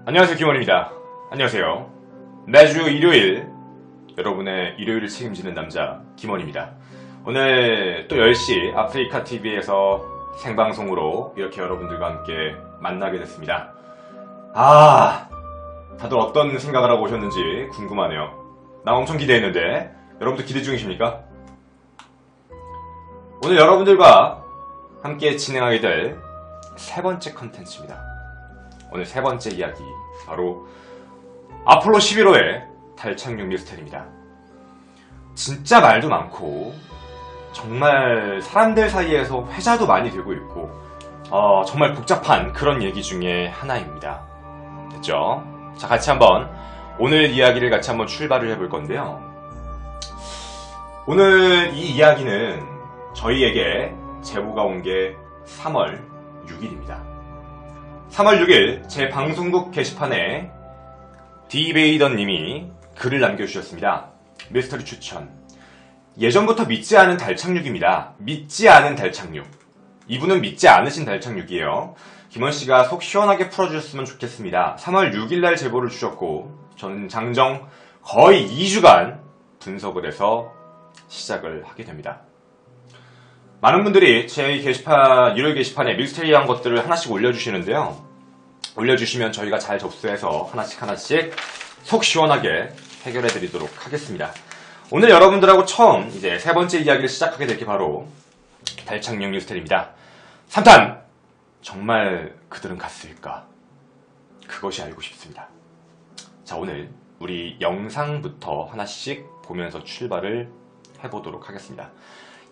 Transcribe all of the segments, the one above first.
안녕하세요, 김원입니다. 안녕하세요. 매주 일요일 여러분의 일요일을 책임지는 남자 김원입니다. 오늘 또 10시 아프리카 TV에서 생방송으로 이렇게 여러분들과 함께 만나게 됐습니다. 다들 어떤 생각을 하고 오셨는지 궁금하네요. 나 엄청 기대했는데 여러분들 기대 중이십니까? 오늘 여러분들과 함께 진행하게 될 세 번째 컨텐츠입니다. 오늘 세 번째 이야기, 바로 아폴로 11호의 달 착륙 미스터리입니다. 진짜 말도 많고 정말 사람들 사이에서 회자도 많이 되고 있고 정말 복잡한 그런 얘기 중에 하나입니다. 됐죠? 자, 같이 한번 오늘 이야기를 같이 한번 출발을 해볼 건데요. 오늘 이 이야기는 저희에게 제보가 온 게 3월 6일입니다. 3월 6일 제 방송국 게시판에 디베이더님이 글을 남겨주셨습니다. 미스터리 추천. 예전부터 믿지 않은 달 착륙입니다. 믿지 않은 달 착륙. 이분은 믿지 않으신 달 착륙이에요. 김원씨가 속 시원하게 풀어주셨으면 좋겠습니다. 3월 6일날 제보를 주셨고 저는 장정 거의 2주간 분석을 해서 시작을 하게 됩니다. 많은 분들이 제 게시판, 일요일 게시판에 미스테리한 것들을 하나씩 올려주시는데요. 올려주시면 저희가 잘 접수해서 하나씩 속 시원하게 해결해드리도록 하겠습니다. 오늘 여러분들하고 처음 이제 세 번째 이야기를 시작하게 될 게 바로 달 착륙 미스테리입니다. 3탄! 정말 그들은 갔을까? 그것이 알고 싶습니다. 자, 오늘 우리 영상부터 하나씩 보면서 출발을 해보도록 하겠습니다.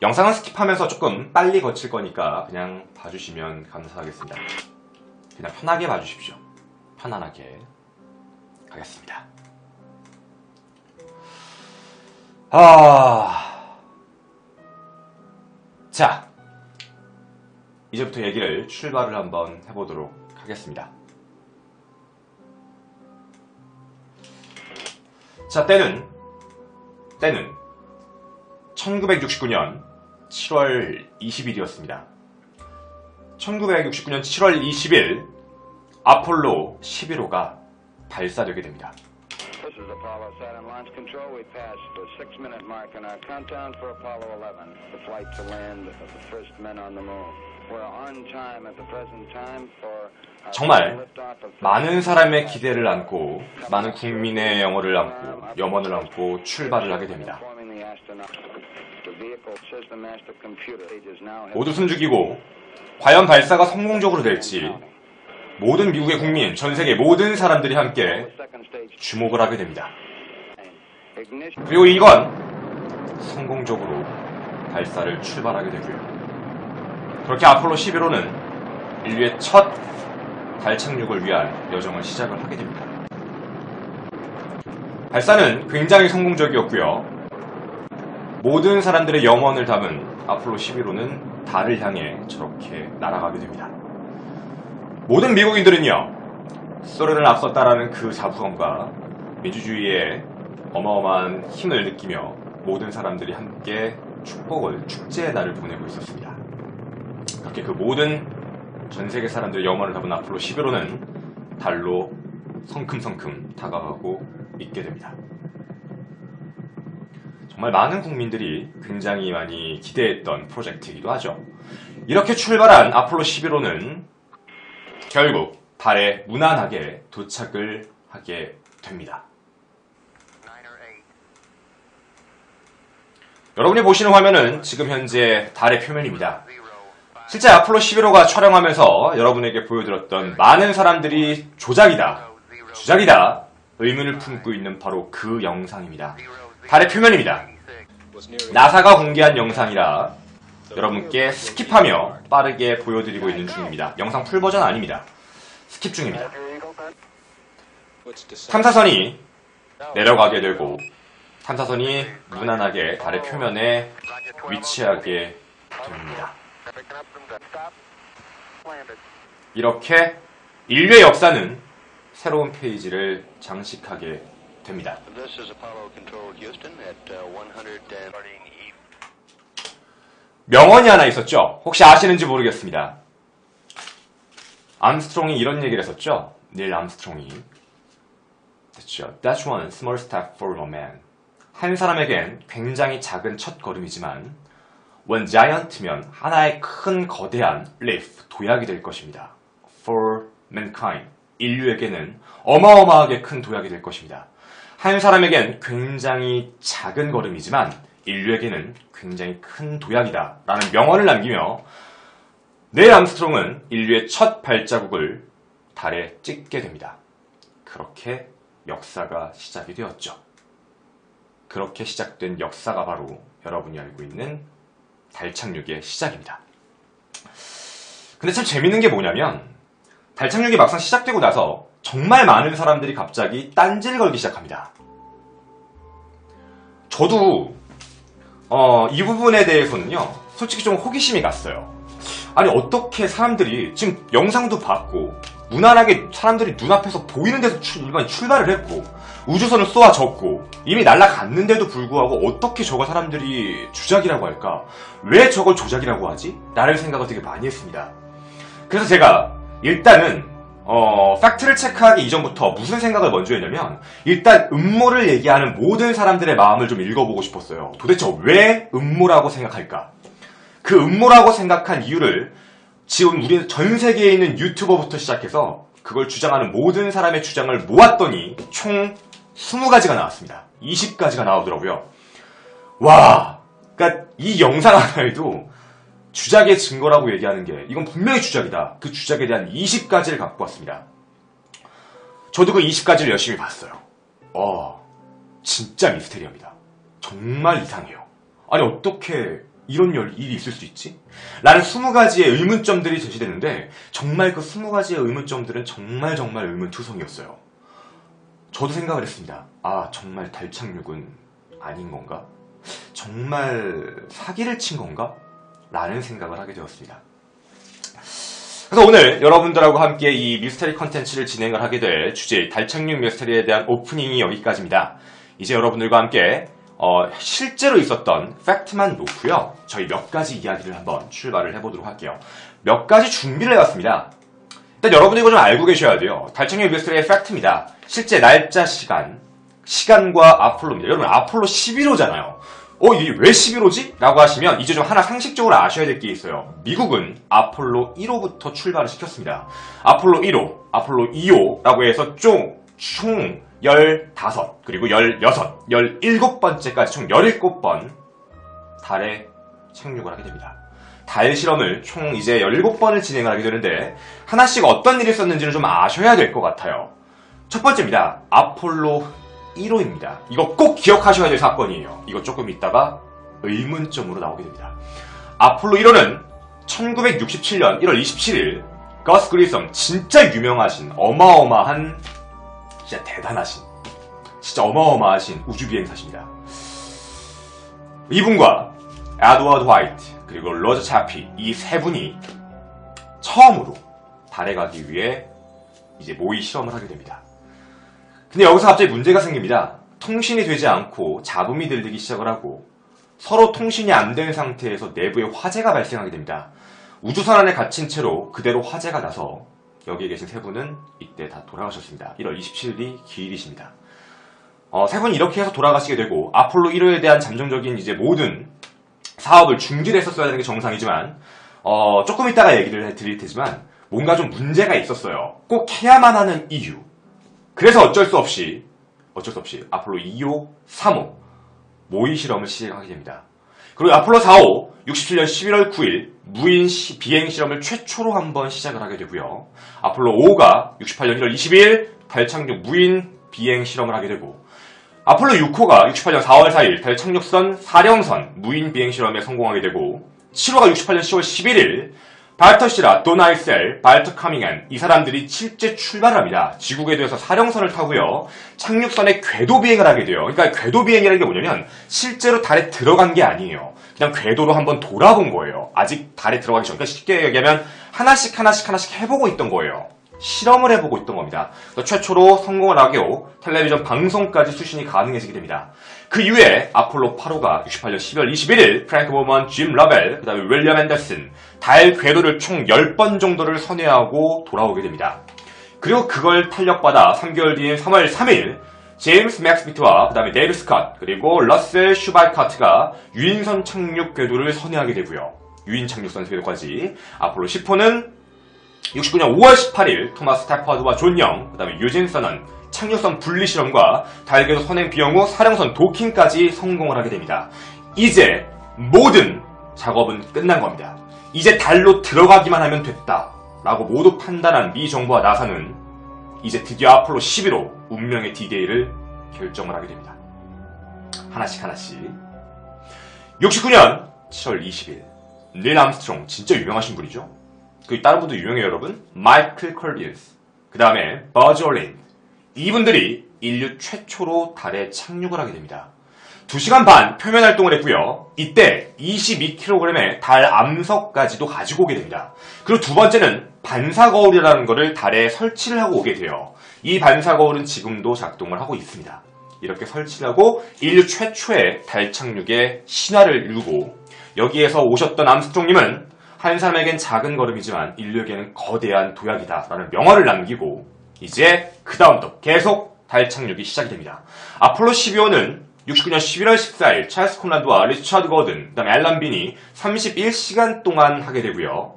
영상은 스킵하면서 조금 빨리 거칠 거니까 그냥 봐주시면 감사하겠습니다. 그냥 편하게 봐주십시오. 편안하게 가겠습니다. 자, 이제부터 얘기를 출발을 한번 해보도록 하겠습니다. 자, 때는 1969년 7월 20일이었습니다. 1969년 7월 20일 아폴로 11호가 발사되게 됩니다. This is Apollo Saturn Launch Control. We passed the 6-minute mark in our countdown for Apollo 11, the flight to land of the first men on the moon. We're on time at the present time for 정말 많은 사람의 기대를 안고, 많은 국민의 염원을 안고 출발을 하게 됩니다. 모두 숨죽이고 과연 발사가 성공적으로 될지 모든 미국의 국민, 전 세계 모든 사람들이 함께 주목을 하게 됩니다. 그리고 이건 성공적으로 발사를 출발하게 되고요. 그렇게 아폴로 11호는 인류의 첫 달 착륙을 위한 여정을 시작을 하게 됩니다. 발사는 굉장히 성공적이었고요. 모든 사람들의 염원을 담은 아폴로 11호는 달을 향해 저렇게 날아가게 됩니다. 모든 미국인들은요, 소련을 앞섰다라는 그 자부감과 민주주의의 어마어마한 힘을 느끼며 모든 사람들이 함께 축제의 날을 보내고 있었습니다. 그렇게 그 모든 전 세계 사람들의 염원을 담은 아폴로 11호는 달로 성큼성큼 다가가고 있게 됩니다. 정말 많은 국민들이 굉장히 많이 기대했던 프로젝트이기도 하죠. 이렇게 출발한 아폴로 11호는 결국 달에 무난하게 도착을 하게 됩니다. 여러분이 보시는 화면은 지금 현재 달의 표면입니다. 실제 아폴로 11호가 촬영하면서 여러분에게 보여드렸던 많은 사람들이 조작이다, 주작이다 의문을 품고 있는 바로 그 영상입니다. 달의 표면입니다. 나사가 공개한 영상이라 여러분께 스킵하며 빠르게 보여드리고 있는 중입니다. 영상 풀버전 아닙니다. 스킵 중입니다. 탐사선이 내려가게 되고 탐사선이 무난하게 달의 표면에 위치하게 됩니다. 이렇게 인류의 역사는 새로운 페이지를 장식하게 됩니다. 명언이 하나 있었죠. 혹시 아시는지 모르겠습니다. 암스트롱이 이런 얘기를 했었죠. 닐 암스트롱이 됐죠. That's one small step for a man. 한 사람에겐 굉장히 작은 첫걸음이지만 one giant면 하나의 큰 거대한 leaf, 도약이 될 것입니다. For mankind, 인류에게는 어마어마하게 큰 도약이 될 것입니다. 한 사람에겐 굉장히 작은 걸음이지만 인류에게는 굉장히 큰 도약이다 라는 명언을 남기며 닐 암스트롱은 인류의 첫 발자국을 달에 찍게 됩니다. 그렇게 역사가 시작이 되었죠. 그렇게 시작된 역사가 바로 여러분이 알고 있는 달 착륙의 시작입니다. 근데 참 재밌는 게 뭐냐면 달 착륙이 막상 시작되고 나서 정말 많은 사람들이 갑자기 딴지를 걸기 시작합니다. 저도 이 부분에 대해서는요 솔직히 좀 호기심이 갔어요. 아니 어떻게 사람들이 지금 영상도 봤고 무난하게 사람들이 눈앞에서 보이는 데서 출발을 했고 우주선을 쏘아졌고 이미 날아갔는데도 불구하고 어떻게 저거 사람들이 주작이라고 할까? 왜 저걸 조작이라고 하지? 라는 생각을 되게 많이 했습니다. 그래서 제가 일단은 팩트를 체크하기 이전부터 무슨 생각을 먼저 했냐면 일단 음모를 얘기하는 모든 사람들의 마음을 좀 읽어보고 싶었어요. 도대체 왜 음모라고 생각할까? 그 음모라고 생각한 이유를 지금 우리 전 세계에 있는 유튜버부터 시작해서 그걸 주장하는 모든 사람의 주장을 모았더니 총 20가지가 나왔습니다. 20가지가 나오더라고요. 와, 그러니까 이 영상 하나에도 주작의 증거라고 얘기하는 게 이건 분명히 주작이다. 그 주작에 대한 20가지를 갖고 왔습니다. 저도 그 20가지를 열심히 봤어요. 진짜 미스테리합니다. 정말 이상해요. 아니 어떻게 이런 일이 있을 수 있지? 라는 20가지의 의문점들이 제시되는데 정말 그 20가지의 의문점들은 정말 의문투성이었어요. 저도 생각을 했습니다. 정말 달 착륙은 아닌 건가? 정말 사기를 친 건가? 라는 생각을 하게 되었습니다. 그래서 오늘 여러분들하고 함께 이 미스터리 컨텐츠를 진행을 하게 될 주제 달 착륙 미스터리에 대한 오프닝이 여기까지입니다. 이제 여러분들과 함께 실제로 있었던 팩트만 놓고요. 저희 몇 가지 이야기를 한번 출발을 해보도록 할게요. 몇 가지 준비를 해왔습니다. 일단 여러분들 이거 좀 알고 계셔야 돼요. 달 착륙 미스터리의 팩트입니다. 실제 날짜 시간과 아폴로입니다. 여러분 아폴로 11호잖아요. 이게 왜 11호지? 라고 하시면 이제 좀 하나 상식적으로 아셔야 될 게 있어요. 미국은 아폴로 1호부터 출발을 시켰습니다. 아폴로 1호, 아폴로 2호라고 해서 총 15, 그리고 16, 17번째까지 총 17번 달에 착륙을 하게 됩니다. 달 실험을 총 이제 17번을 진행을 하게 되는데 하나씩 어떤 일이 있었는지를 좀 아셔야 될 것 같아요. 첫 번째입니다. 아폴로 1호입니다. 이거 꼭 기억하셔야 될 사건이에요. 이거 조금 있다가 의문점으로 나오게 됩니다. 아폴로 1호는 1967년 1월 27일 거스 그리섬 진짜 유명하신 어마어마한 진짜 대단하신 진짜 어마어마하신 우주비행사십니다. 이분과 에드워드 화이트 그리고 로저 차피 이 세 분이 처음으로 달에 가기 위해 이제 모의 실험을 하게 됩니다. 근데 여기서 갑자기 문제가 생깁니다. 통신이 되지 않고 잡음이 들리기 시작을 하고 서로 통신이 안 된 상태에서 내부에 화재가 발생하게 됩니다. 우주선 안에 갇힌 채로 그대로 화재가 나서 여기에 계신 세 분은 이때 다 돌아가셨습니다. 1월 27일이 기일이십니다. 세 분이 이렇게 해서 돌아가시게 되고 아폴로 1호에 대한 잠정적인 이제 모든 사업을 중지했었어야 되는 게 정상이지만 조금 이따가 얘기를 드릴 테지만 뭔가 좀 문제가 있었어요. 꼭 해야만 하는 이유. 그래서 어쩔 수 없이 아폴로 2호, 3호 모의 실험을 시행하게 됩니다. 그리고 아폴로 4호 67년 11월 9일 무인 비행 실험을 최초로 한번 시작을 하게 되고요. 아폴로 5호가 68년 1월 22일 달 착륙 무인 비행 실험을 하게 되고 아폴로 6호가 68년 4월 4일 달 착륙선 사령선 무인 비행 실험에 성공하게 되고 7호가 68년 10월 11일 발터 시라, 도나이셀, 발터 카밍한 이 사람들이 실제 출발을 합니다. 지구궤도에서 대해서 사령선을 타고요. 착륙선에 궤도 비행을 하게 돼요. 그러니까 궤도 비행이라는 게 뭐냐면 실제로 달에 들어간 게 아니에요. 그냥 궤도로 한번 돌아본 거예요. 아직 달에 들어가기 전. 그러니까 쉽게 얘기하면 하나씩 해보고 있던 거예요. 실험을 해보고 있던 겁니다. 최초로 성공을 하고 텔레비전 방송까지 수신이 가능해지게 됩니다. 그 이후에 아폴로 8호가 68년 12월 21일 프랭크 보먼, 짐 러벨, 그 다음에 윌리엄 앤더슨 달 궤도를 총 10번 정도를 선회하고 돌아오게 됩니다. 그리고 그걸 탄력받아 3개월 뒤인 3월 3일 제임스 맥스비트와 그 다음에 데이비 스콧 그리고 러셀 슈발카트가 유인선 착륙 궤도를 선회하게 되고요. 유인 착륙선 궤도까지. 아폴로 10호는 69년 5월 18일 토마스 스태퍼드와 존 영, 그 다음에 유진 서넌 착륙선 분리 실험과 달궤도 선행 비용 후 사령선 도킹까지 성공을 하게 됩니다. 이제 모든 작업은 끝난 겁니다. 이제 달로 들어가기만 하면 됐다 라고 모두 판단한 미 정부와 나사는 이제 드디어 아폴로 11호 운명의 D-Day를 결정을 하게 됩니다. 하나씩 69년 7월 20일 닐 암스트롱, 진짜 유명하신 분이죠. 그 다른 분도 유명해요 여러분. 마이클 컬비스, 그 다음에 버즈 올린, 이분들이 인류 최초로 달에 착륙을 하게 됩니다. 2시간 반 표면 활동을 했고요. 이때 22kg의 달 암석까지도 가지고 오게 됩니다. 그리고 두 번째는 반사거울이라는 것을 달에 설치를 하고 오게 돼요. 이 반사거울은 지금도 작동을 하고 있습니다. 이렇게 설치를 하고 인류 최초의 달 착륙의 신화를 이루고, 여기에서 오셨던 암스트롱님은 한 사람에겐 작은 걸음이지만 인류에게는 거대한 도약이다 라는 명언을 남기고, 이제 그 다음부터 계속 달 착륙이 시작이 됩니다. 아폴로 12호는 69년 11월 14일 찰스 콘란드와 리처드 거든, 그 다음에 앨런 빈이 31시간 동안 하게 되고요.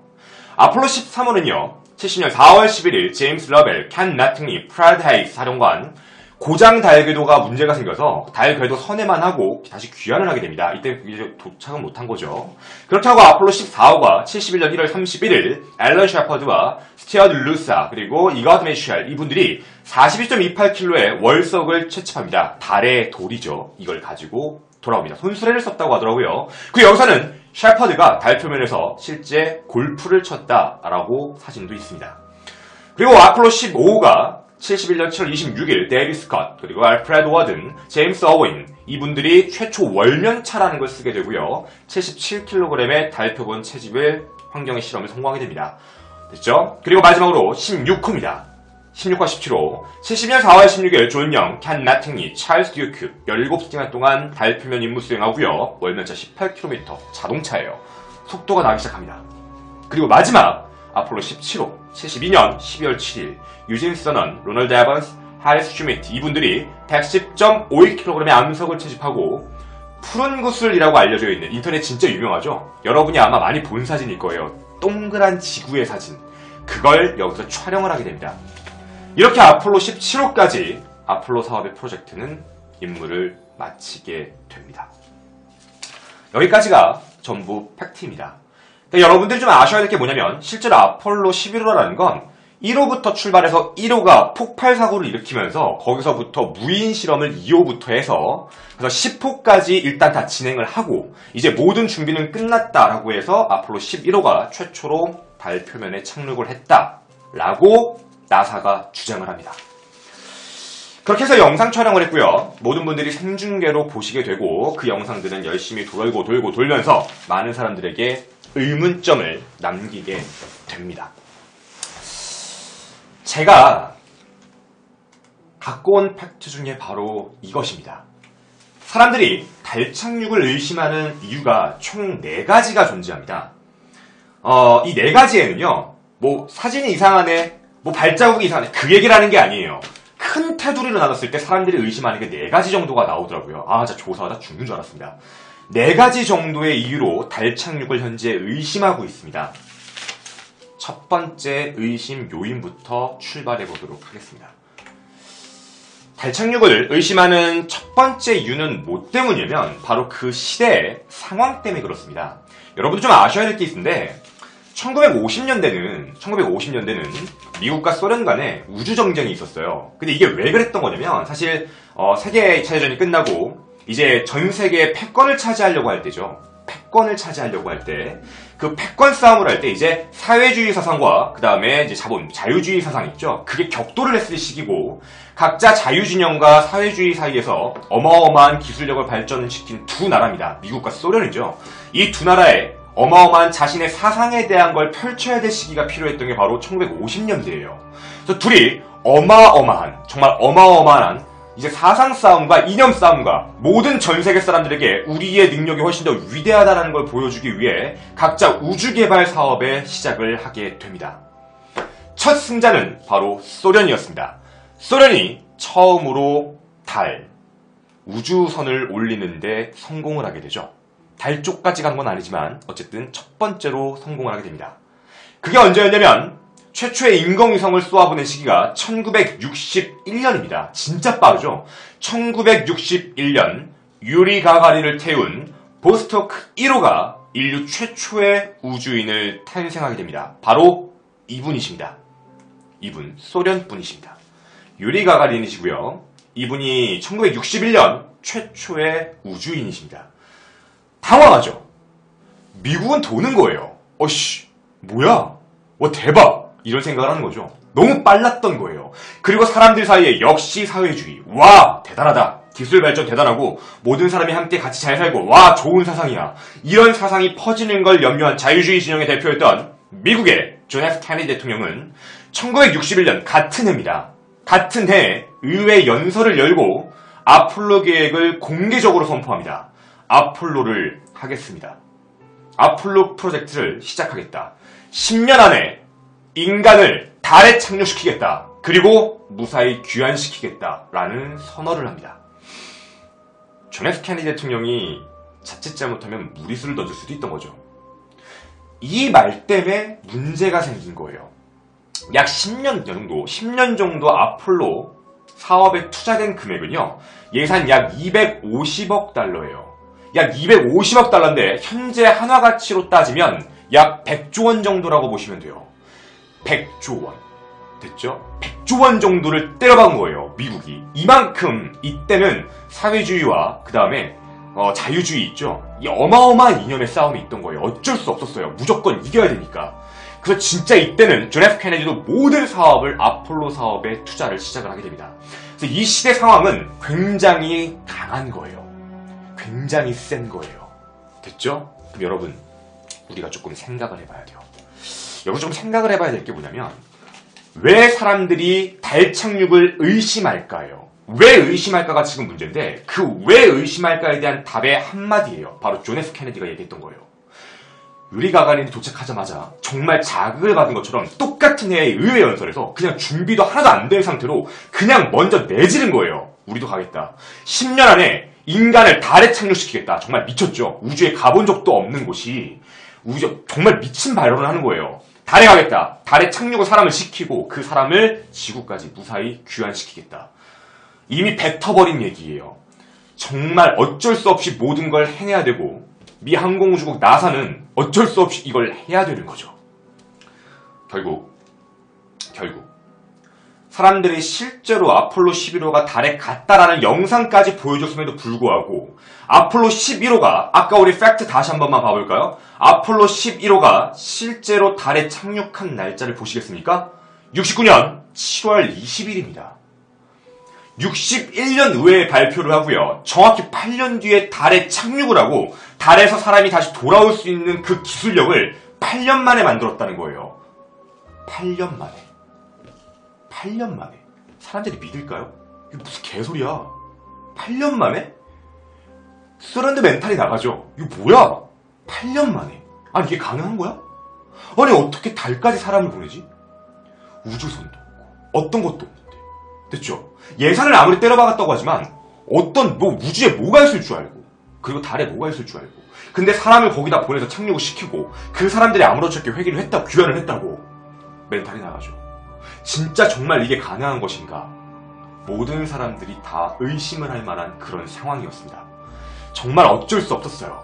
아폴로 13호는요 70년 4월 11일 제임스 러벨, 켄 나팅리, 프라드 헤이스 사령관, 고장 달 궤도가 문제가 생겨서 달 궤도 선회만 하고 다시 귀환을 하게 됩니다. 이때 이제 도착은 못한 거죠. 그렇다고 아폴로 14호가 71년 1월 31일 앨런 셰퍼드와 스티어드 루사 그리고 이거트 메시알, 이분들이 42.28kg의 월석을 채집합니다. 달의 돌이죠. 이걸 가지고 돌아옵니다. 손수레를 썼다고 하더라고요. 그 여기서는 셰퍼드가 달 표면에서 실제 골프를 쳤다라고 사진도 있습니다. 그리고 아폴로 15호가 71년 7월 26일 데이비 스콧 그리고 알프레드 워든, 제임스 어웨인, 이분들이 최초 월면차라는 걸 쓰게 되고요. 77kg의 달 표본 채집을 환경의 실험을 성공하게 됩니다. 됐죠? 그리고 마지막으로 16호입니다. 16화 17호 70년 4월 16일 존 영, 켄 나팅리, 찰스 듀크 17시간 동안 달 표면 임무 수행하고요. 월면차 18km 자동차예요. 속도가 나기 시작합니다. 그리고 마지막 아폴로 17호 72년 12월 7일 유진 서넌, 로널드 에번스, 하리스 슈미트, 이분들이 110.51kg의 암석을 채집하고 푸른 구슬이라고 알려져 있는, 인터넷 진짜 유명하죠? 여러분이 아마 많이 본 사진일 거예요. 동그란 지구의 사진. 그걸 여기서 촬영을 하게 됩니다. 이렇게 아폴로 17호까지 아폴로 사업의 프로젝트는 임무를 마치게 됩니다. 여기까지가 전부 팩트입니다. 그러니까 여러분들이 좀 아셔야 될 게 뭐냐면, 실제로 아폴로 11호라는 건 1호부터 출발해서 1호가 폭발 사고를 일으키면서 거기서부터 무인 실험을 2호부터 해서 그래서 10호까지 일단 다 진행을 하고 이제 모든 준비는 끝났다라고 해서 아폴로 11호가 최초로 달 표면에 착륙을 했다라고 나사가 주장을 합니다. 그렇게 해서 영상 촬영을 했고요. 모든 분들이 생중계로 보시게 되고 그 영상들은 열심히 돌고 돌면서 많은 사람들에게 의문점을 남기게 됩니다. 제가 갖고 온 팩트 중에 바로 이것입니다. 사람들이 달 착륙을 의심하는 이유가 총 4가지가 존재합니다. 이 4가지에는요, 뭐 사진이 이상하네, 뭐 발자국이 이상하네, 그 얘기를 하는 게 아니에요. 큰 테두리로 나눴을 때 사람들이 의심하는 게 4가지 정도가 나오더라고요. 아, 진짜 조사하다 죽는 줄 알았습니다. 4가지 정도의 이유로 달 착륙을 현재 의심하고 있습니다. 첫 번째 의심 요인부터 출발해 보도록 하겠습니다. 달 착륙을 의심하는 첫 번째 이유는 뭐 때문이냐면 바로 그 시대의 상황 때문에 그렇습니다. 여러분들 좀 아셔야 될 게 있는데 1950년대는 미국과 소련 간에 우주 정쟁이 있었어요. 근데 이게 왜 그랬던 거냐면 사실 세계 2차 대전이 끝나고 이제 전 세계의 패권을 차지하려고 할 때죠. 패권을 차지하려고 할 때, 그 패권 싸움을 할 때 이제 사회주의 사상과 그 다음에 이제 자유주의 사상 있죠. 그게 격돌을 했을 시기고 각자 자유진영과 사회주의 사이에서 어마어마한 기술력을 발전시킨 두 나라입니다. 미국과 소련이죠. 이 두 나라의 어마어마한 자신의 사상에 대한 걸 펼쳐야 될 시기가 필요했던 게 바로 1950년대예요. 그래서 둘이 정말 어마어마한 이제 사상 싸움과 이념 싸움과 모든 전 세계 사람들에게 우리의 능력이 훨씬 더 위대하다는 걸 보여주기 위해 각자 우주 개발 사업에 시작을 하게 됩니다. 첫 승자는 바로 소련이었습니다. 소련이 처음으로 달, 우주선을 올리는데 성공을 하게 되죠. 달 쪽까지 간 건 아니지만 어쨌든 첫 번째로 성공을 하게 됩니다. 그게 언제였냐면 최초의 인공위성을 쏘아보낸 시기가 1961년입니다. 진짜 빠르죠? 1961년 유리 가가린을 태운 보스토크 1호가 인류 최초의 우주인을 탄생하게 됩니다. 바로 이분이십니다. 이분 소련 분이십니다. 유리 가가린이시고요. 이분이 1961년 최초의 우주인이십니다. 당황하죠. 미국은 도는 거예요. 어씨, 뭐야? 와, 대박! 이런 생각을 하는 거죠. 너무 빨랐던 거예요. 그리고 사람들 사이에 역시 사회주의. 와, 대단하다. 기술 발전 대단하고 모든 사람이 함께 같이 잘 살고 와, 좋은 사상이야. 이런 사상이 퍼지는 걸 염려한 자유주의 진영의 대표였던 미국의 존 F 케네디 대통령은 1961년 같은 해입니다. 같은 해에 의회 연설을 열고 아폴로 계획을 공개적으로 선포합니다. 아폴로를 하겠습니다. 아폴로 프로젝트를 시작하겠다. 10년 안에 인간을 달에 착륙시키겠다. 그리고 무사히 귀환시키겠다라는 선언을 합니다. 존 F 케네디 대통령이 자칫 잘못하면 무리수를 던질 수도 있던 거죠. 이 말 때문에 문제가 생긴 거예요. 약 10년 정도 아폴로 사업에 투자된 금액은요. 예산 약 250억 달러예요. 약 250억 달러인데 현재 한화 가치로 따지면 약 100조 원 정도라고 보시면 돼요. 100조 원. 됐죠? 100조 원 정도를 때려박은 거예요. 미국이. 이만큼 이때는 사회주의와 그 다음에 자유주의 있죠? 이 어마어마한 이념의 싸움이 있던 거예요. 어쩔 수 없었어요. 무조건 이겨야 되니까. 그래서 진짜 이때는 존 F 케네디도 모든 사업을 아폴로 사업에 투자를 시작을 하게 됩니다. 그래서 이 시대 상황은 굉장히 강한 거예요. 굉장히 센 거예요. 됐죠? 그럼 여러분, 우리가 조금 생각을 해봐야 돼요. 여기서 좀 생각을 해봐야 될 게 뭐냐면 왜 사람들이 달 착륙을 의심할까요? 왜 의심할까가 지금 문제인데 그 왜 의심할까에 대한 답의 한마디예요. 바로 존 F 케네디가 얘기했던 거예요. 유리 가가린이 도착하자마자 정말 자극을 받은 것처럼 똑같은 해의 의회 연설에서 그냥 준비도 하나도 안 된 상태로 그냥 먼저 내지른 거예요. 우리도 가겠다. 10년 안에 인간을 달에 착륙시키겠다. 정말 미쳤죠. 우주에 가본 적도 없는 곳이 정말 미친 발언을 하는 거예요. 달에 가겠다. 달에 착륙을 사람을 시키고 그 사람을 지구까지 무사히 귀환시키겠다. 이미 뱉어버린 얘기예요. 정말 어쩔 수 없이 모든 걸 해내야 되고 미 항공우주국 나사는 어쩔 수 없이 이걸 해야 되는 거죠. 결국 사람들이 실제로 아폴로 11호가 달에 갔다라는 영상까지 보여줬음에도 불구하고 아폴로 11호가 아까 우리 팩트 다시 한 번만 봐볼까요? 아폴로 11호가 실제로 달에 착륙한 날짜를 보시겠습니까? 69년 7월 20일입니다. 61년 후에 발표를 하고요. 정확히 8년 뒤에 달에 착륙을 하고 달에서 사람이 다시 돌아올 수 있는 그 기술력을 8년 만에 만들었다는 거예요. 8년 만에. 8년 만에. 사람들이 믿을까요? 이거 무슨 개소리야. 8년 만에? 쓰런드 멘탈이 나가죠. 이거 뭐야? 8년 만에. 아니 이게 가능한 거야? 아니 어떻게 달까지 사람을 보내지? 우주선도 없고 어떤 것도 없는데. 됐죠? 예산을 아무리 때려박았다고 하지만 우주에 뭐가 있을 줄 알고 그리고 달에 뭐가 있을 줄 알고 근데 사람을 거기다 보내서 착륙을 시키고 그 사람들이 아무렇지 않게 회귀를 했다고 귀환을 했다고 멘탈이 나가죠. 진짜 정말 이게 가능한 것인가? 모든 사람들이 다 의심을 할 만한 그런 상황이었습니다. 정말 어쩔 수 없었어요.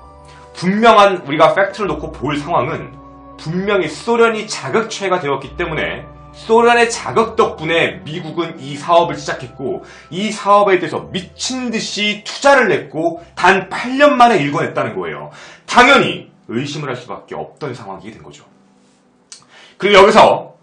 분명한 우리가 팩트를 놓고 볼 상황은 분명히 소련이 자극체가 되었기 때문에 소련의 자극 덕분에 미국은 이 사업을 시작했고 이 사업에 대해서 미친 듯이 투자를 냈고 단 8년 만에 일궈냈다는 거예요. 당연히 의심을 할 수밖에 없던 상황이 된 거죠. 그리고 여기서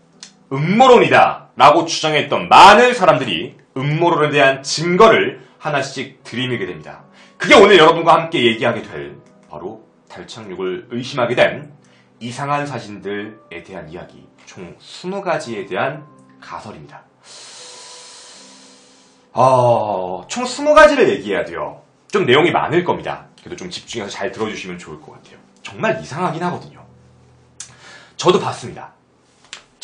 음모론이다 라고 주장했던 많은 사람들이 음모론에 대한 증거를 하나씩 들이밀게 됩니다. 그게 오늘 여러분과 함께 얘기하게 될 바로 달 착륙을 의심하게 된 이상한 사진들에 대한 이야기 총 20가지에 대한 가설입니다. 총 20가지를 얘기해야 돼요. 좀 내용이 많을 겁니다. 그래도 좀 집중해서 잘 들어주시면 좋을 것 같아요. 정말 이상하긴 하거든요. 저도 봤습니다.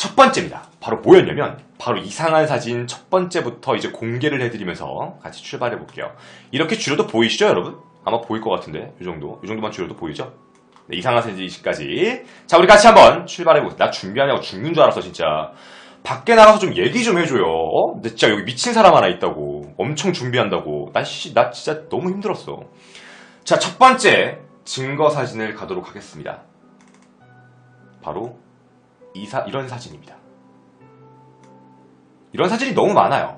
첫 번째입니다. 바로 뭐였냐면 바로 이상한 사진 첫 번째부터 이제 공개를 해드리면서 같이 출발해 볼게요. 이렇게 줄여도 보이시죠, 여러분? 아마 보일 것 같은데 이 정도만 줄여도 보이죠? 네, 이상한 사진까지. 자, 우리 같이 한번 출발해 보겠습니다. 나 준비하냐고 죽는 줄 알았어, 진짜. 밖에 나가서 좀 얘기 좀 해줘요. 나 진짜 여기 미친 사람 하나 있다고. 엄청 준비한다고. 나 진짜 너무 힘들었어. 자, 첫 번째 증거 사진을 가도록 하겠습니다. 바로 이런 사진입니다. 이런 사진이 너무 많아요.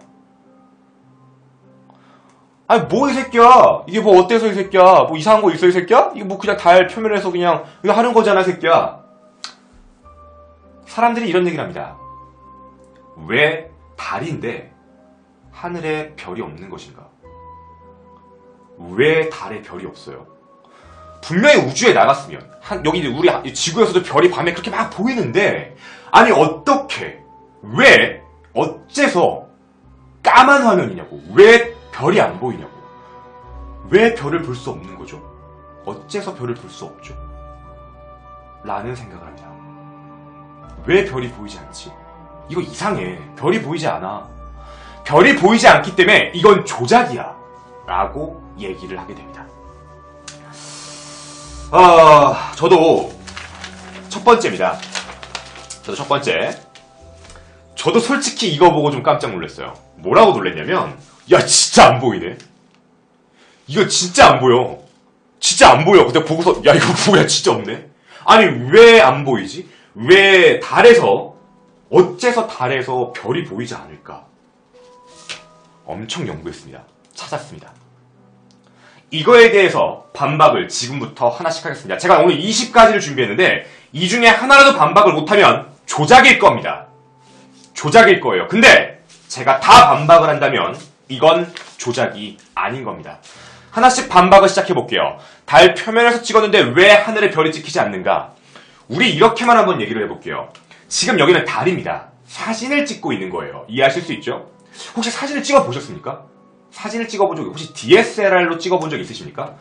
아니 뭐 이 새끼야, 이게 뭐 어때서 이 새끼야, 뭐 이상한 거 있어 이 새끼야? 이거 뭐 그냥 달 표면에서 그냥 이거 하는 거잖아 이 새끼야. 사람들이 이런 얘기를 합니다. 왜 달인데 하늘에 별이 없는 것인가? 왜 달에 별이 없어요? 분명히 우주에 나갔으면 여기 우리 지구에서도 별이 밤에 그렇게 막 보이는데, 아니 어떻게, 왜, 어째서 까만 화면이냐고. 왜 별이 안 보이냐고. 왜 별을 볼 수 없는 거죠? 어째서 별을 볼 수 없죠? 라는 생각을 합니다. 왜 별이 보이지 않지? 이거 이상해. 별이 보이지 않아. 별이 보이지 않기 때문에 이건 조작이야 라고 얘기를 하게 됩니다. 저도 첫 번째입니다. 첫 번째. 저도 솔직히 이거 보고 좀 깜짝 놀랐어요. 뭐라고 놀랐냐면, 야 진짜 안 보이네. 이거 진짜 안 보여. 진짜 안 보여. 근데 보고서 야 이거 뭐야 진짜 없네. 아니 왜 안 보이지? 왜 어째서 달에서 별이 보이지 않을까? 엄청 연구했습니다. 찾았습니다. 이거에 대해서 반박을 지금부터 하나씩 하겠습니다. 제가 오늘 20가지를 준비했는데 이 중에 하나라도 반박을 못하면 조작일 겁니다. 조작일 거예요. 근데 제가 다 반박을 한다면 이건 조작이 아닌 겁니다. 하나씩 반박을 시작해 볼게요. 달 표면에서 찍었는데 왜 하늘에 별이 찍히지 않는가? 우리 이렇게만 한번 얘기를 해볼게요. 지금 여기는 달입니다. 사진을 찍고 있는 거예요. 이해하실 수 있죠? 혹시 사진을 찍어 보셨습니까? 사진을 찍어본 적이, 혹시 DSLR로 찍어본 적 있으십니까?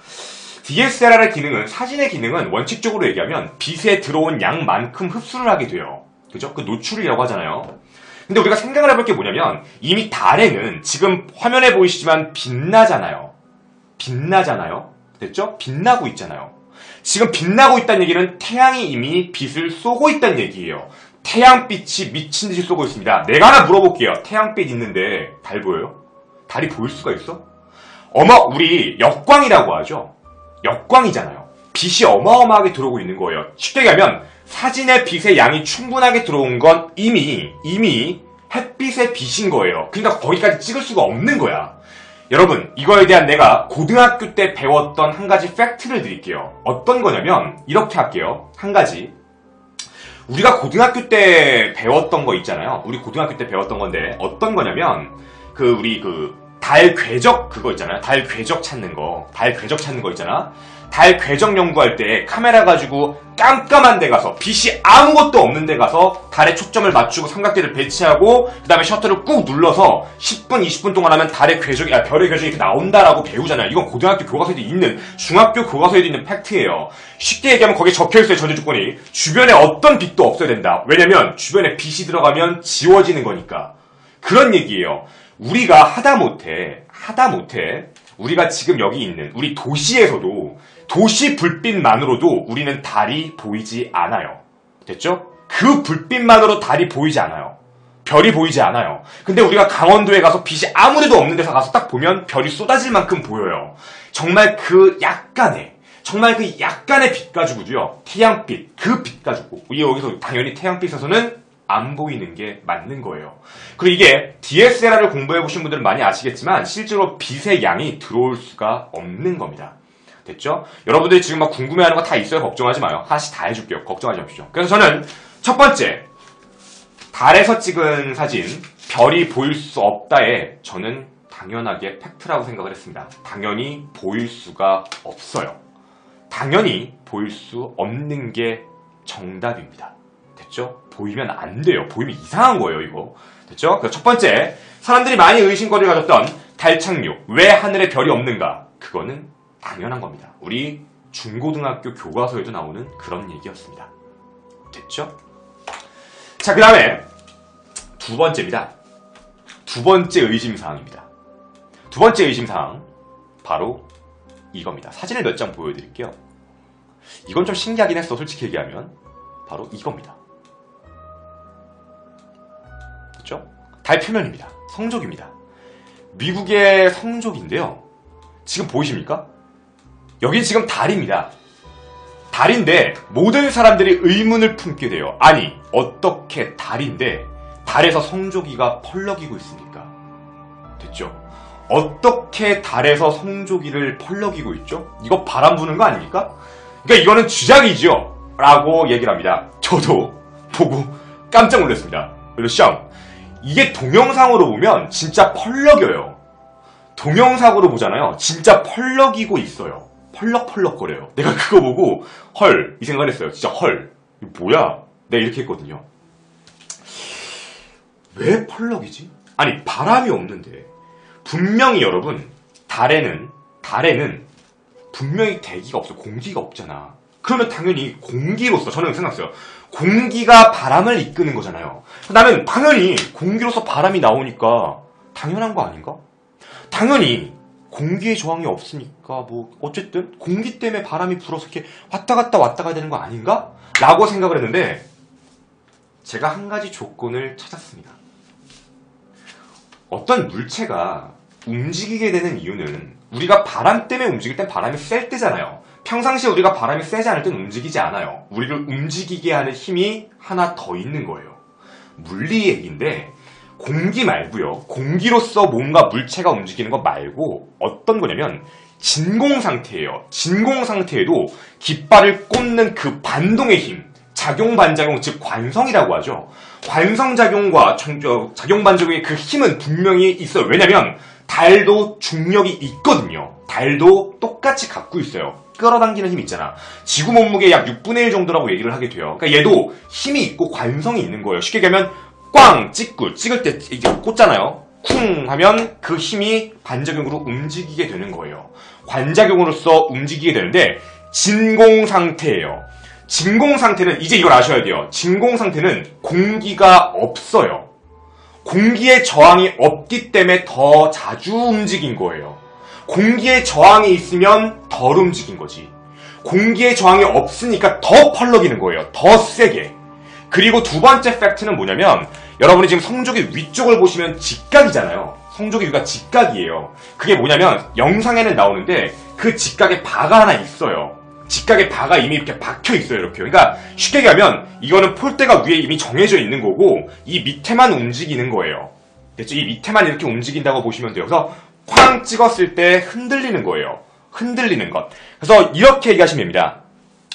DSLR의 기능은, 사진의 기능은 원칙적으로 얘기하면 빛에 들어온 양만큼 흡수를 하게 돼요. 그죠? 그 노출이라고 하잖아요. 근데 우리가 생각을 해볼 게 뭐냐면, 이미 달에는 지금 화면에 보이시지만 빛나잖아요. 됐죠? 빛나고 있잖아요. 지금 빛나고 있다는 얘기는 태양이 이미 빛을 쏘고 있다는 얘기예요. 태양빛이 미친 듯이 쏘고 있습니다. 내가 하나 물어볼게요. 태양빛 있는데 달 보여요? 달이 보일 수가 있어? 우리 역광이라고 하죠. 역광이잖아요. 빛이 어마어마하게 들어오고 있는 거예요. 쉽게 얘기하면 사진의 빛의 양이 충분하게 들어온 건 이미 햇빛의 빛인 거예요. 그러니까 거기까지 찍을 수가 없는 거야. 여러분, 이거에 대한 내가 고등학교 때 배웠던 한 가지 팩트를 드릴게요. 어떤 거냐면 이렇게 할게요. 한 가지. 우리가 고등학교 때 배웠던 거 있잖아요. 우리 고등학교 때 배웠던 건데 어떤 거냐면 우리 달 궤적 그거 있잖아요. 달 궤적 찾는 거 있잖아. 달 궤적 연구할 때 카메라 가지고 깜깜한 데 가서 빛이 아무것도 없는 데 가서 달에 초점을 맞추고 삼각대를 배치하고 그 다음에 셔터를 꾹 눌러서 10분, 20분 동안 하면 달의 궤적이, 별의 궤적이 이렇게 나온다라고 배우잖아요. 이건 고등학교 교과서에도 있는, 중학교 교과서에도 있는 팩트예요. 쉽게 얘기하면 거기에 적혀있어요, 전제조건이. 주변에 어떤 빛도 없어야 된다. 왜냐면 주변에 빛이 들어가면 지워지는 거니까. 그런 얘기예요. 우리가 하다못해 우리가 지금 여기 있는 우리 도시에서도 도시 불빛만으로도 우리는 달이 보이지 않아요. 됐죠? 그 불빛만으로 달이 보이지 않아요. 별이 보이지 않아요. 근데 우리가 강원도에 가서 빛이 아무데도 없는 데서 가서 딱 보면 별이 쏟아질 만큼 보여요. 정말 그 약간의 빛 가지고도요. 태양빛, 그 빛 가지고 우리 여기서 당연히 태양빛에서는 안 보이는 게 맞는 거예요. 그리고 이게 DSLR을 공부해보신 분들은 많이 아시겠지만 실제로 빛의 양이 들어올 수가 없는 겁니다. 됐죠? 여러분들이 지금 막 궁금해하는 거 다 있어요. 걱정하지 마요. 하나씩 다 해줄게요. 걱정하지 마십시오. 그래서 저는 첫 번째, 달에서 찍은 사진, 별이 보일 수 없다에 저는 당연하게 팩트라고 생각을 했습니다. 당연히 보일 수가 없어요. 당연히 보일 수 없는 게 정답입니다. 됐죠? 보이면 안 돼요. 보이면 이상한 거예요, 이거. 됐죠? 첫 번째, 사람들이 많이 의심거리를 가졌던 달 착륙, 왜 하늘에 별이 없는가? 그거는 당연한 겁니다. 우리 중고등학교 교과서에도 나오는 그런 얘기였습니다. 됐죠? 자, 그 다음에 두 번째입니다. 두 번째 의심사항입니다. 두 번째 의심사항 바로 이겁니다. 사진을 몇 장 보여드릴게요. 이건 좀 신기하긴 했어, 솔직히 얘기하면. 바로 이겁니다. 그렇죠? 달 표면입니다. 성족입니다. 미국의 성족인데요. 지금 보이십니까? 여기 지금 달입니다. 달인데 모든 사람들이 의문을 품게 돼요. 아니, 어떻게 달인데 달에서 성조기가 펄럭이고 있습니까? 됐죠? 어떻게 달에서 성조기를 펄럭이고 있죠? 이거 바람 부는 거 아닙니까? 그러니까 이거는 주작이죠 라고 얘기를 합니다. 저도 보고 깜짝 놀랐습니다. 그렇죠? 이게 동영상으로 보면 진짜 펄럭여요. 동영상으로 보잖아요. 진짜 펄럭이고 있어요. 펄럭펄럭거려요. 내가 그거 보고 헐, 이 생각을 했어요. 진짜 헐, 이거 뭐야? 내가 이렇게 했거든요. 왜 펄럭이지? 아니, 바람이 없는데 분명히 여러분, 달에는 분명히 대기가 없어. 공기가 없잖아. 그러면 당연히 공기로서, 저는 생각했어요. 공기가 바람을 이끄는 거잖아요. 나는 당연히 공기로서 바람이 나오니까 당연한 거 아닌가? 당연히 공기의 저항이 없으니까 뭐 어쨌든 공기 때문에 바람이 불어서 이렇게 왔다 갔다 되는 거 아닌가? 라고 생각을 했는데 제가 한 가지 조건을 찾았습니다. 어떤 물체가 움직이게 되는 이유는 우리가 바람 때문에 움직일 땐 바람이 셀 때잖아요. 평상시에 우리가 바람이 세지 않을 땐 움직이지 않아요. 우리를 움직이게 하는 힘이 하나 더 있는 거예요. 물리 얘기인데 공기 말고요. 공기로서 뭔가 물체가 움직이는 거 말고 어떤 거냐면 진공 상태예요. 진공 상태에도 깃발을 꽂는 그 반동의 힘, 작용 반작용, 즉 관성이라고 하죠. 관성작용과 작용 반작용의 그 힘은 분명히 있어요. 왜냐면 달도 중력이 있거든요. 달도 똑같이 갖고 있어요. 끌어당기는 힘이 있잖아. 지구 몸무게 약 6분의 1 정도라고 얘기를 하게 돼요. 그러니까 얘도 힘이 있고 관성이 있는 거예요. 쉽게 얘기하면 꽝! 찍을 때 이게 꽂잖아요. 쿵! 하면 그 힘이 반작용으로 움직이게 되는 거예요. 관작용으로서 움직이게 되는데 진공 상태예요. 진공 상태는 이제 이걸 아셔야 돼요. 진공 상태는 공기가 없어요. 공기의 저항이 없기 때문에 더 자주 움직인 거예요. 공기의 저항이 있으면 덜 움직인 거지. 공기의 저항이 없으니까 더 펄럭이는 거예요. 더 세게. 그리고 두 번째 팩트는 뭐냐면 여러분이 지금 성조기 위쪽을 보시면 직각이잖아요. 성조기 위가 직각이에요. 그게 뭐냐면 영상에는 나오는데 그 직각에 바가 하나 있어요. 직각에 바가 이미 이렇게 박혀 있어요. 이렇게. 그러니까 쉽게 얘기하면 이거는 폴대가 위에 이미 정해져 있는 거고 이 밑에만 움직이는 거예요. 됐죠? 이 밑에만 이렇게 움직인다고 보시면 돼요. 그래서 쾅 찍었을 때 흔들리는 거예요. 흔들리는 것. 그래서 이렇게 얘기하시면 됩니다.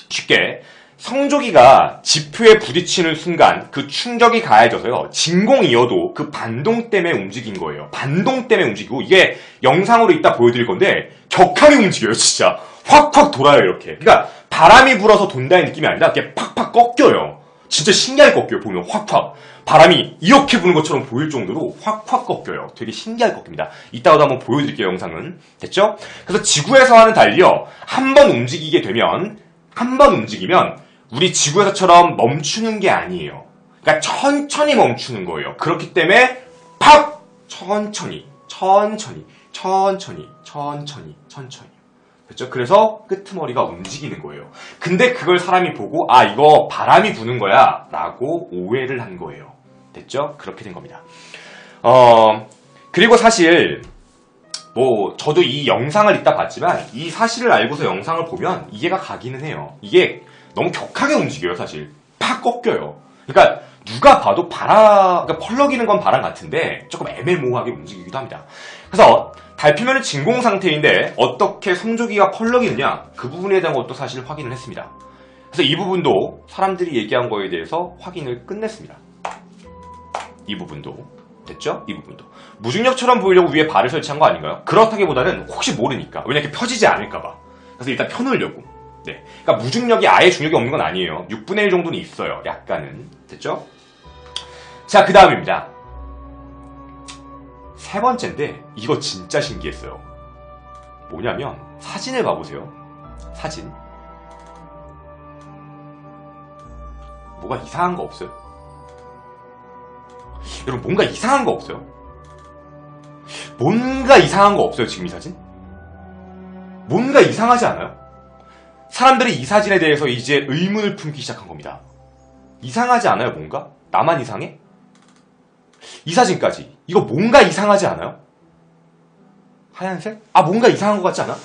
쉽게 성조기가 지표에 부딪히는 순간 그 충격이 가해져서요. 진공이어도 그 반동 때문에 움직인 거예요. 반동 때문에 움직이고 이게 영상으로 이따 보여드릴 건데 격하게 움직여요. 진짜 확확 돌아요. 이렇게. 그러니까 바람이 불어서 돈다는 느낌이 아니라 이렇게 팍팍 꺾여요. 진짜 신기하게 꺾여요. 보면 확확. 바람이 이렇게 부는 것처럼 보일 정도로 확확 꺾여요. 되게 신기하게 꺾입니다. 이따가도 한번 보여드릴게요. 영상은. 됐죠? 그래서 지구에서와는 달리요. 한 번 움직이면 우리 지구에서처럼 멈추는 게 아니에요. 그러니까 천천히 멈추는 거예요. 그렇기 때문에 팍! 천천히. 됐죠? 그래서 끄트머리가 움직이는 거예요. 근데 그걸 사람이 보고 아 이거 바람이 부는 거야 라고 오해를 한 거예요. 됐죠? 그렇게 된 겁니다. 그리고 사실 뭐 저도 이 영상을 이따 봤지만 이 사실을 알고서 영상을 보면 이해가 가기는 해요. 이게 너무 격하게 움직여요. 사실 팍 꺾여요. 그러니까 누가 봐도 그러니까 펄럭이는 건 바람 같은데 조금 애매모호하게 움직이기도 합니다. 그래서 달 표면은 진공 상태인데 어떻게 성조기가 펄럭이느냐 그 부분에 대한 것도 사실 확인을 했습니다. 그래서 이 부분도 사람들이 얘기한 거에 대해서 확인을 끝냈습니다. 이 부분도 됐죠? 이 부분도 무중력처럼 보이려고 위에 발을 설치한 거 아닌가요? 그렇다기보다는 혹시 모르니까 왜냐 이렇게 펴지지 않을까봐 그래서 일단 펴놓으려고. 네, 그러니까 무중력이 아예 중력이 없는 건 아니에요. 6분의 1 정도는 있어요. 약간은. 됐죠? 자, 그 다음입니다. 세 번째인데 이거 진짜 신기했어요. 뭐냐면 사진을 봐보세요. 사진. 뭐가 이상한 거 없어요? 여러분 뭔가 이상한 거 없어요? 뭔가 이상한 거 없어요 지금 이 사진? 뭔가 이상하지 않아요? 사람들이 이 사진에 대해서 이제 의문을 품기 시작한 겁니다. 이상하지 않아요 뭔가? 나만 이상해? 이 사진까지 이거 뭔가 이상하지 않아요? 하얀색? 아 뭔가 이상한 것 같지 않아?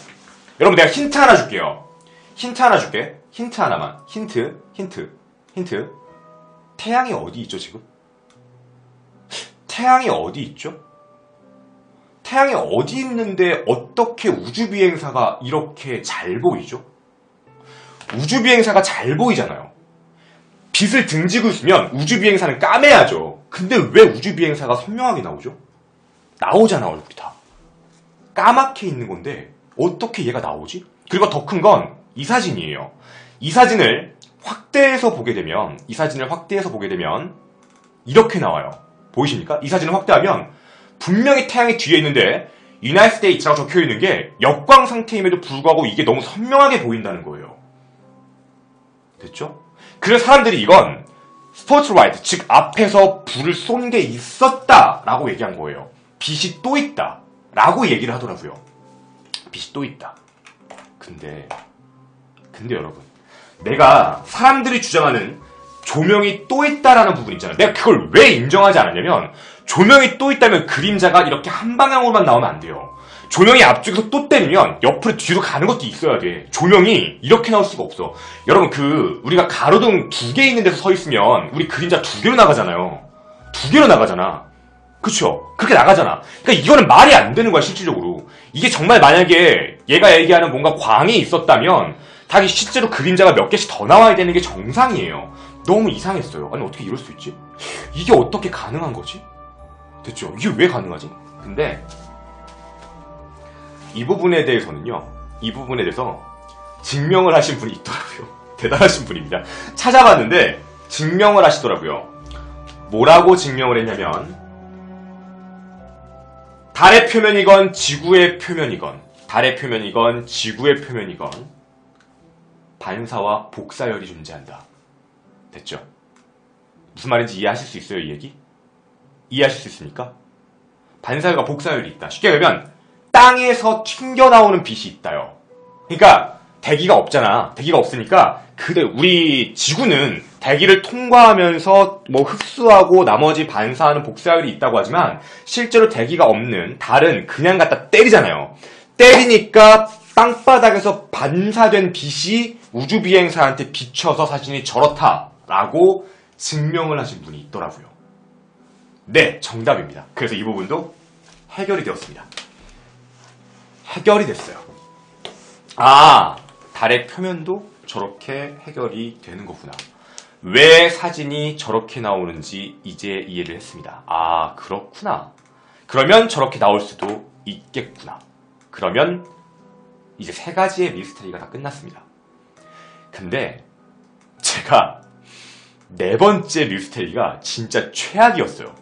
여러분 내가 힌트 하나 줄게요. 힌트 하나 줄게. 힌트 하나만. 힌트. 태양이 어디 있죠 지금? 태양이 어디 있죠? 태양이 어디 있는데 어떻게 우주비행사가 이렇게 잘 보이죠? 우주비행사가 잘 보이잖아요. 빛을 등지고 있으면 우주비행사는 까매야죠. 근데 왜 우주비행사가 선명하게 나오죠? 나오잖아 얼굴이 다. 까맣게 있는 건데 어떻게 얘가 나오지? 그리고 더 큰 건 이 사진이에요. 이 사진을 확대해서 보게 되면 이렇게 나와요. 보이십니까? 이 사진을 확대하면 분명히 태양이 뒤에 있는데 United States라고 적혀있는 게 역광 상태임에도 불구하고 이게 너무 선명하게 보인다는 거예요. 됐죠? 그래서 사람들이 이건 스포트라이트, 즉 앞에서 불을 쏜 게 있었다라고 얘기한 거예요. 빛이 또 있다 라고 얘기를 하더라고요. 빛이 또 있다. 근데 여러분, 내가 사람들이 주장하는 조명이 또 있다라는 부분 있잖아요. 내가 그걸 왜 인정하지 않았냐면 조명이 또 있다면 그림자가 이렇게 한 방향으로만 나오면 안 돼요. 조명이 앞쪽에서 또 때리면 옆으로 뒤로 가는 것도 있어야 돼. 조명이 이렇게 나올 수가 없어. 여러분 우리가 가로등 2개 있는 데서 서 있으면 우리 그림자 2개로 나가잖아요. 2개로 나가잖아. 그쵸? 그렇게 나가잖아. 그러니까 이거는 말이 안 되는 거야 실질적으로. 이게 정말 만약에 얘가 얘기하는 뭔가 광이 있었다면 당연히 실제로 그림자가 몇 개씩 더 나와야 되는 게 정상이에요. 너무 이상했어요. 아니 어떻게 이럴 수 있지? 이게 어떻게 가능한 거지? 됐죠? 이게 왜 가능하지? 근데 이 부분에 대해서 증명을 하신 분이 있더라고요. 대단하신 분입니다. 찾아봤는데 증명을 하시더라고요. 뭐라고 증명을 했냐면 달의 표면이건 지구의 표면이건 반사와 복사열이 존재한다. 됐죠? 무슨 말인지 이해하실 수 있어요, 이 얘기? 이해하실 수 있습니까? 반사열과 복사열이 있다. 쉽게 말하면 땅에서 튕겨나오는 빛이 있다요. 그러니까 대기가 없잖아. 대기가 없으니까 우리 지구는 대기를 통과하면서 뭐 흡수하고 나머지 반사하는 복사열이 있다고 하지만 실제로 대기가 없는 달은 그냥 갖다 때리잖아요. 때리니까 땅바닥에서 반사된 빛이 우주비행사한테 비춰서 사진이 저렇다라고 증명을 하신 분이 있더라고요. 네, 정답입니다. 그래서 이 부분도 해결이 되었습니다. 해결이 됐어요. 아, 달의 표면도 저렇게 해결이 되는 거구나. 왜 사진이 저렇게 나오는지 이제 이해를 했습니다. 아, 그렇구나. 그러면 저렇게 나올 수도 있겠구나. 그러면 이제 3가지의 미스터리가 다 끝났습니다. 근데 제가 4번째 미스터리가 진짜 최악이었어요.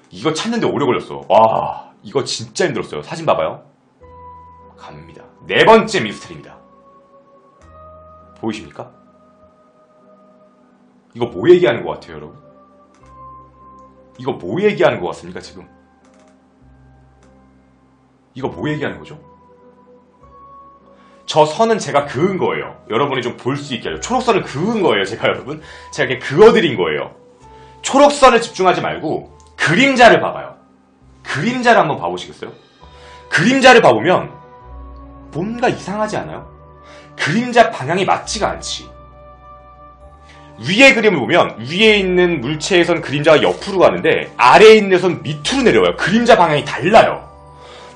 이거 찾는데 오래 걸렸어. 와, 이거 진짜 힘들었어요. 사진 봐봐요. 갑니다. 4번째 미스터리입니다. 보이십니까? 이거 뭐 얘기하는 것 같아요, 여러분? 이거 뭐 얘기하는 것 같습니까, 지금? 이거 뭐 얘기하는 거죠? 저 선은 제가 그은 거예요. 여러분이 좀 볼 수 있게 하죠. 초록선을 그은 거예요, 제가 여러분. 제가 이렇게 그어드린 거예요. 초록선을 집중하지 말고 그림자를 봐봐요. 그림자를 한번 봐보시겠어요? 그림자를 봐보면 뭔가 이상하지 않아요? 그림자 방향이 맞지가 않지. 위에 그림을 보면 위에 있는 물체에선 그림자가 옆으로 가는데 아래에 있는 데선 밑으로 내려와요. 그림자 방향이 달라요.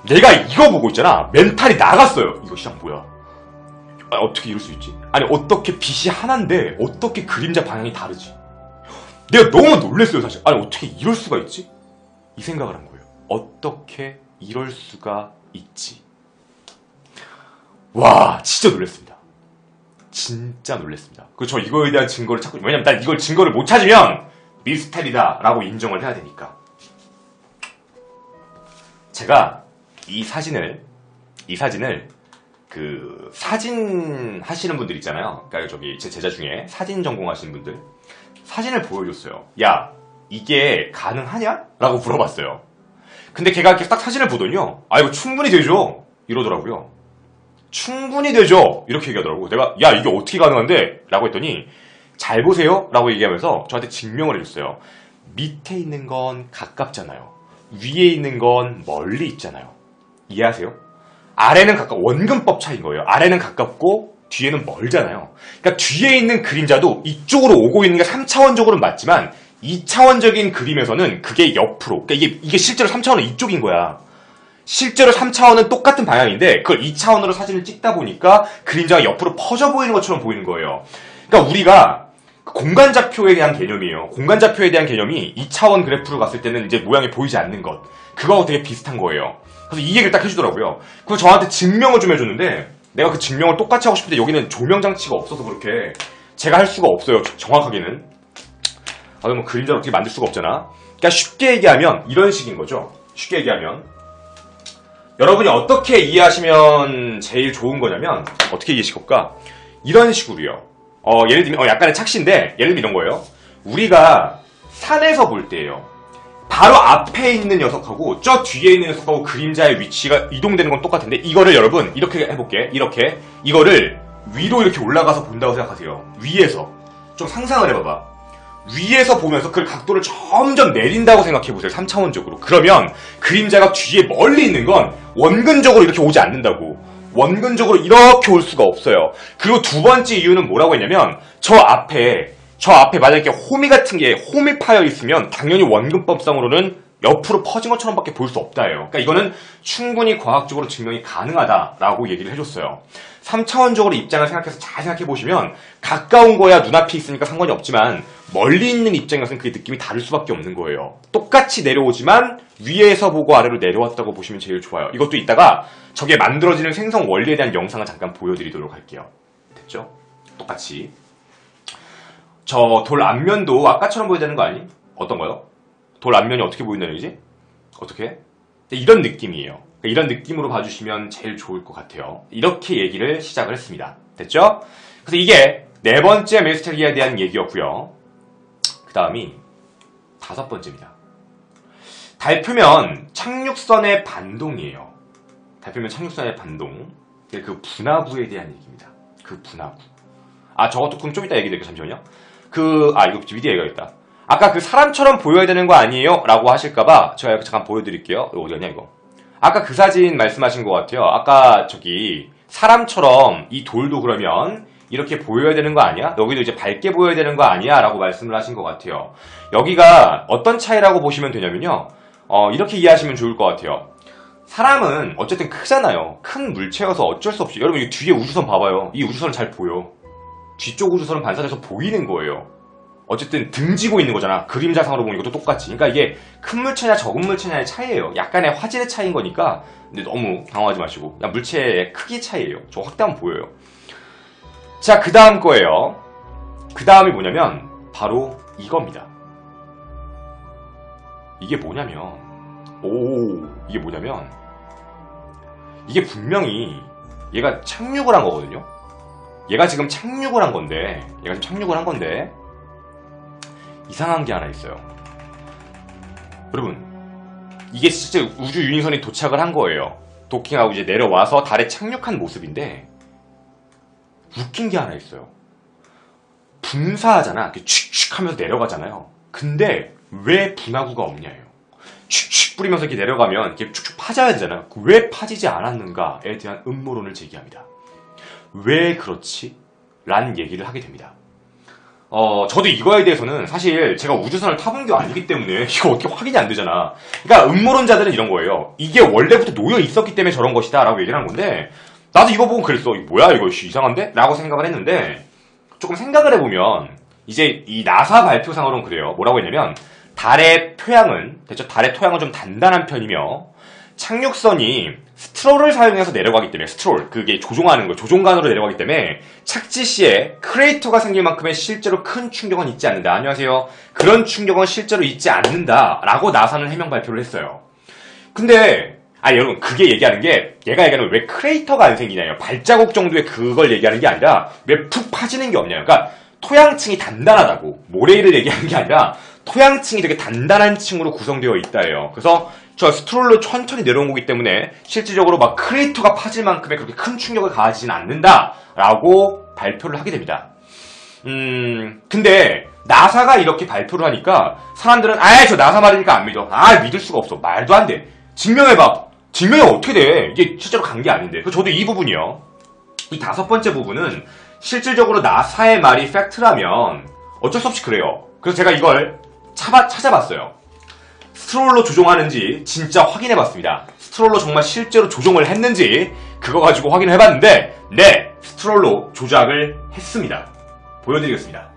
내가 이거 보고 있잖아. 멘탈이 나갔어요. 이거 시장 뭐야? 어떻게 이럴 수 있지? 아니 어떻게 빛이 하나인데 어떻게 그림자 방향이 다르지? 내가 너무 놀랐어요 사실. 아니 어떻게 이럴 수가 있지? 이 생각을 한 거예요. 어떻게 이럴 수가 있지? 와 진짜 놀랐습니다. 진짜 놀랐습니다. 그리고 저 이거에 대한 증거를 찾고, 왜냐면 난 이걸 증거를 못 찾으면 미스테리다 라고 인정을 해야 되니까. 제가 이 사진을 그 사진 하시는 분들 있잖아요. 그러니까 저기 제 제자 중에 사진 전공하시는 분들 사진을 보여줬어요. 야, 이게 가능하냐? 라고 물어봤어요. 근데 걔가 이렇게 딱 사진을 보더니요. 아, 이거 충분히 되죠? 이러더라고요. 충분히 되죠? 이렇게 얘기하더라고요. 내가, 야, 이게 어떻게 가능한데? 라고 했더니, 잘 보세요? 라고 얘기하면서 저한테 증명을 해줬어요. 밑에 있는 건 가깝잖아요. 위에 있는 건 멀리 있잖아요. 이해하세요? 아래는 원근법 차이인 거예요. 아래는 가깝고, 뒤에는 멀잖아요. 그러니까 뒤에 있는 그림자도 이쪽으로 오고 있는 게 3차원적으로는 맞지만, 2차원적인 그림에서는 그게 옆으로, 그러니까 이게 실제로 3차원은 이쪽인 거야. 실제로 3차원은 똑같은 방향인데 그걸 2차원으로 사진을 찍다 보니까 그림자가 옆으로 퍼져 보이는 것처럼 보이는 거예요. 그러니까 우리가 공간좌표에 대한 개념이에요. 공간좌표에 대한 개념이 2차원 그래프로 갔을 때는 이제 모양이 보이지 않는 것. 그거하고 되게 비슷한 거예요. 그래서 이 얘기를 딱 해주더라고요. 그래서 저한테 증명을 좀 해줬는데 내가 그 증명을 똑같이 하고 싶은데 여기는 조명장치가 없어서 그렇게 제가 할 수가 없어요. 정확하게는. 뭐 그림자를 어떻게 만들 수가 없잖아. 그러니까 쉽게 얘기하면 이런 식인 거죠. 쉽게 얘기하면 여러분이 어떻게 이해하시면 제일 좋은 거냐면 어떻게 이해하실까? 이런 식으로요. 예를 들면 약간의 착시인데 예를 들면 이런 거예요. 우리가 산에서 볼 때예요. 바로 앞에 있는 녀석하고 저 뒤에 있는 녀석하고 그림자의 위치가 이동되는 건 똑같은데 이거를 여러분 이렇게 해볼게. 이렇게 이거를 위로 이렇게 올라가서 본다고 생각하세요. 위에서 좀 상상을 해봐봐. 위에서 보면서 그 각도를 점점 내린다고 생각해보세요. 3차원적으로. 그러면 그림자가 뒤에 멀리 있는 건 원근적으로 이렇게 오지 않는다고. 원근적으로 이렇게 올 수가 없어요. 그리고 두 번째 이유는 뭐라고 했냐면 저 앞에 만약에 홈이 같은 게 홈이 파여 있으면 당연히 원근법상으로는 옆으로 퍼진 것처럼 밖에 볼 수 없다예요. 그러니까 이거는 충분히 과학적으로 증명이 가능하다라고 얘기를 해줬어요. 3차원적으로 입장을 생각해서 잘 생각해보시면 가까운 거야 눈앞에 있으니까 상관이 없지만 멀리 있는 입장에서는 그게 느낌이 다를 수밖에 없는 거예요. 똑같이 내려오지만 위에서 보고 아래로 내려왔다고 보시면 제일 좋아요. 이것도 이따가 저게 만들어지는 생성 원리에 대한 영상을 잠깐 보여드리도록 할게요. 됐죠? 똑같이. 저 돌 앞면도 아까처럼 보여야 되는 거 아니? 어떤 거요? 돌 앞면이 어떻게 보인다는 얘기지? 어떻게? 이런 느낌이에요. 이런 느낌으로 봐주시면 제일 좋을 것 같아요. 이렇게 얘기를 시작을 했습니다. 됐죠? 그래서 이게 네 번째 미스테리에 대한 얘기였고요. 그 다음이 다섯 번째입니다. 달표면 착륙선의 반동이에요. 달표면 착륙선의 반동. 그 분화구에 대한 얘기입니다. 그 분화구. 저것도 그럼 좀 이따 얘기드릴게요. 잠시만요. 이거 미리 얘기하겠다. 아까 그 사람처럼 보여야 되는 거 아니에요? 라고 하실까봐 제가 잠깐 보여드릴게요. 이거 어디 갔냐 이거. 아까 그 사진 말씀하신 것 같아요. 아까 저기 사람처럼 이 돌도 그러면 이렇게 보여야 되는 거 아니야? 여기도 이제 밝게 보여야 되는 거 아니야? 라고 말씀을 하신 것 같아요. 여기가 어떤 차이라고 보시면 되냐면요. 이렇게 이해하시면 좋을 것 같아요. 사람은 어쨌든 크잖아요. 큰 물체여서 어쩔 수 없이. 여러분 이 뒤에 우주선 봐봐요. 이 우주선은 잘 보여. 뒤쪽 우주선은 반사돼서 보이는 거예요. 어쨌든 등지고 있는 거잖아. 그림자상으로 보는 것도 똑같이. 그러니까 이게 큰 물체냐 적은 물체냐의 차이예요. 약간의 화질의 차이인 거니까 근데 너무 당황하지 마시고 그냥 물체의 크기 차이예요. 저 확대하면 보여요. 자, 그 다음 거예요. 그 다음이 뭐냐면 바로 이겁니다. 이게 뭐냐면 이게 분명히 얘가 착륙을 한 거거든요. 얘가 지금 착륙을 한 건데 이상한 게 하나 있어요. 여러분, 이게 진짜 우주 유인선이 도착을 한 거예요. 도킹하고 이제 내려와서 달에 착륙한 모습인데 웃긴 게 하나 있어요. 분사하잖아. 칙칙 하면서 내려가잖아요. 근데 왜 분화구가 없냐예요. 칙칙 뿌리면서 이렇게 내려가면 이렇게 축축 파져야 되잖아요. 왜 파지지 않았는가에 대한 음모론을 제기합니다. 왜 그렇지? 라는 얘기를 하게 됩니다. 저도 이거에 대해서는 사실 제가 우주선을 타본 게 아니기 때문에 이거 어떻게 확인이 안 되잖아. 그러니까 음모론자들은 이런 거예요. 이게 원래부터 놓여 있었기 때문에 저런 것이다 라고 얘기를 하는 건데 나도 이거 보고 그랬어. 이거 뭐야 이거 이상한데? 라고 생각을 했는데 조금 생각을 해보면 이제 이 나사 발표상으로는 그래요. 뭐라고 했냐면 달의 토양은 좀 단단한 편이며 착륙선이 스트롤을 사용해서 내려가기 때문에 그게 조종하는 거 조종관으로 내려가기 때문에 착지 시에 크레이터가 생길 만큼의 실제로 큰 충격은 있지 않는다. 안녕하세요. 그런 충격은 실제로 있지 않는다 라고 나사는 해명 발표를 했어요. 근데 여러분 그게 얘기하는 게 얘가 얘기하는 왜 크레이터가 안 생기냐요. 발자국 정도의 그걸 얘기하는 게 아니라 왜 푹 파지는 게 없냐요. 그러니까 토양층이 단단하다고 모래를 얘기하는 게 아니라 토양층이 되게 단단한 층으로 구성되어 있다예요. 그래서 저 스트롤로 천천히 내려온 거기 때문에 실질적으로 막 크레이터가 파질 만큼의 그렇게 큰 충격을 가하지는 않는다라고 발표를 하게 됩니다. 근데 나사가 이렇게 발표를 하니까 사람들은 저 나사 말이니까 안 믿어. 믿을 수가 없어. 말도 안 돼. 증명해봐. 증명이 어떻게 돼? 이게 실제로 간 게 아닌데. 그래서 저도 이 부분이요. 이 5번째 부분은 실질적으로 나사의 말이 팩트라면 어쩔 수 없이 그래요. 그래서 제가 이걸 찾아봤어요. 스트롤로 조종하는지 진짜 확인해봤습니다. 스트롤로 정말 실제로 조종을 했는지 그거 가지고 확인해봤는데 네! 스트롤로 조작을 했습니다. 보여드리겠습니다.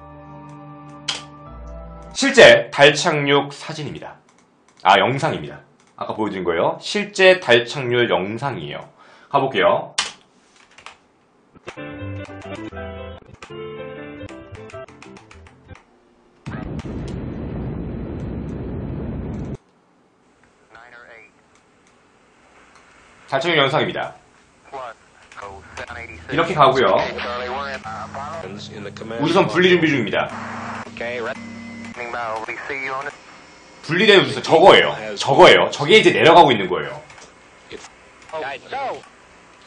실제 달 착륙 사진입니다. 영상입니다. 아까 보여드린 거예요. 실제 달 착륙 영상이에요. 가볼게요. 달 착륙 영상입니다. 이렇게 가고요. 우주선 분리 준비 중입니다. 분리된 우주선 저거예요. 저게 이제 내려가고 있는 거예요.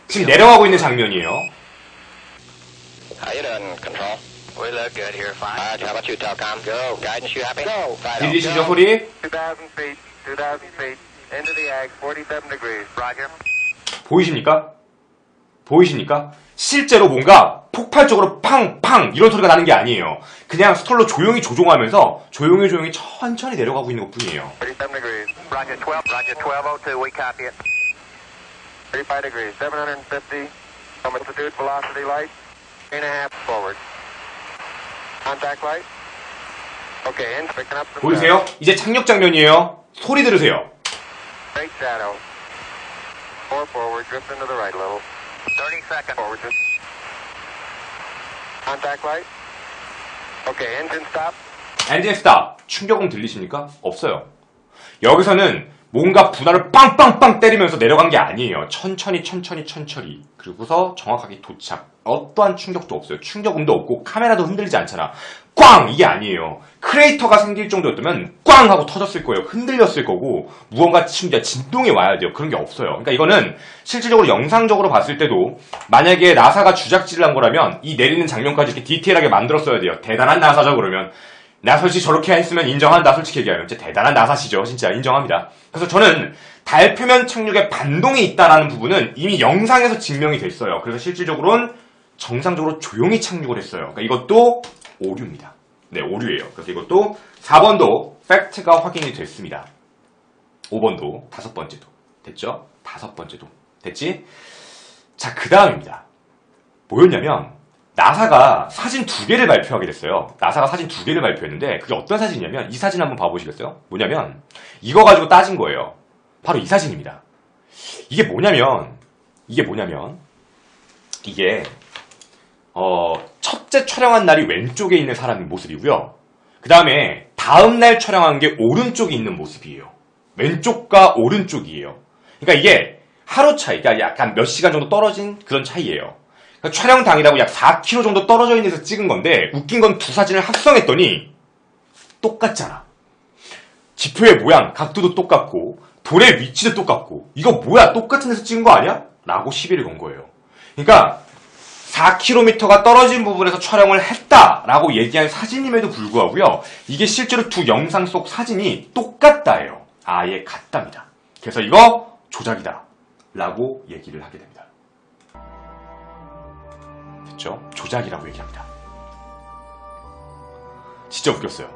지금 내려가고 있는 장면이에요. 들리시죠 소리? 보이십니까? 실제로 뭔가 폭발적으로 팡팡 이런 소리가 나는 게 아니에요. 그냥 스톨로 조용히 조종하면서 조용히 천천히 내려가고 있는 것 뿐이에요. 37 degrees. Roger 1202, we copy it. 35 degrees, 750. Altitude, velocity light. 3.5 forward. Contact light. Okay, engine picking up some 보이세요? 이제 착륙 장면이에요. 소리 들으세요. Straight shadow. 4 forward, drift into the right a little. 30 seconds. Forward, drift. Contact light. Okay, engine stop. 엔진 스탑. 충격음 들리십니까? 없어요. 여기서는 뭔가 분할을 빵빵빵 때리면서 내려간 게 아니에요. 천천히. 그리고서 정확하게 도착. 어떠한 충격도 없어요. 충격음도 없고 카메라도 흔들리지 않잖아. 꽝! 이게 아니에요. 크레이터가 생길 정도였다면 꽝! 하고 터졌을 거예요. 흔들렸을 거고 무언가 진동이 와야 돼요. 그런 게 없어요. 그러니까 이거는 실질적으로 영상적으로 봤을 때도 만약에 나사가 주작질을 한 거라면 이 내리는 장면까지 이렇게 디테일하게 만들었어야 돼요. 대단한 나사죠 그러면. 나 솔직히 저렇게 했으면 인정한다. 솔직히 얘기하면 진짜 대단한 나사시죠. 진짜 인정합니다. 그래서 저는 달 표면 착륙에 반동이 있다는 부분은 이미 영상에서 증명이 됐어요. 그래서 실질적으로는 정상적으로 조용히 착륙을 했어요. 그러니까 이것도 오류입니다. 네, 오류예요. 그래서 이것도 4번도 팩트가 확인이 됐습니다. 5번도 5번째도 됐죠? 5번째도 됐지? 자, 그 다음입니다. 뭐였냐면 나사가 사진 2개를 발표하게 됐어요. 나사가 사진 2개를 발표했는데 그게 어떤 사진이냐면 이 사진 한번 봐보시겠어요? 뭐냐면 이거 가지고 따진 거예요. 바로 이 사진입니다. 이게 뭐냐면 이게 첫째 촬영한 날이 왼쪽에 있는 사람의 모습이고요. 그 다음에 다음날 촬영한 게 오른쪽에 있는 모습이에요. 왼쪽과 오른쪽이에요. 그러니까 이게 하루 차이, 그러니까 약간 몇 시간 정도 떨어진 그런 차이예요. 그러니까 촬영 당일하고 약 4km 정도 떨어져 있는 데서 찍은 건데 웃긴 건 두 사진을 합성했더니 똑같잖아. 지표의 모양, 각도도 똑같고 돌의 위치도 똑같고 이거 뭐야? 똑같은 데서 찍은 거 아니야? 라고 시비를 건 거예요. 그러니까 4km가 떨어진 부분에서 촬영을 했다라고 얘기한 사진임에도 불구하고요. 이게 실제로 두 영상 속 사진이 똑같다예요. 아예 같답니다. 그래서 이거 조작이다 라고 얘기를 하게 됩니다. 됐죠? 조작이라고 얘기합니다. 진짜 웃겼어요.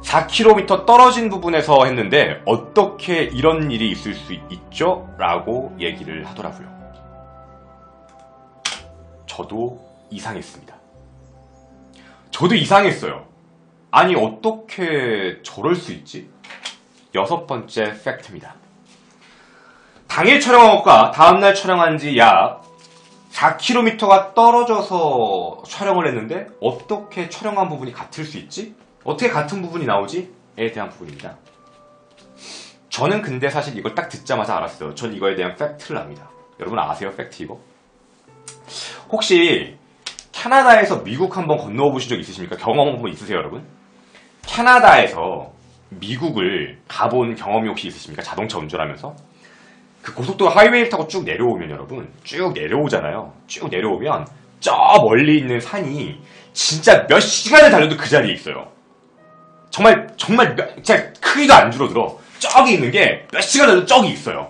4km 떨어진 부분에서 했는데 어떻게 이런 일이 있을 수 있죠? 라고 얘기를 하더라고요. 저도 이상했습니다. 저도 이상했어요. 아니 어떻게 저럴 수 있지? 6번째 팩트입니다. 당일 촬영한 것과 다음날 촬영한 지 약 4km가 떨어져서 촬영을 했는데 어떻게 촬영한 부분이 같을 수 있지? 어떻게 같은 부분이 나오지? 에 대한 부분입니다. 저는 근데 사실 이걸 딱 듣자마자 알았어요. 전 이거에 대한 팩트를 압니다. 여러분 아세요? 팩트 이거? 혹시 캐나다에서 미국 한번 건너와 보신 적 있으십니까? 경험 한번 있으세요 여러분? 캐나다에서 미국을 가본 경험이 혹시 있으십니까? 자동차 운전하면서? 그 고속도로 하이웨이를 타고 쭉 내려오면 여러분, 쭉 내려오잖아요. 쭉 내려오면 저 멀리 있는 산이 진짜 몇 시간을 달려도 그 자리에 있어요. 정말 진짜 크기도 안 줄어들어. 저기 있는 게 몇 시간 달려도 저기 있어요.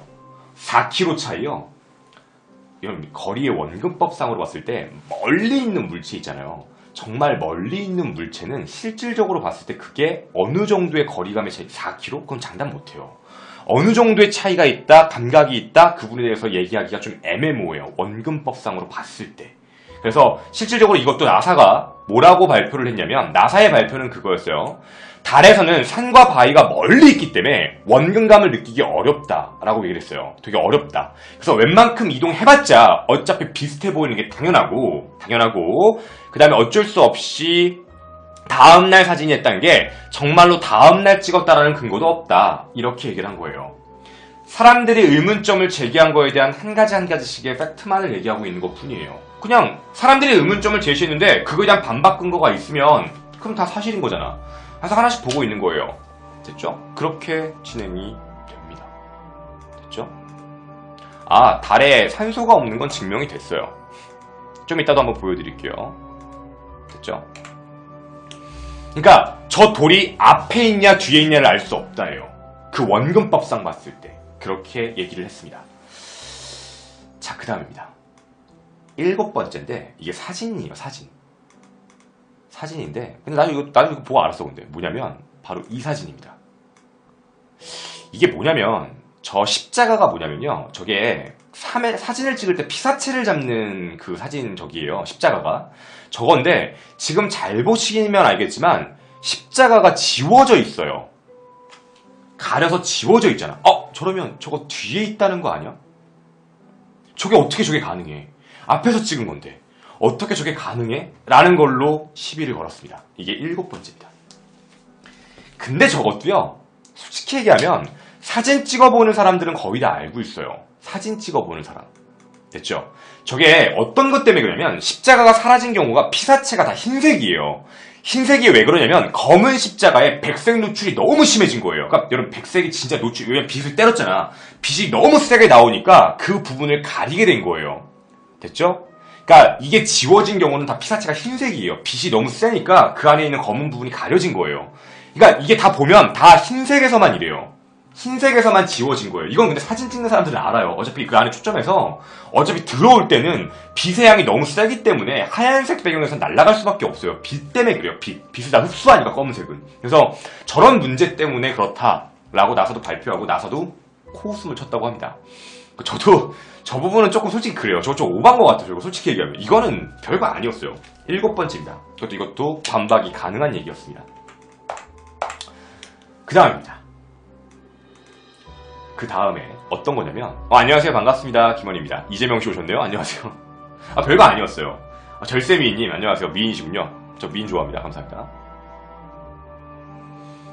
4km 차이요. 이런 거리의 원근법상으로 봤을 때 멀리 있는 물체 있잖아요. 정말 멀리 있는 물체는 실질적으로 봤을 때 그게 어느 정도의 거리감의 차이, 4km? 그건 장담 못해요. 어느 정도의 차이가 있다, 감각이 있다, 그 부분에 대해서 얘기하기가 좀 애매모호해요. 원근법상으로 봤을 때. 그래서 실질적으로 이것도 나사가 뭐라고 발표를 했냐면, 나사의 발표는 그거였어요. 달에서는 산과 바위가 멀리 있기 때문에 원근감을 느끼기 어렵다라고 얘기를 했어요. 되게 어렵다. 그래서 웬만큼 이동해봤자 어차피 비슷해 보이는 게 당연하고 그 다음에 어쩔 수 없이 다음날 사진이었다는 게 정말로 다음날 찍었다라는 근거도 없다. 이렇게 얘기를 한 거예요. 사람들이 의문점을 제기한 거에 대한 한 가지씩의 팩트만을 얘기하고 있는 것 뿐이에요. 그냥 사람들이 의문점을 제시했는데 그거에 대한 반박 근거가 있으면 그럼 다 사실인 거잖아. 그래서 하나씩 보고 있는 거예요. 됐죠? 그렇게 진행이 됩니다. 됐죠? 아, 달에 산소가 없는 건 증명이 됐어요. 좀 이따도 한번 보여드릴게요. 됐죠? 그러니까 저 돌이 앞에 있냐 뒤에 있냐를 알 수 없다예요. 그 원근법상 봤을 때 그렇게 얘기를 했습니다. 자, 그 다음입니다. 7번째인데 이게 사진이에요. 사진인데 근데 나도 이거 보고 알았어. 근데 뭐냐면 바로 이 사진입니다. 이게 뭐냐면 저 십자가가 뭐냐면요. 저게 사진을 찍을 때 피사체를 잡는 그 사진 저기예요. 십자가가 저건데 지금 잘 보시면 알겠지만 십자가가 지워져 있어요. 가려서 지워져 있잖아. 저러면 저거 뒤에 있다는 거 아니야? 어떻게 저게 가능해? 앞에서 찍은 건데 어떻게 저게 가능해? 라는 걸로 시비를 걸었습니다. 이게 7번째입니다. 근데 저것도요, 솔직히 얘기하면 사진 찍어보는 사람들은 거의 다 알고 있어요. 사진 찍어보는 사람. 됐죠? 저게 어떤 것 때문에 그러냐면 십자가가 사라진 경우가 피사체가 다 흰색이에요. 흰색이 왜 그러냐면 검은 십자가에 백색 노출이 너무 심해진 거예요. 그러니까 여러분 백색이 진짜 왜냐면 빛을 때렸잖아. 빛이 너무 세게 나오니까 그 부분을 가리게 된 거예요. 됐죠? 그러니까 이게 지워진 경우는 다 피사체가 흰색이에요. 빛이 너무 세니까 그 안에 있는 검은 부분이 가려진 거예요. 그러니까 이게 다 보면 다 흰색에서만 이래요. 흰색에서만 지워진 거예요. 이건 근데 사진 찍는 사람들은 알아요. 어차피 그 안에 초점에서 어차피 들어올 때는 빛의 양이 너무 세기 때문에 하얀색 배경에서 날아갈 수밖에 없어요. 빛 때문에 그래요. 빛을 다 흡수하니까 검은색은. 그래서 저런 문제 때문에 그렇다라고 나사도 발표하고 나사도 코웃음을 쳤다고 합니다. 저도 저 부분은 조금 솔직히 그래요. 저거 좀 오반 것 같아요. 솔직히 얘기하면 이거는 별거 아니었어요. 7번째입니다. 이것도 반박이 가능한 얘기였습니다. 그 다음입니다. 그 다음에 어떤 거냐면 안녕하세요. 반갑습니다. 김원입니다. 이재명 씨 오셨네요. 안녕하세요. 별거 아니었어요. 절세미인님 안녕하세요. 미인이시군요. 저 미인 좋아합니다. 감사합니다.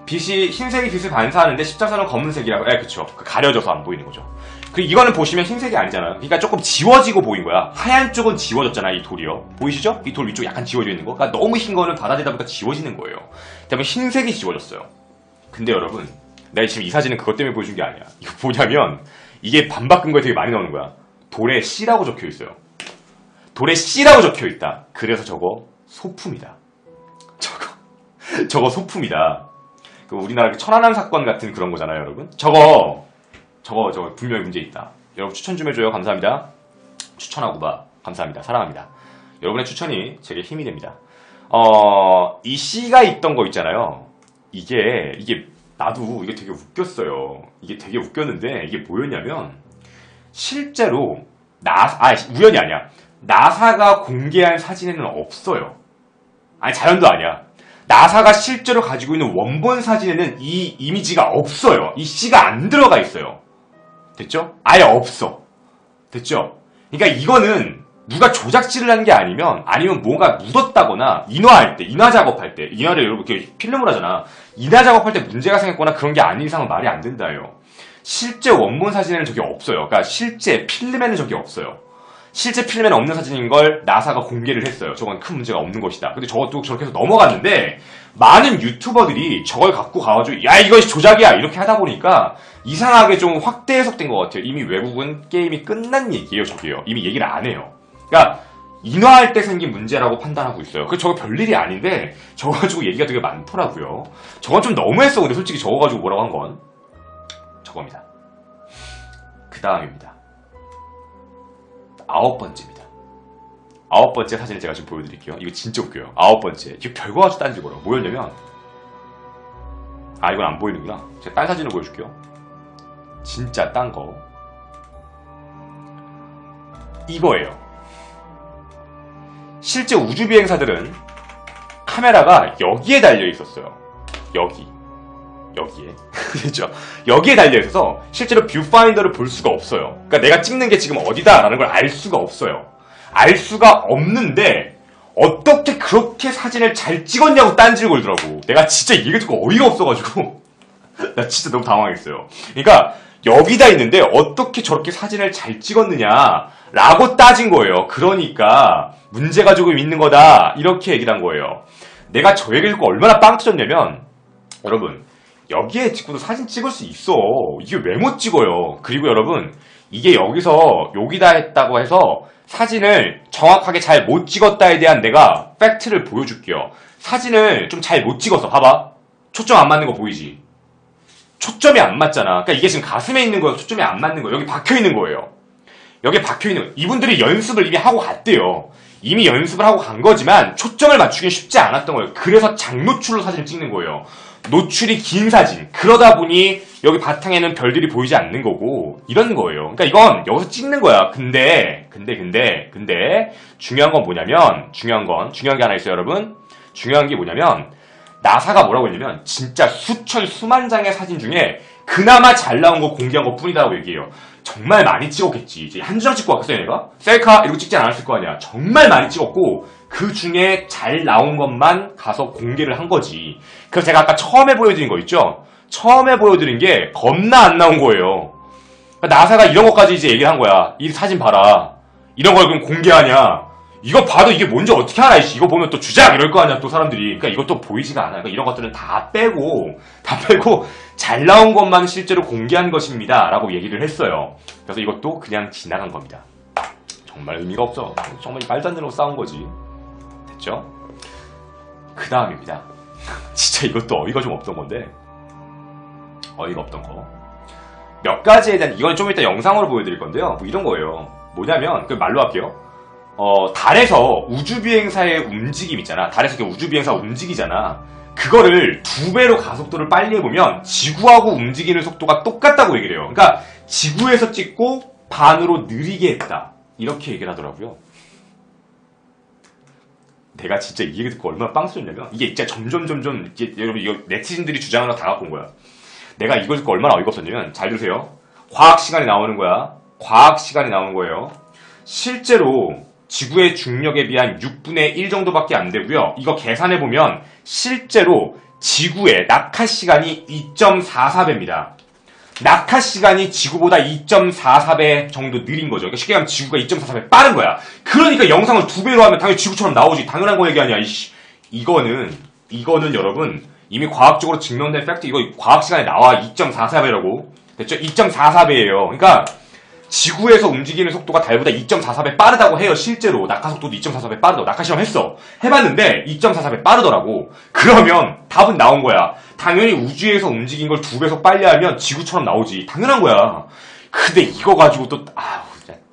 빛이 흰색이 빛을 반사하는데 십자선은 검은색이라고. 그쵸. 가려져서 안 보이는 거죠. 그리고 이거는 보시면 흰색이 아니잖아요. 그러니까 조금 지워지고 보인 거야. 하얀 쪽은 지워졌잖아. 이 돌이요. 보이시죠? 이 돌 위쪽 약간 지워져 있는 거. 그러니까 너무 흰 거는 받아들이다 보니까 지워지는 거예요. 그다음에 흰색이 지워졌어요. 근데 여러분, 내가 지금 이 사진은 그것 때문에 보여준 게 아니야. 이거 뭐냐면 이게 반박 근거에 되게 많이 나오는 거야. 돌에 C라고 적혀 있어요. 돌에 C라고 적혀 있다. 그래서 저거 소품이다. 저거 소품이다. 그 우리나라 천안함 사건 같은 그런 거잖아요, 여러분. 저거 분명히 문제 있다. 여러분 추천 좀 해줘요. 감사합니다. 추천하고 봐. 감사합니다. 사랑합니다. 여러분의 추천이 제게 힘이 됩니다. 이 C가 있던 거 있잖아요. 이게 나도 이게 되게 웃겼어요. 이게 되게 웃겼는데 이게 뭐였냐면 실제로 우연이 아니야. 나사가 공개한 사진에는 없어요. 자연도 아니야. 나사가 실제로 가지고 있는 원본 사진에는 이 이미지가 없어요. 이 C가 안 들어가 있어요. 됐죠? 아예 없어. 됐죠? 그러니까 이거는 누가 조작질을 한 게 아니면 뭔가 묻었다거나 인화 작업할 때 인화를 이렇게 필름을 하잖아. 인화 작업할 때 문제가 생겼거나 그런 게 아닌 이상은 말이 안 된다요. 실제 원본 사진에는 저게 없어요. 그러니까 실제 필름에는 저게 없어요. 실제 필름에는 없는 사진인 걸 나사가 공개를 했어요. 저건 큰 문제가 없는 것이다. 근데 저것도 저렇게 해서 넘어갔는데 많은 유튜버들이 저걸 갖고 가가지고 야 이거 조작이야 이렇게 하다 보니까 이상하게 좀 확대 해석된 것 같아요. 이미 외국은 게임이 끝난 얘기예요. 저게요. 이미 얘기를 안 해요. 그러니까 인화할 때 생긴 문제라고 판단하고 있어요. 그 저거 별일이 아닌데 저거 가지고 얘기가 되게 많더라고요. 저건 좀 너무했어. 근데 솔직히 저거 가지고 뭐라고 한 건 저겁니다. 그 다음입니다. 9번째입니다. 9번째 사진을 제가 좀 보여드릴게요. 이거 진짜 웃겨요. 9번째. 이거 별거 가지고 딴지 거라고. 뭐였냐면 이건 안 보이는구나. 제가 딴 사진을 보여줄게요. 진짜 딴 거. 이거예요. 실제 우주비행사들은 카메라가 여기에 달려 있었어요. 여기에. 그렇죠? 여기에 달려 있어서 실제로 뷰파인더를 볼 수가 없어요. 그러니까 내가 찍는 게 지금 어디다라는 걸 알 수가 없어요. 알 수가 없는데 어떻게 그렇게 사진을 잘 찍었냐고 딴지를 걸더라고. 내가 진짜 이게 듣고 어이가 없어가지고 나 진짜 너무 당황했어요. 그러니까 여기다 있는데 어떻게 저렇게 사진을 잘 찍었느냐라고 따진 거예요. 그러니까 문제가 조금 있는 거다 이렇게 얘기를 한 거예요. 내가 저 얘기를 듣고 얼마나 빵 터졌냐면 여러분 여기에 찍고도 사진 찍을 수 있어. 이게 왜 못 찍어요? 그리고 여러분 이게 여기다 했다고 해서 사진을 정확하게 잘 못 찍었다에 대한 내가 팩트를 보여줄게요. 사진을 좀 잘 못 찍었어. 봐봐. 초점 안 맞는 거 보이지? 초점이 안 맞잖아. 그러니까 이게 지금 가슴에 있는 거예요. 초점이 안 맞는 거예요. 여기 박혀 있는 거예요. 여기 박혀 있는 거예요. 이분들이 연습을 이미 하고 갔대요. 이미 연습을 하고 간 거지만 초점을 맞추기 쉽지 않았던 거예요. 그래서 장노출로 사진을 찍는 거예요. 노출이 긴 사진. 그러다 보니 여기 바탕에는 별들이 보이지 않는 거고 이런 거예요. 그러니까 이건 여기서 찍는 거야. 근데 중요한 건 뭐냐면 중요한 게 하나 있어요, 여러분. 중요한 게 뭐냐면 나사가 뭐라고 했냐면 진짜 수천 수만 장의 사진 중에 그나마 잘 나온 거 공개한 것 뿐이다라고 얘기해요. 정말 많이 찍었겠지. 이제 한두 장 찍고 왔겠어요, 얘가? 셀카 이러고 찍지 않았을 거 아니야. 정말 많이 찍었고 그 중에 잘 나온 것만 가서 공개를 한 거지. 그래서 제가 아까 처음에 보여드린 거 있죠? 처음에 보여드린 게 겁나 안 나온 거예요. 그러니까 나사가 이런 것까지 이제 얘기를 한 거야. 이 사진 봐라. 이런 걸 그럼 공개하냐? 이거 봐도 이게 뭔지 어떻게 알아? 이거 보면 또 주작 이럴 거 아니야, 또 사람들이. 그러니까 이것도 보이지가 않아요. 그러니까 이런 것들은 다 빼고 잘 나온 것만 실제로 공개한 것입니다. 라고 얘기를 했어요. 그래서 이것도 그냥 지나간 겁니다. 정말 의미가 없어. 정말 말도 안 되는 거 싸운 거지. 됐죠? 그 다음입니다. 진짜 이것도 어이가 좀 없던 건데. 어이가 없던 거. 몇 가지에 대한, 이건 좀 이따 영상으로 보여드릴 건데요. 뭐 이런 거예요. 뭐냐면, 그 말로 할게요. 달에서 우주비행사의 움직임 있잖아. 달에서 이렇게 우주비행사 움직이잖아. 그거를 2배로 가속도를 빨리 해보면 지구하고 움직이는 속도가 똑같다고 얘기를 해요. 그러니까 지구에서 찍고 반으로 느리게 했다. 이렇게 얘기를 하더라고요. 내가 진짜 이 얘기 듣고 얼마나 빵 터졌냐면 이게 진짜 점점 이게 여러분 이거 네티즌들이 주장하는 거 다 갖고 온 거야. 내가 이걸 듣고 얼마나 어이가 없었냐면 잘 들으세요. 과학 시간이 나오는 거야. 과학 시간이 나오는 거예요. 실제로 지구의 중력에 비한 6분의 1 정도밖에 안 되고요. 이거 계산해보면 실제로 지구의 낙하 시간이 2.44배입니다. 낙하 시간이 지구보다 2.44배 정도 느린 거죠. 그러니까 쉽게 말하면 지구가 2.44배 빠른 거야. 그러니까 영상을 2배로 하면 당연히 지구처럼 나오지. 당연한 거 얘기 아니야. 이거는 여러분 이미 과학적으로 증명된 팩트. 이거 과학 시간에 나와. 2.44배라고. 됐죠? 2.44배예요. 그러니까 지구에서 움직이는 속도가 달보다 2.44배 빠르다고 해요. 실제로 낙하 속도도 2.44배 빠르다고. 낙하 실험 했어. 해봤는데 2.44배 빠르더라고. 그러면 답은 나온 거야. 당연히 우주에서 움직인 걸 2배속 빨리 하면 지구처럼 나오지. 당연한 거야. 근데 이거 가지고 또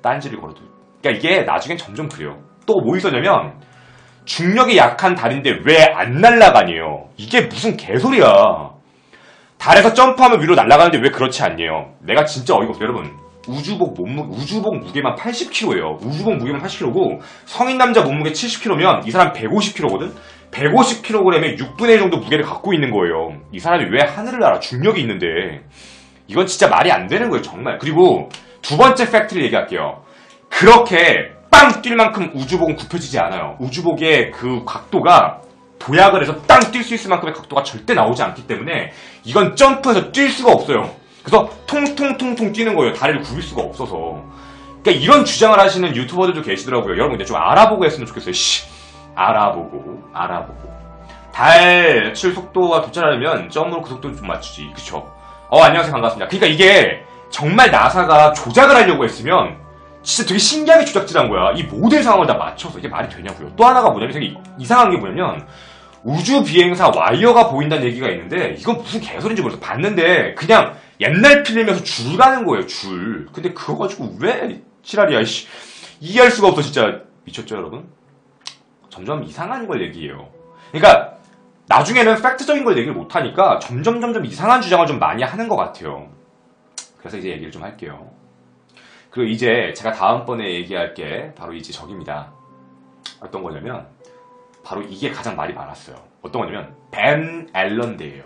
딴지를 걸어도. 그러니까 이게 나중엔 점점 그래요. 또 뭐 있었냐면 중력이 약한 달인데 왜 안 날아가니요? 이게 무슨 개소리야. 달에서 점프하면 위로 날아가는데 왜 그렇지 않니요? 내가 진짜 어이가 없어요. 여러분 우주복 무게만 80kg예요. 우주복 무게만 80kg고 성인 남자 몸무게 70kg면 이 사람 150kg거든? 150kg에 6분의 1 정도 무게를 갖고 있는 거예요. 이 사람이 왜 하늘을 날아? 중력이 있는데. 이건 진짜 말이 안 되는 거예요, 정말. 그리고 두 번째 팩트를 얘기할게요. 그렇게 빵 뛸 만큼 우주복은 굽혀지지 않아요. 우주복의 그 각도가 도약을 해서 땅 뛸 수 있을 만큼의 각도가 절대 나오지 않기 때문에 이건 점프해서 뛸 수가 없어요. 그래서 통통통통 뛰는 거예요. 다리를 굽일 수가 없어서. 그러니까 이런 주장을 하시는 유튜버들도 계시더라고요. 여러분 근데 좀 알아보고 했으면 좋겠어요. 알아보고. 달 속도가 도달하려면 점으로 그 속도를 좀 맞추지. 그쵸? 안녕하세요. 반갑습니다. 그러니까 이게 정말 나사가 조작을 하려고 했으면 진짜 되게 신기하게 조작질한 거야. 이 모든 상황을 다 맞춰서 이게 말이 되냐고요. 또 하나가 뭐냐면 되게 이상한 게 뭐냐면 우주 비행사 와이어가 보인다는 얘기가 있는데 이건 무슨 개소리인지 모르겠어. 봤는데 그냥 옛날 필름에서 줄 가는 거예요. 줄. 근데 그거 가지고 왜 지랄이야. 이해할 수가 없어. 진짜 미쳤죠 여러분? 점점 이상한 걸 얘기해요. 그러니까 나중에는 팩트적인 걸 얘기를 못하니까 점점 이상한 주장을 좀 많이 하는 것 같아요. 그래서 이제 얘기를 좀 할게요. 그리고 이제 제가 다음번에 얘기할 게 바로 이제 저깁니다. 어떤 거냐면 바로 이게 가장 말이 많았어요. 어떤 거냐면 벤 앨런대예요.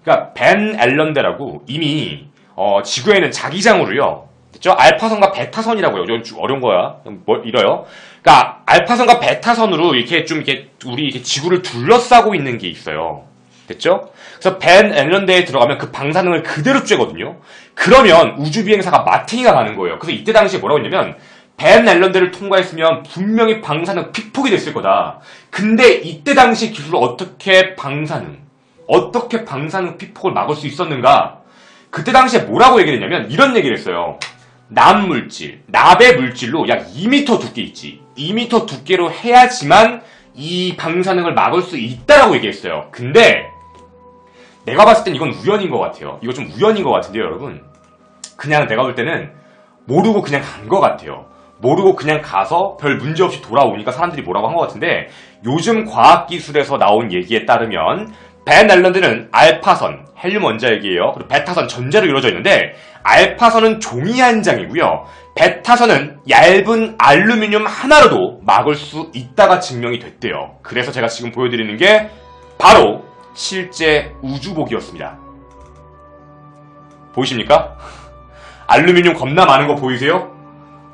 그러니까 벤 앨런대라고 이미 지구에는 자기장으로요. 됐죠? 알파선과 베타선이라고요. 좀 어려운 거야. 뭐 이래요. 그러니까 알파선과 베타선으로 이렇게 좀 이렇게 우리 이렇게 지구를 둘러싸고 있는 게 있어요. 됐죠? 그래서 벤 앨런대에 들어가면 그 방사능을 그대로 쬐거든요. 그러면 우주 비행사가 마탱이가 가는 거예요. 그래서 이때 당시에 뭐라고 했냐면 벤 앨런대를 통과했으면 분명히 방사능 픽폭이 됐을 거다. 근데 이때 당시 기술로 어떻게 방사능 픽폭을 막을 수 있었는가? 그때 당시에 뭐라고 얘기를 했냐면 이런 얘기를 했어요. 납의 물질로 약 2m 두께 있지. 2m 두께로 해야지만 이 방사능을 막을 수 있다라고 얘기했어요. 근데 내가 봤을 땐 이건 우연인 것 같아요. 이거 좀 우연인 것 같은데요, 여러분. 그냥 내가 볼 때는 모르고 그냥 간 것 같아요. 모르고 그냥 가서 별 문제 없이 돌아오니까 사람들이 뭐라고 한 것 같은데 요즘 과학기술에서 나온 얘기에 따르면 벤 앨런대는 알파선, 헬륨 원자핵이에요. 그리고 베타선 전자로 이루어져 있는데 알파선은 종이 한 장이고요. 베타선은 얇은 알루미늄 하나로도 막을 수 있다가 증명이 됐대요. 그래서 제가 지금 보여드리는 게 바로 실제 우주복이었습니다. 보이십니까? 알루미늄 겁나 많은 거 보이세요?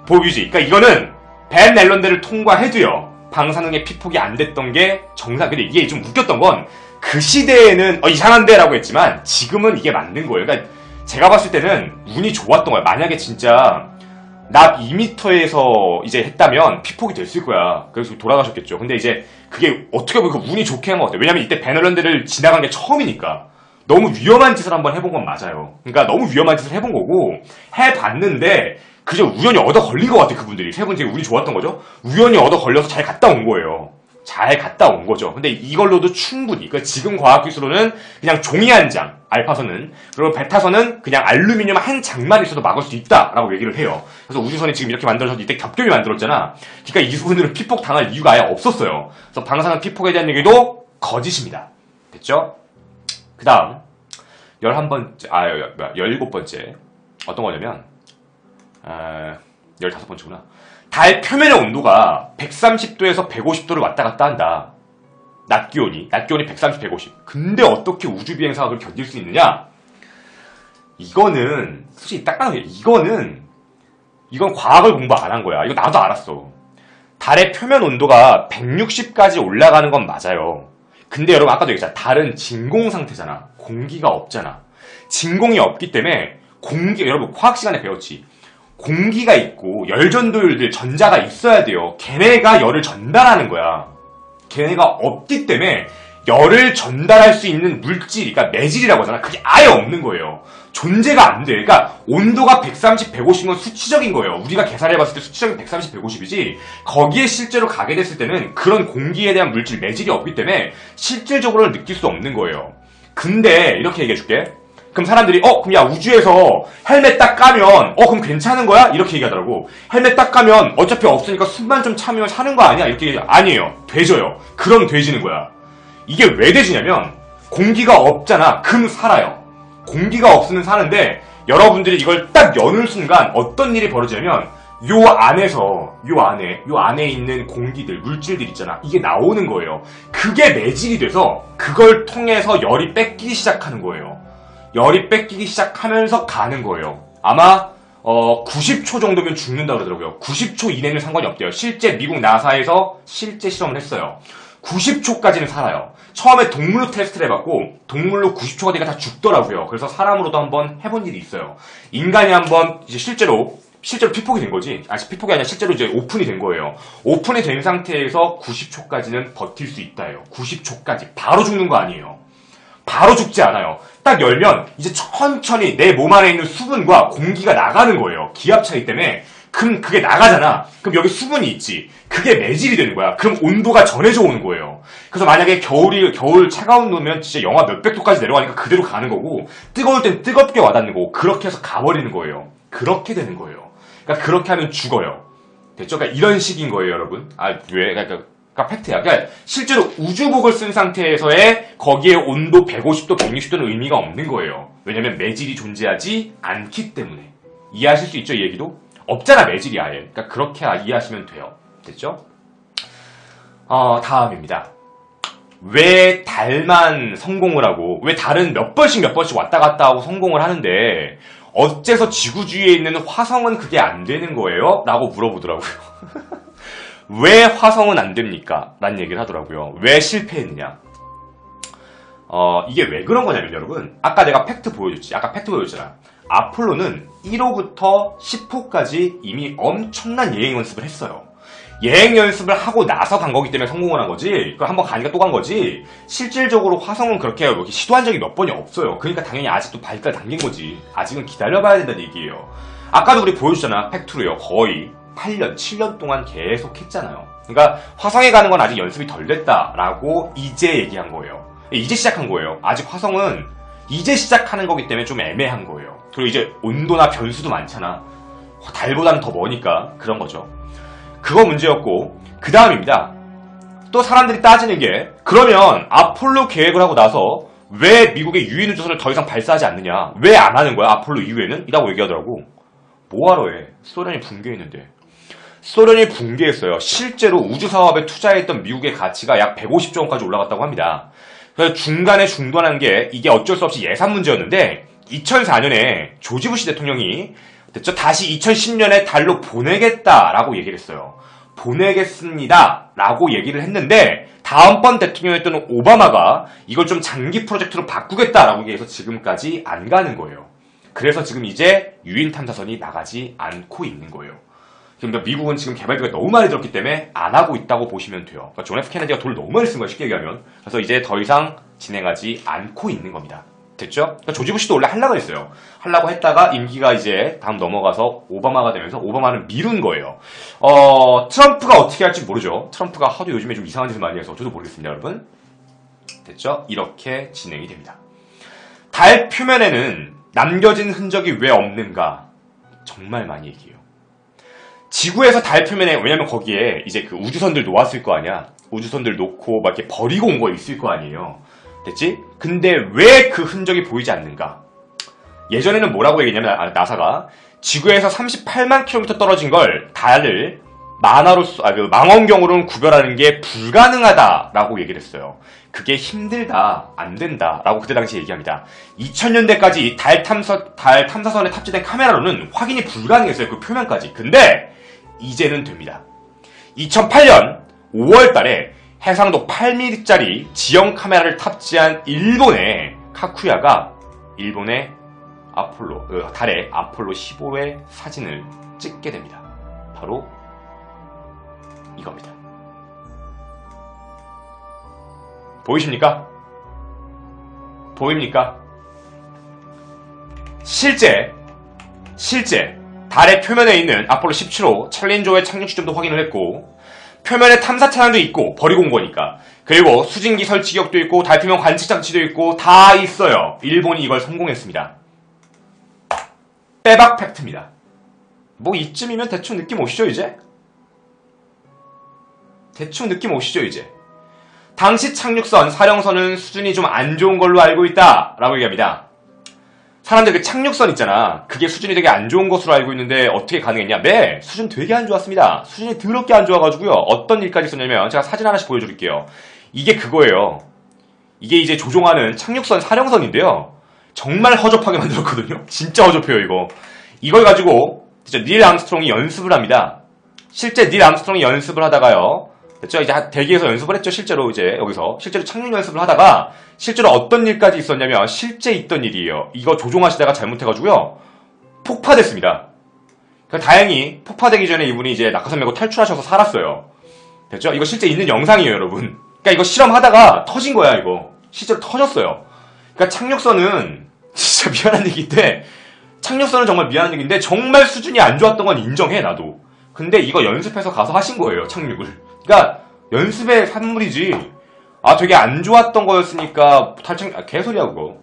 보이지? 그러니까 이거는 벤 앨런대를 통과해도요. 방사능의 피폭이 안 됐던 게 정상. 근데 이게 좀 웃겼던 건 그 시대에는 이상한데 라고 했지만 지금은 이게 맞는 거예요. 그러니까 제가 봤을 때는 운이 좋았던 거예요. 만약에 진짜 납 2m에서 이제 했다면 피폭이 됐을 거야. 그래서 돌아가셨겠죠. 근데 이제 그게 어떻게 보면 운이 좋게 한 것 같아요. 왜냐면 이때 벤 앨런대를 지나간 게 처음이니까. 너무 위험한 짓을 한번 해본 건 맞아요. 그러니까 너무 위험한 짓을 해본 거고 해봤는데 그저 우연히 얻어 걸린 것 같아요. 그분들이 세 분 되게 운이 좋았던 거죠. 우연히 얻어 걸려서 잘 갔다 온 거예요. 잘 갔다 온 거죠. 근데 이걸로도 충분히 그러니까 지금 과학기술로는 그냥 종이 한 장, 알파선은 그리고 베타선은 그냥 알루미늄 한 장만 있어도 막을 수 있다라고 얘기를 해요. 그래서 우주선이 지금 이렇게 만들어서 이때 겹겹이 만들었잖아. 그러니까 이분들은 피폭 당할 이유가 아예 없었어요. 그래서 방사능 피폭에 대한 얘기도 거짓입니다. 됐죠? 그 다음 17번째 어떤 거냐면 15번째구나. 달 표면의 온도가 130도에서 150도를 왔다 갔다 한다. 낮 기온이 130, 150. 근데 어떻게 우주 비행사가 그걸 견딜 수 있느냐? 이거는 솔직히 딱딱하게 이건 과학을 공부 안 한 거야. 이거 나도 알았어. 달의 표면 온도가 160까지 올라가는 건 맞아요. 근데 여러분 아까도 얘기했잖아. 달은 진공 상태잖아. 공기가 없잖아. 진공이 없기 때문에 여러분 화학 시간에 배웠지. 공기가 있고 열전도율들 전자가 있어야 돼요. 걔네가 열을 전달하는 거야. 걔네가 없기 때문에 열을 전달할 수 있는 물질, 그러니까 매질이라고 하잖아. 그게 아예 없는 거예요. 존재가 안 돼. 그러니까 온도가 130, 150은 수치적인 거예요. 우리가 계산해봤을 때 수치적인 130, 150이지 거기에 실제로 가게 됐을 때는 그런 공기에 대한 물질, 매질이 없기 때문에 실질적으로는 느낄 수 없는 거예요. 근데 이렇게 얘기해줄게. 그럼 사람들이 그럼 야 우주에서 헬멧 딱 까면 그럼 괜찮은 거야? 이렇게 얘기하더라고. 헬멧 딱 까면 어차피 없으니까 숨만 좀 참으면 사는 거 아니야? 이렇게 얘기해. 아니에요. 되져요. 그럼 돼지는 거야. 이게 왜 돼지냐면 공기가 없잖아. 그럼 살아요. 공기가 없으면 사는데 여러분들이 이걸 딱 여는 순간 어떤 일이 벌어지냐면 요 안에 있는 공기들, 물질들 있잖아. 이게 나오는 거예요. 그게 매질이 돼서 그걸 통해서 열이 뺏기기 시작하는 거예요. 열이 뺏기기 시작하면서 가는 거예요. 아마 90초 정도면 죽는다 그러더라고요. 90초 이내는 상관이 없대요. 실제 미국 나사에서 실제 실험을 했어요. 90초까지는 살아요. 처음에 동물로 테스트를 해봤고 동물로 90초가 되니까 다 죽더라고요. 그래서 사람으로도 한번 해본 일이 있어요. 인간이 한번 이제 실제로 실제로 피폭이 된 거지. 피폭이 아니라 실제로 이제 오픈이 된 거예요. 오픈이 된 상태에서 90초까지는 버틸 수 있다예요. 90초까지. 바로 죽는 거 아니에요. 바로 죽지 않아요. 딱 열면 이제 천천히 내 몸 안에 있는 수분과 공기가 나가는 거예요. 기압 차이 때문에. 그럼 그게 나가잖아. 그럼 여기 수분이 있지. 그게 매질이 되는 거야. 그럼 온도가 전해져 오는 거예요. 그래서 만약에 겨울 차가운 놈이면 진짜 영하 몇백 도까지 내려가니까 그대로 가는 거고, 뜨거울 땐 뜨겁게 와닿는 거고, 그렇게 해서 가버리는 거예요. 그렇게 되는 거예요. 그러니까 그렇게 하면 죽어요. 됐죠? 그러니까 이런 식인 거예요, 여러분. 왜? 그러니까 팩트야. 그러니까 실제로 우주복을 쓴 상태에서의 거기에 온도 150도, 160도는 의미가 없는 거예요. 왜냐면 매질이 존재하지 않기 때문에. 이해하실 수 있죠, 이 얘기도? 없잖아, 매질이 아예. 그러니까 그렇게 이해하시면 돼요. 됐죠? 다음입니다. 왜 달만 성공을 하고, 왜 달은 몇 번씩 왔다 갔다 하고 성공을 하는데, 어째서 지구 주위에 있는 화성은 그게 안 되는 거예요? 라고 물어보더라고요. 왜 화성은 안 됩니까? 라는 얘기를 하더라고요. 왜 실패했느냐? 이게 왜 그런 거냐면 여러분, 아까 내가 팩트 보여줬잖아. 아폴로는 1호부터 10호까지 이미 엄청난 예행 연습을 했어요. 예행 연습을 하고 나서 간 거기 때문에 성공을 한 거지. 그걸 한번 가니까 또 간 거지. 실질적으로 화성은 그렇게 시도한 적이 몇 번이 없어요. 그러니까 당연히 아직도 발가락 당긴 거지. 아직은 기다려봐야 된다는 얘기예요. 아까도 우리 보여줬잖아. 팩트로요. 거의 8년, 7년 동안 계속 했잖아요. 그러니까 화성에 가는 건 아직 연습이 덜 됐다라고 이제 얘기한 거예요. 이제 시작한 거예요. 아직 화성은 이제 시작하는 거기 때문에 좀 애매한 거예요. 그리고 이제 온도나 변수도 많잖아. 달보다는 더 머니까 그런 거죠. 그거 문제였고, 그 다음입니다. 또 사람들이 따지는 게, 그러면 아폴로 계획을 하고 나서 왜 미국의 유인 우주선을 더 이상 발사하지 않느냐? 왜 안 하는 거야? 아폴로 이후에는? 이라고 얘기하더라고. 뭐하러 해? 소련이 붕괴했는데. 소련이 붕괴했어요. 실제로 우주 사업에 투자했던 미국의 가치가 약 150조 원까지 올라갔다고 합니다. 그래서 중간에 중단한 게 이게 어쩔 수 없이 예산 문제였는데 2004년에 조지 부시 대통령이 됐죠? 다시 2010년에 달로 보내겠다라고 얘기를 했어요. 보내겠습니다 라고 얘기를 했는데 다음번 대통령이었던 오바마가 이걸 좀 장기 프로젝트로 바꾸겠다라고 얘기해서 지금까지 안 가는 거예요. 그래서 지금 이제 유인 탐사선이 나가지 않고 있는 거예요. 그러니까 미국은 지금 개발비가 너무 많이 들었기 때문에 안 하고 있다고 보시면 돼요. 그러니까 존 F 케네디가 돈을 너무 많이 쓴 거예요, 쉽게 얘기하면. 그래서 이제 더 이상 진행하지 않고 있는 겁니다. 됐죠? 그러니까 조지 부시도 원래 하려고 했어요. 하려고 했다가 임기가 이제 다음 넘어가서 오바마가 되면서 오바마는 미룬 거예요. 트럼프가 어떻게 할지 모르죠. 트럼프가 하도 요즘에 좀 이상한 짓을 많이 해서 저도 모르겠습니다, 여러분. 됐죠? 이렇게 진행이 됩니다. 달 표면에는 남겨진 흔적이 왜 없는가? 정말 많이 얘기해요. 지구에서 달 표면에, 왜냐면 거기에 이제 그 우주선들 놓았을 거 아니야? 우주선들 놓고 막 이렇게 버리고 온 거 있을 거 아니에요? 됐지? 근데 왜 그 흔적이 보이지 않는가? 예전에는 뭐라고 얘기했냐면, 나사가 지구에서 38만 킬로미터 떨어진 걸 달을 망원경으로는 구별하는 게 불가능하다라고 얘기를 했어요. 그게 힘들다, 안 된다라고 그때 당시 얘기합니다. 2000년대까지 달 탐사선에 탑재된 카메라로는 확인이 불가능했어요. 그 표면까지. 근데 이제는 됩니다. 2008년 5월 달에 해상도 8mm짜리 지형 카메라를 탑재한 일본의 카쿠야가 일본의 달의 아폴로 15의 사진을 찍게 됩니다. 바로 이겁니다. 보이십니까? 보입니까? 실제 달의 표면에 있는 아폴로 17호 챌린저의 착륙 시점도 확인을 했고, 표면에 탐사 차량도 있고, 버리고 온 거니까. 그리고 수증기 설치기역도 있고, 달 표면 관측 장치도 있고, 다 있어요. 일본이 이걸 성공했습니다. 빼박 팩트입니다. 뭐 이쯤이면 대충 느낌 오시죠, 이제? 대충 느낌 오시죠, 이제? 당시 착륙선, 사령선은 수준이 좀 안 좋은 걸로 알고 있다 라고 얘기합니다. 사람들 그 착륙선 있잖아. 그게 수준이 되게 안 좋은 것으로 알고 있는데 어떻게 가능했냐? 네, 수준 되게 안 좋았습니다. 수준이 더럽게 안 좋아가지고요. 어떤 일까지 있었냐면 제가 사진 하나씩 보여드릴게요. 이게 그거예요. 이게 이제 조종하는 착륙선, 사령선인데요. 정말 허접하게 만들었거든요. 진짜 허접해요, 이거. 이걸 가지고 진짜 닐 암스트롱이 연습을 합니다. 실제 닐 암스트롱이 연습을 하다가요. 됐죠? 이제 대기에서 연습을 했죠. 실제로 이제 여기서 실제로 착륙 연습을 하다가 실제로 어떤 일까지 있었냐면 실제 있던 일이에요. 이거 조종하시다가 잘못해가지고요. 폭파됐습니다. 다행히 폭파되기 전에 이분이 이제 낙하산 메고 탈출하셔서 살았어요. 됐죠? 이거 실제 있는 영상이에요, 여러분. 그러니까 이거 실험하다가 터진 거야, 이거. 실제로 터졌어요. 그러니까 착륙선은 진짜 미안한 얘기인데, 착륙선은 정말 미안한 얘기인데 정말 수준이 안 좋았던 건 인정해, 나도. 근데 이거 연습해서 가서 하신 거예요, 착륙을. 그러니까 연습의 산물이지. 아, 되게 안 좋았던 거였으니까 개소리야 그거.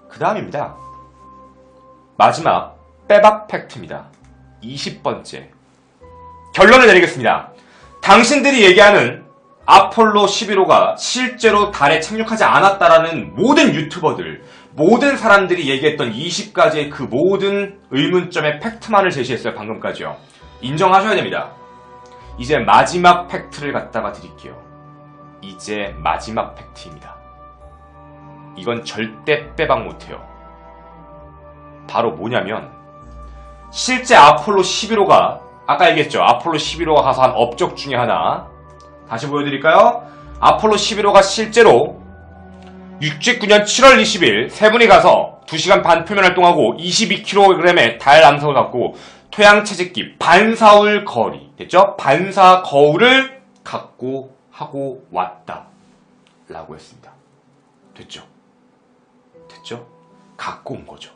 그 다음입니다. 마지막 빼박 팩트입니다. 20번째. 결론을 내리겠습니다. 당신들이 얘기하는 아폴로 11호가 실제로 달에 착륙하지 않았다라는 모든 유튜버들, 모든 사람들이 얘기했던 20가지의 그 모든 의문점의 팩트만을 제시했어요, 방금까지요. 인정하셔야 됩니다. 이제 마지막 팩트를 갖다가 드릴게요. 이제 마지막 팩트입니다. 이건 절대 빼박 못해요. 바로 뭐냐면, 실제 아폴로 11호가, 아까 얘기했죠. 아폴로 11호가 가서 한 업적 중에 하나, 다시 보여드릴까요? 아폴로 11호가 실제로 69년 7월 20일 세 분이 가서 2시간 반 표면 활동하고 22kg의 달 암석을 갖고 토양 채집기 반사울 거리, 됐죠? 반사 거울을 갖고 하고 왔다 라고 했습니다. 됐죠? 됐죠? 갖고 온 거죠.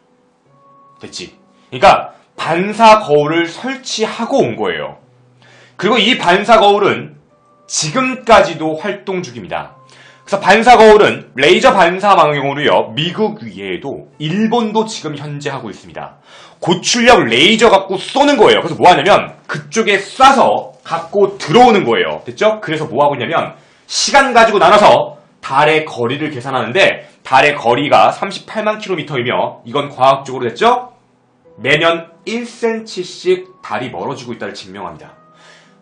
됐지? 그러니까 반사 거울을 설치하고 온 거예요. 그리고 이 반사 거울은 지금까지도 활동 중입니다. 그래서 반사 거울은 레이저 반사 망용으로요, 미국 외에도 일본도 지금 현재 하고 있습니다. 고출력 레이저 갖고 쏘는 거예요. 그래서 뭐 하냐면 그쪽에 쏴서 갖고 들어오는 거예요. 됐죠? 그래서 뭐 하고 있냐면 시간 가지고 나눠서 달의 거리를 계산하는데, 달의 거리가 38만 km이며 이건 과학적으로 됐죠? 매년 1cm씩 달이 멀어지고 있다를 증명합니다.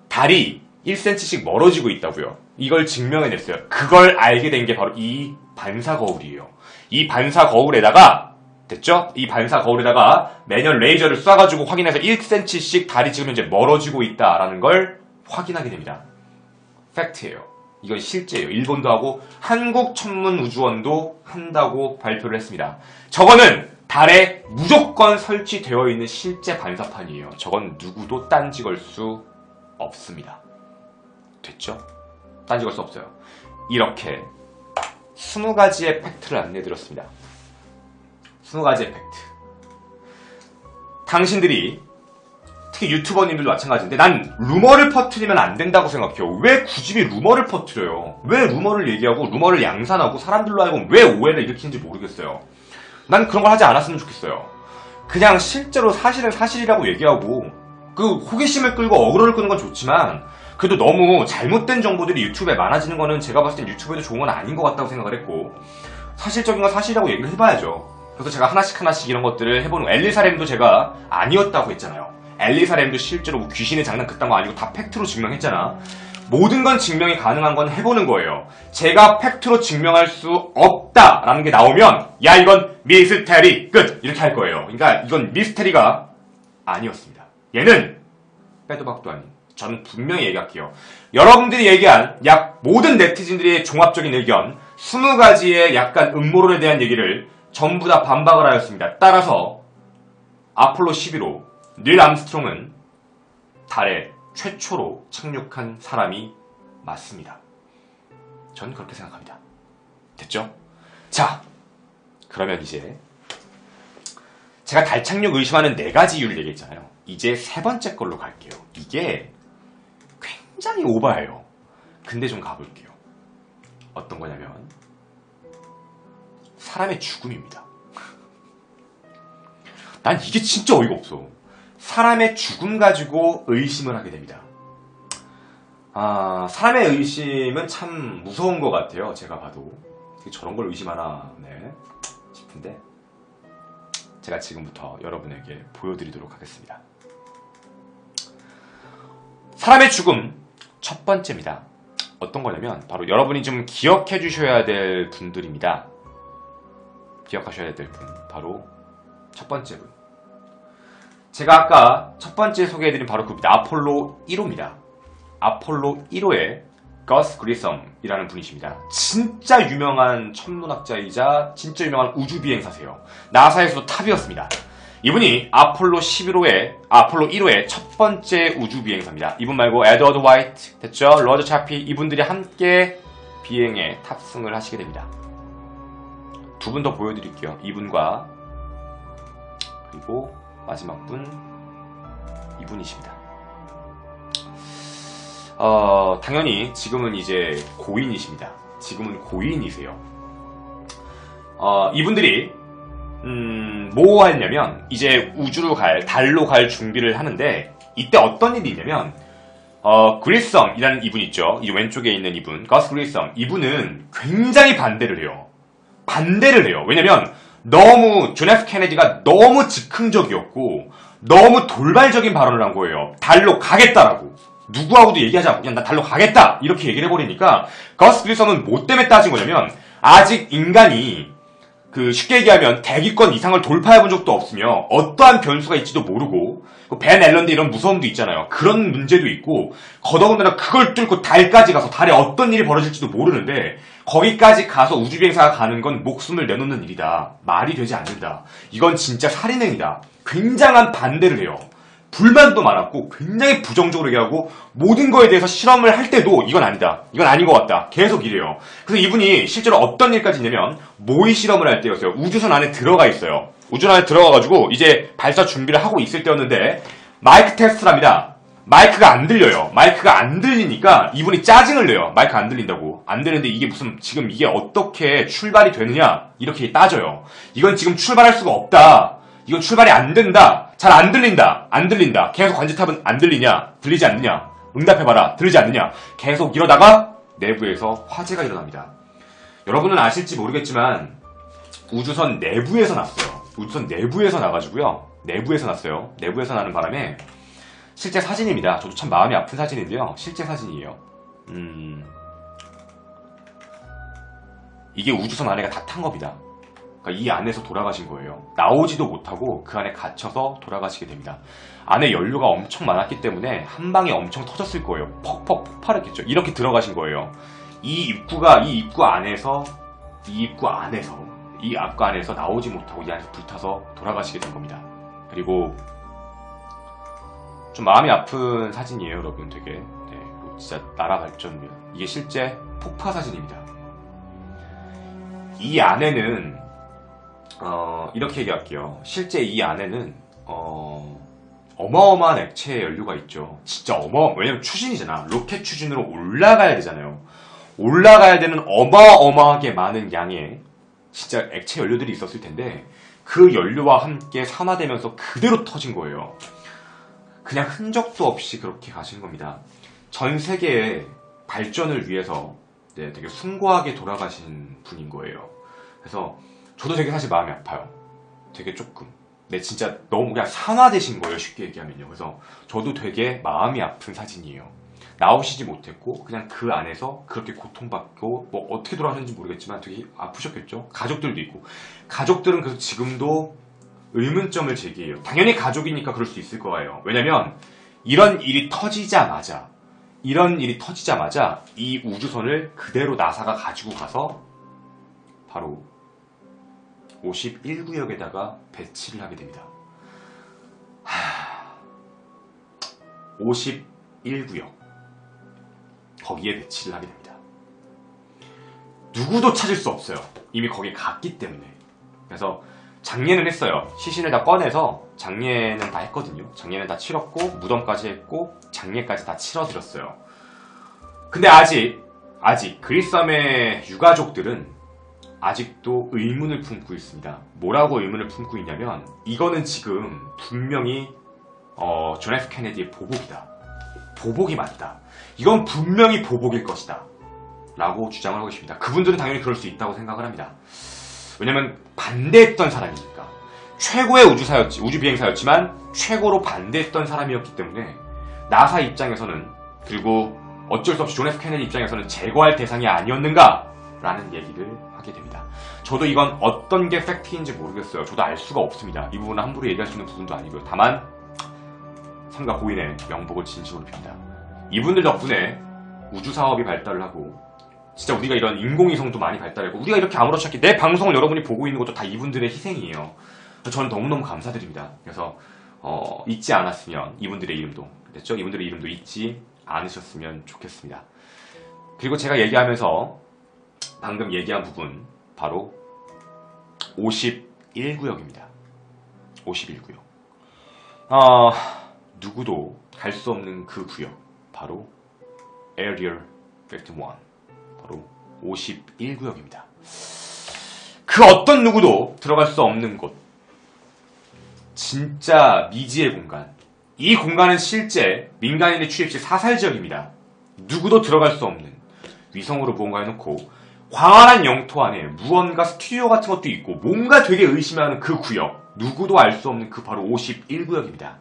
달이 1cm씩 멀어지고 있다고요. 이걸 증명해냈어요. 그걸 알게 된 게 바로 이 반사 거울이에요. 이 반사 거울에다가, 됐죠? 이 반사 거울에다가 매년 레이저를 쏴가지고 확인해서 1cm씩 달이 지금 현재 멀어지고 있다라는 걸 확인하게 됩니다. 팩트예요. 이건 실제예요. 일본도 하고 한국천문우주원도 한다고 발표를 했습니다. 저거는 달에 무조건 설치되어 있는 실제 반사판이에요. 저건 누구도 딴지 걸 수 없습니다. 됐죠? 딴지 걸 수 없어요. 이렇게 20가지의 팩트를 안내해드렸습니다. 20가지의 팩트. 당신들이, 특히 유튜버님들도 마찬가지인데, 난 루머를 퍼뜨리면 안 된다고 생각해요. 왜 굳이 루머를 퍼뜨려요? 왜 루머를 얘기하고 루머를 양산하고 사람들로 하여금 왜 오해를 일으키는지 모르겠어요. 난 그런 걸 하지 않았으면 좋겠어요. 그냥 실제로 사실은 사실이라고 얘기하고 그 호기심을 끌고 어그로를 끄는 건 좋지만, 그래도 너무 잘못된 정보들이 유튜브에 많아지는 거는 제가 봤을 땐 유튜브에도 좋은 건 아닌 것 같다고 생각을 했고, 사실적인 건 사실이라고 얘기를 해봐야죠. 그래서 제가 하나씩 이런 것들을 해보는, 엘리사렘도 제가 아니었다고 했잖아요. 엘리사렘도 실제로 뭐 귀신의 장난 그딴 거 아니고 다 팩트로 증명했잖아. 모든 건 증명이 가능한 건 해보는 거예요. 제가 팩트로 증명할 수 없다라는 게 나오면, 야, 이건 미스테리 끝! 이렇게 할 거예요. 그러니까 이건 미스테리가 아니었습니다. 얘는 빼도 박도 아닌, 저는 분명히 얘기할게요. 여러분들이 얘기한 약 모든 네티즌들의 종합적인 의견, 20가지의 약간 음모론에 대한 얘기를 전부 다 반박을 하였습니다. 따라서 아폴로 11호 닐 암스트롱은 달에 최초로 착륙한 사람이 맞습니다. 전 그렇게 생각합니다. 됐죠? 자, 그러면 이제 제가 달 착륙 의심하는 4가지 이유를 얘기했잖아요. 이제 3번째 걸로 갈게요. 이게 굉장히 오바예요. 근데 좀 가볼게요. 어떤 거냐면 사람의 죽음입니다. 난 이게 진짜 어이가 없어. 사람의 죽음 가지고 의심을 하게 됩니다. 사람의 의심은 참 무서운 것 같아요. 제가 봐도 저런 걸 의심하나 싶은데, 제가 지금부터 여러분에게 보여드리도록 하겠습니다. 사람의 죽음 첫 번째입니다. 어떤 거냐면 바로 여러분이 좀 기억해 주셔야 될 분들입니다. 기억하셔야 될 분, 바로 첫 번째 분. 제가 아까 첫 번째 소개해드린 바로 그입니다. 아폴로 1호입니다. 아폴로 1호의 거스 그리썸이라는 분이십니다. 진짜 유명한 천문학자이자 진짜 유명한 우주비행사세요. 나사에서도 탑이었습니다. 이분이 아폴로 1호의 첫 번째 우주 비행사입니다. 이분 말고 에드워드 화이트 됐죠? 로저 차피 이분들이 함께 비행에 탑승을 하시게 됩니다. 두 분 더 보여드릴게요. 이분과 그리고 마지막 분 이분이십니다. 당연히 지금은 이제 고인이십니다. 지금은 고인이세요. 이분들이 뭐 하냐면 이제 우주로 달로 갈 준비를 하는데 이때 어떤 일이 있냐면 그리썸이라는 이분 있죠. 이 왼쪽에 있는 이분 거스 그리썸 이분은 굉장히 반대를 해요. 왜냐면 너무 존 F 케네디가 너무 즉흥적이었고 너무 돌발적인 발언을 한 거예요. 달로 가겠다라고. 누구하고도 얘기하지 않고 그냥 나 달로 가겠다 이렇게 얘기를 해버리니까 거스 그리썸은 뭐 때문에 따진 거냐면 아직 인간이 쉽게 얘기하면 대기권 이상을 돌파해본 적도 없으며 어떠한 변수가 있지도 모르고 벤 앨런드 이런 무서움도 있잖아요. 그런 문제도 있고 더더군다나 그걸 뚫고 달까지 가서 달에 어떤 일이 벌어질지도 모르는데 거기까지 가서 우주비행사가 가는 건 목숨을 내놓는 일이다. 말이 되지 않는다. 이건 진짜 살인행위다. 굉장한 반대를 해요. 불만도 많았고 굉장히 부정적으로 얘기하고 모든 거에 대해서 실험을 할 때도 이건 아니다. 이건 아닌 것 같다. 계속 이래요. 그래서 이분이 실제로 어떤 일까지 있냐면 모의 실험을 할 때였어요. 우주선 안에 들어가 있어요. 우주선 안에 들어가가지고 이제 발사 준비를 하고 있을 때였는데 마이크 테스트를 합니다. 마이크가 안 들려요. 마이크가 안 들리니까 이분이 짜증을 내요. 마이크 안 들린다고. 안 되는데 이게 지금 이게 어떻게 출발이 되느냐 이렇게 따져요. 이건 지금 출발할 수가 없다. 이건 출발이 안 된다. 잘 안 들린다. 안 들린다. 계속 관제탑은 안 들리냐? 들리지 않느냐? 응답해봐라. 들리지 않느냐? 계속 이러다가 내부에서 화재가 일어납니다. 여러분은 아실지 모르겠지만 우주선 내부에서 났어요. 우주선 내부에서 나가지고요. 내부에서 났어요. 내부에서 나는 바람에 실제 사진입니다. 저도 참 마음이 아픈 사진인데요. 실제 사진이에요. 이게 우주선 안에가 다 탄 겁니다. 그러니까 이 안에서 돌아가신 거예요. 나오지도 못하고 그 안에 갇혀서 돌아가시게 됩니다. 안에 연료가 엄청 많았기 때문에 한 방에 엄청 터졌을 거예요. 퍽퍽 폭발했겠죠. 이렇게 들어가신 거예요. 이 입구 안에서 나오지 못하고 이 안에서 불타서 돌아가시게 된 겁니다. 그리고 좀 마음이 아픈 사진이에요, 여러분. 되게 진짜 나라 발전입니다. 이게 실제 폭파 사진입니다. 이 안에는 이렇게 얘기할게요. 실제 이 안에는 어마어마한 액체 연료가 있죠. 진짜 왜냐면 추진이잖아. 로켓 추진으로 올라가야 되잖아요. 올라가야 되는 어마어마하게 많은 양의 진짜 액체 연료들이 있었을 텐데 그 연료와 함께 산화되면서 그대로 터진 거예요. 그냥 흔적도 없이 그렇게 가신 겁니다. 전 세계의 발전을 위해서 되게 숭고하게 돌아가신 분인 거예요. 그래서 저도 되게 사실 마음이 아파요. 되게 조금. 진짜 너무 그냥 산화되신 거예요. 쉽게 얘기하면요. 그래서 저도 되게 마음이 아픈 사진이에요. 나오시지 못했고 그냥 그 안에서 그렇게 고통받고 뭐 어떻게 돌아가셨는지 모르겠지만 되게 아프셨겠죠. 가족들도 있고. 가족들은 그래서 지금도 의문점을 제기해요. 당연히 가족이니까 그럴 수 있을 거예요. 왜냐면 이런 일이 터지자마자 이 우주선을 그대로 나사가 가지고 가서 바로 51구역에다가 배치를 하게 됩니다. 51구역 거기에 배치를 하게 됩니다. 누구도 찾을 수 없어요. 이미 거기에 갔기 때문에. 그래서 장례는 했어요. 시신을 다 꺼내서 장례는 다 했거든요. 장례는 다 치렀고 무덤까지 했고 장례까지 다 치러드렸어요. 근데 아직 그리썸의 유가족들은 아직도 의문을 품고 있습니다. 뭐라고 의문을 품고 있냐면 이거는 지금 분명히 존 F 케네디의 보복이다. 보복이 맞다. 이건 분명히 보복일 것이다. 라고 주장을 하고 있습니다. 그분들은 당연히 그럴 수 있다고 생각을 합니다. 왜냐면 반대했던 사람이니까. 최고의 우주비행사였지만 최고로 반대했던 사람이었기 때문에 나사 입장에서는 그리고 어쩔 수 없이 존 F 케네디 입장에서는 제거할 대상이 아니었는가 라는 얘기를 하게 됩니다. 저도 이건 어떤 게 팩트인지 모르겠어요. 저도 알 수가 없습니다. 이 부분은 함부로 얘기할 수 있는 부분도 아니고요. 다만 삼가 고인의 명복을 진심으로 빕니다. 이분들 덕분에 우주사업이 발달을 하고 진짜 우리가 이런 인공위성도 많이 발달했고 우리가 이렇게 아무렇지 않게 내 방송을 여러분이 보고 있는 것도 다 이분들의 희생이에요. 저는 너무너무 감사드립니다. 그래서 잊지 않았으면 이분들의 이름도 됐죠? 이분들의 이름도 잊지 않으셨으면 좋겠습니다. 그리고 제가 얘기하면서 방금 얘기한 부분 바로 51구역입니다. 51구역. 누구도 갈 수 없는 그 구역 바로 Area 51 바로 51구역입니다. 그 어떤 누구도 들어갈 수 없는 곳, 진짜 미지의 공간. 이 공간은 실제 민간인의 출입 시 사살지역입니다. 누구도 들어갈 수 없는 위성으로 무언가 해놓고 광활한 영토 안에 무언가 스튜디오 같은 것도 있고 뭔가 되게 의심하는 그 구역, 누구도 알 수 없는 그 바로 51구역입니다.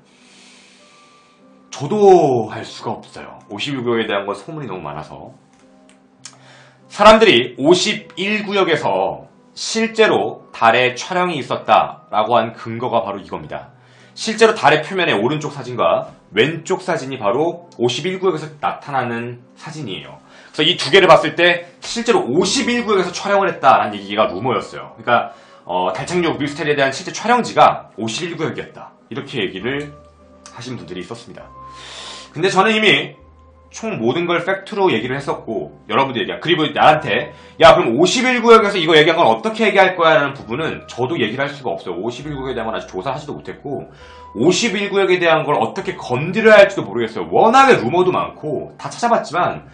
저도 알 수가 없어요. 51구역에 대한 건 소문이 너무 많아서. 사람들이 51구역에서 실제로 달에 촬영이 있었다라고 한 근거가 바로 이겁니다. 실제로 달의 표면의 오른쪽 사진과 왼쪽 사진이 바로 51구역에서 나타나는 사진이에요. 그래서 이 두 개를 봤을 때 실제로 51구역에서 촬영을 했다라는 얘기가 루머였어요. 그러니까 달 착륙 미스테리에 대한 실제 촬영지가 51구역이었다. 이렇게 얘기를 하신 분들이 있었습니다. 근데 저는 이미 총 모든 걸 팩트로 얘기를 했었고, 여러분들 얘기한, 그리고 나한테 야 그럼 51구역에서 이거 얘기한 건 어떻게 얘기할 거야 라는 부분은 저도 얘기를 할 수가 없어요. 51구역에 대한 건 아직 조사하지도 못했고 51구역에 대한 걸 어떻게 건드려야 할지도 모르겠어요. 워낙에 루머도 많고 다 찾아봤지만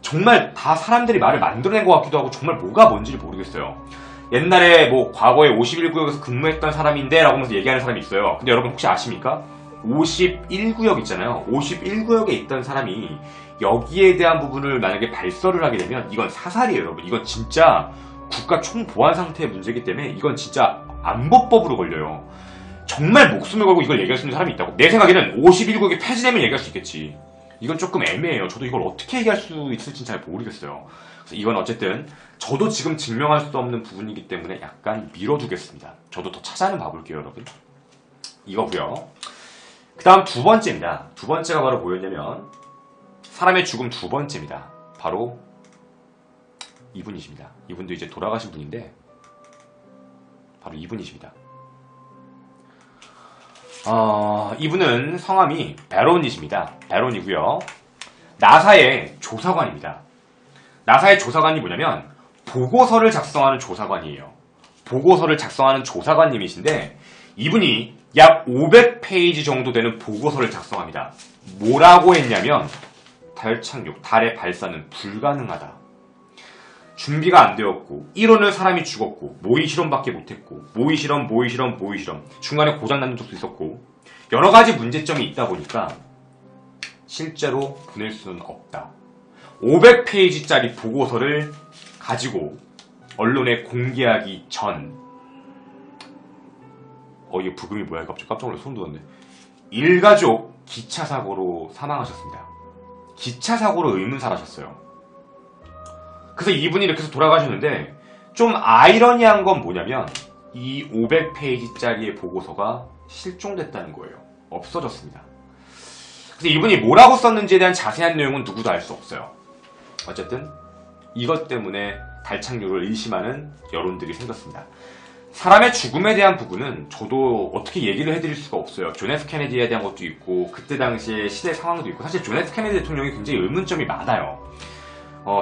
정말 다 사람들이 말을 만들어낸 것 같기도 하고 정말 뭐가 뭔지를 모르겠어요. 옛날에 뭐 과거에 51구역에서 근무했던 사람인데 라고 하면서 얘기하는 사람이 있어요. 근데 여러분 혹시 아십니까? 51구역 있잖아요. 51구역에 있던 사람이 여기에 대한 부분을 만약에 발설을 하게 되면 이건 사살이에요, 여러분. 이건 진짜 국가 총보안 상태의 문제이기 때문에 이건 진짜 안보법으로 걸려요. 정말 목숨을 걸고 이걸 얘기할 수 있는 사람이 있다고? 내 생각에는 51구역이 폐지되면 얘기할 수 있겠지. 이건 조금 애매해요. 저도 이걸 어떻게 얘기할 수 있을지 잘 모르겠어요. 그래서 이건 어쨌든 저도 지금 증명할 수 없는 부분이기 때문에 약간 미뤄두겠습니다. 저도 더 찾아는 봐볼게요, 여러분. 이거고요. 그 다음 두 번째입니다. 두 번째가 바로 뭐였냐면 사람의 죽음 두 번째입니다. 바로 이분이십니다. 이분도 이제 돌아가신 분인데 바로 이분이십니다. 이분은 성함이 베론이십니다. 베론이고요. 나사의 조사관입니다. 나사의 조사관이 뭐냐면 보고서를 작성하는 조사관이에요. 보고서를 작성하는 조사관님이신데 이분이 약 500페이지 정도 되는 보고서를 작성합니다. 뭐라고 했냐면 달 착륙, 달의 발사는 불가능하다. 준비가 안 되었고 1호는 사람이 죽었고 모의 실험밖에 못했고 모의 실험 중간에 고장난 적도 있었고 여러 가지 문제점이 있다 보니까 실제로 보낼 수는 없다. 500페이지짜리 보고서를 가지고 언론에 공개하기 전 이게 부금이 뭐야? 갑자기 깜짝 놀라서 소름 돋았네. 일가족 기차 사고로 사망하셨습니다. 기차 사고로 의문사하셨어요. 그래서 이분이 이렇게 해서 돌아가셨는데 좀 아이러니한 건 뭐냐면 이 500페이지짜리의 보고서가 실종됐다는 거예요. 없어졌습니다. 그래서 이분이 뭐라고 썼는지에 대한 자세한 내용은 누구도 알 수 없어요. 어쨌든 이것 때문에 달 착륙을 의심하는 여론들이 생겼습니다. 사람의 죽음에 대한 부분은 저도 어떻게 얘기를 해드릴 수가 없어요. 존 F 케네디에 대한 것도 있고 그때 당시의 시대 상황도 있고 사실 존 F 케네디 대통령이 굉장히 의문점이 많아요.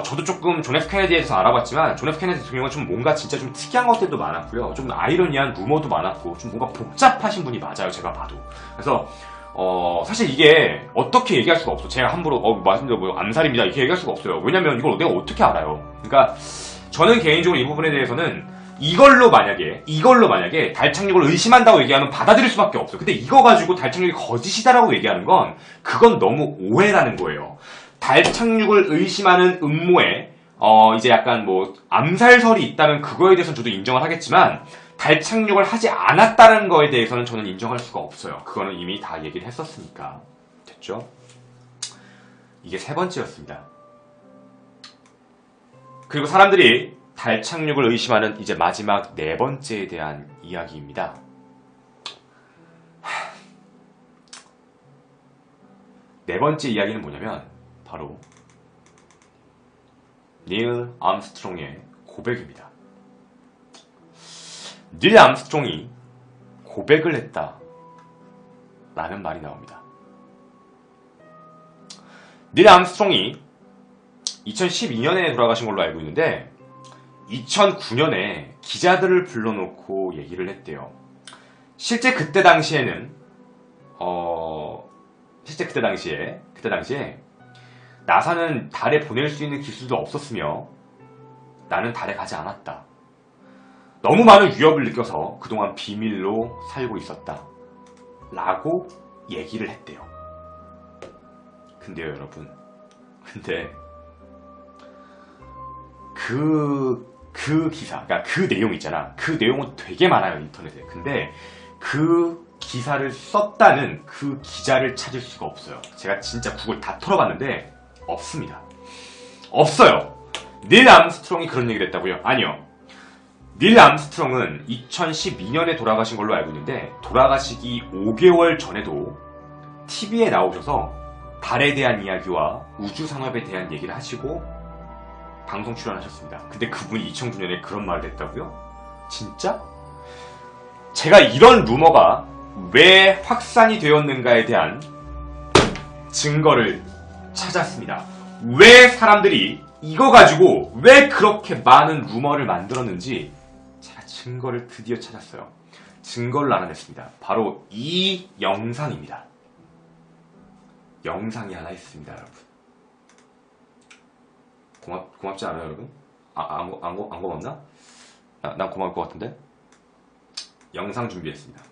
저도 조금 존 F 케네디에 대해서 알아봤지만 존 F 케네디 대통령은 좀 뭔가 진짜 좀 특이한 것들도 많았고요. 좀 아이러니한 루머도 많았고 좀 뭔가 복잡하신 분이 맞아요. 제가 봐도. 그래서 사실 이게 어떻게 얘기할 수가 없어. 제가 함부로 말씀드려 뭐 암살입니다 이렇게 얘기할 수가 없어요. 왜냐면 이걸 내가 어떻게 알아요. 그러니까 저는 개인적으로 이 부분에 대해서는 이걸로 만약에 달 착륙을 의심한다고 얘기하면 받아들일 수밖에 없어요. 근데 이거 가지고 달 착륙이 거짓이다라고 얘기하는 건 그건 너무 오해라는 거예요. 달 착륙을 의심하는 음모에 이제 약간 뭐 암살설이 있다면 그거에 대해서는 저도 인정을 하겠지만 달 착륙을 하지 않았다는 거에 대해서는 저는 인정할 수가 없어요. 그거는 이미 다 얘기를 했었으니까. 됐죠? 이게 세 번째였습니다. 그리고 사람들이 달 착륙을 의심하는 이제 마지막 네 번째에 대한 이야기입니다. 네 번째 이야기는 뭐냐면 바로 닐 암스트롱의 고백입니다. 닐 암스트롱이 고백을 했다. 라는 말이 나옵니다. 닐 암스트롱이 2012년에 돌아가신 걸로 알고 있는데 2009년에 기자들을 불러놓고 얘기를 했대요. 실제 그때 당시에 나사는 달에 보낼 수 있는 기술도 없었으며 나는 달에 가지 않았다. 너무 많은 위협을 느껴서 그동안 비밀로 살고 있었다. 라고 얘기를 했대요. 근데요, 여러분. 근데 그 기사, 그러니까 그 내용 있잖아. 그 내용은 되게 많아요, 인터넷에. 근데 그 기사를 썼다는 그 기자를 찾을 수가 없어요. 제가 진짜 구글 다 털어봤는데 없습니다. 없어요. 닐 암스트롱이 그런 얘기를 했다고요? 아니요. 닐 암스트롱은 2012년에 돌아가신 걸로 알고 있는데 돌아가시기 5개월 전에도 TV에 나오셔서 달에 대한 이야기와 우주산업에 대한 얘기를 하시고 방송 출연하셨습니다. 근데 그분이 2009년에 그런 말을 했다고요? 진짜? 제가 이런 루머가 왜 확산이 되었는가에 대한 증거를 찾았습니다. 왜 사람들이 이거 가지고 왜 그렇게 많은 루머를 만들었는지 제가 증거를 드디어 찾았어요. 증거를 알아냈습니다. 바로 이 영상입니다. 영상이 하나 있습니다, 여러분. 고맙지 않아요, 여러분? 안 고맙나? 난 고마울 것 같은데? 영상 준비했습니다.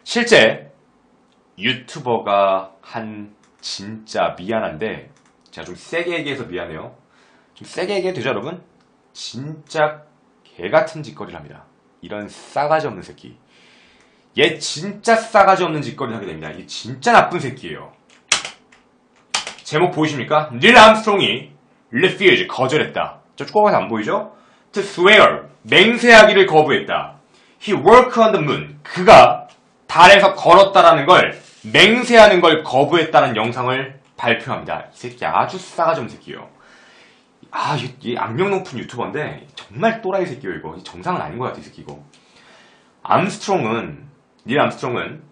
실제 유튜버가 한 진짜 미안한데 제가 좀 세게 얘기해서 미안해요. 좀 세게 얘기해도 되죠, 여러분? 진짜 개같은 짓거리를 합니다. 이런 싸가지 없는 새끼. 얘 진짜 싸가지 없는 짓거리를 하게 됩니다. 얘 진짜 나쁜 새끼예요. 제목 보이십니까? 닐 암스트롱이 refuse, 거절했다. 저 초코가 안 보이죠? To swear, 맹세하기를 거부했다. He walked on the moon, 그가 달에서 걸었다라는 걸 맹세하는 걸 거부했다는 영상을 발표합니다. 이 새끼 아주 싸가지 없는 새끼예요. 이 악명 높은 유튜버인데 정말 또라이 새끼예요. 이거 정상은 아닌 것 같아, 이 새끼 이거. 닐 암스트롱은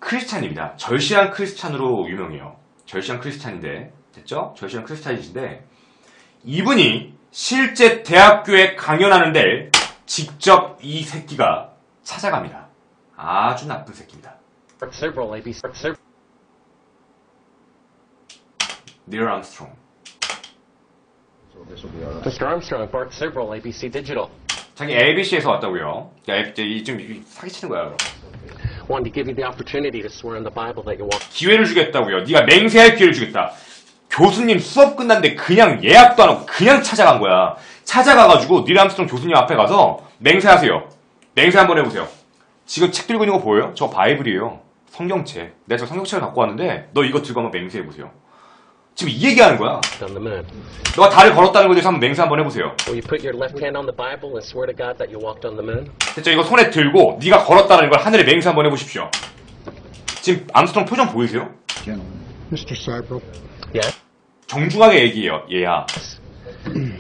크리스찬입니다. 절실한 크리스찬으로 유명해요. 절실한 크리스찬인데, 됐죠? 절실한 크리스찬이신데 이분이 실제 대학교에 강연하는데 직접 이 새끼가 찾아갑니다. 아주 나쁜 새끼입니다. 닐 암스트롱. Mr. Armstrong, Bart Sibrel, ABC Digital. 자기 ABC에서 왔다고요. 좀 사기치는 거야. Wanted to give you the opportunity to swear on the Bible that you walk. 기회를 주겠다고요. 네가 맹세할 기회를 주겠다. 교수님 수업 끝났는데 그냥 예약도 안 하고 그냥 찾아간 거야. 찾아가가지고 닐 암스트롱 교수님 앞에 가서 맹세하세요. 맹세 한번 해보세요. 지금 책 들고 있는 거 보여요? 저 바이블이에요. 성경책. 내가 저 성경책을 갖고 왔는데 너 이거 들고 한번 맹세해보세요. 지금 이 얘기하는 거야. On the moon. 너가 달을 걸었다는 거에 대해서 한번 맹세 한번 해보세요. Will you put your left hand on the Bible and swear to God that you walked on the moon? 됐죠? 이거 손에 들고 네가 걸었다는 걸 하늘에 맹세 한번 해보십시오. 지금 암스트롱 표정 보이세요? Mr. Sibrel, Yes. 정중하게 얘기해요. 얘야.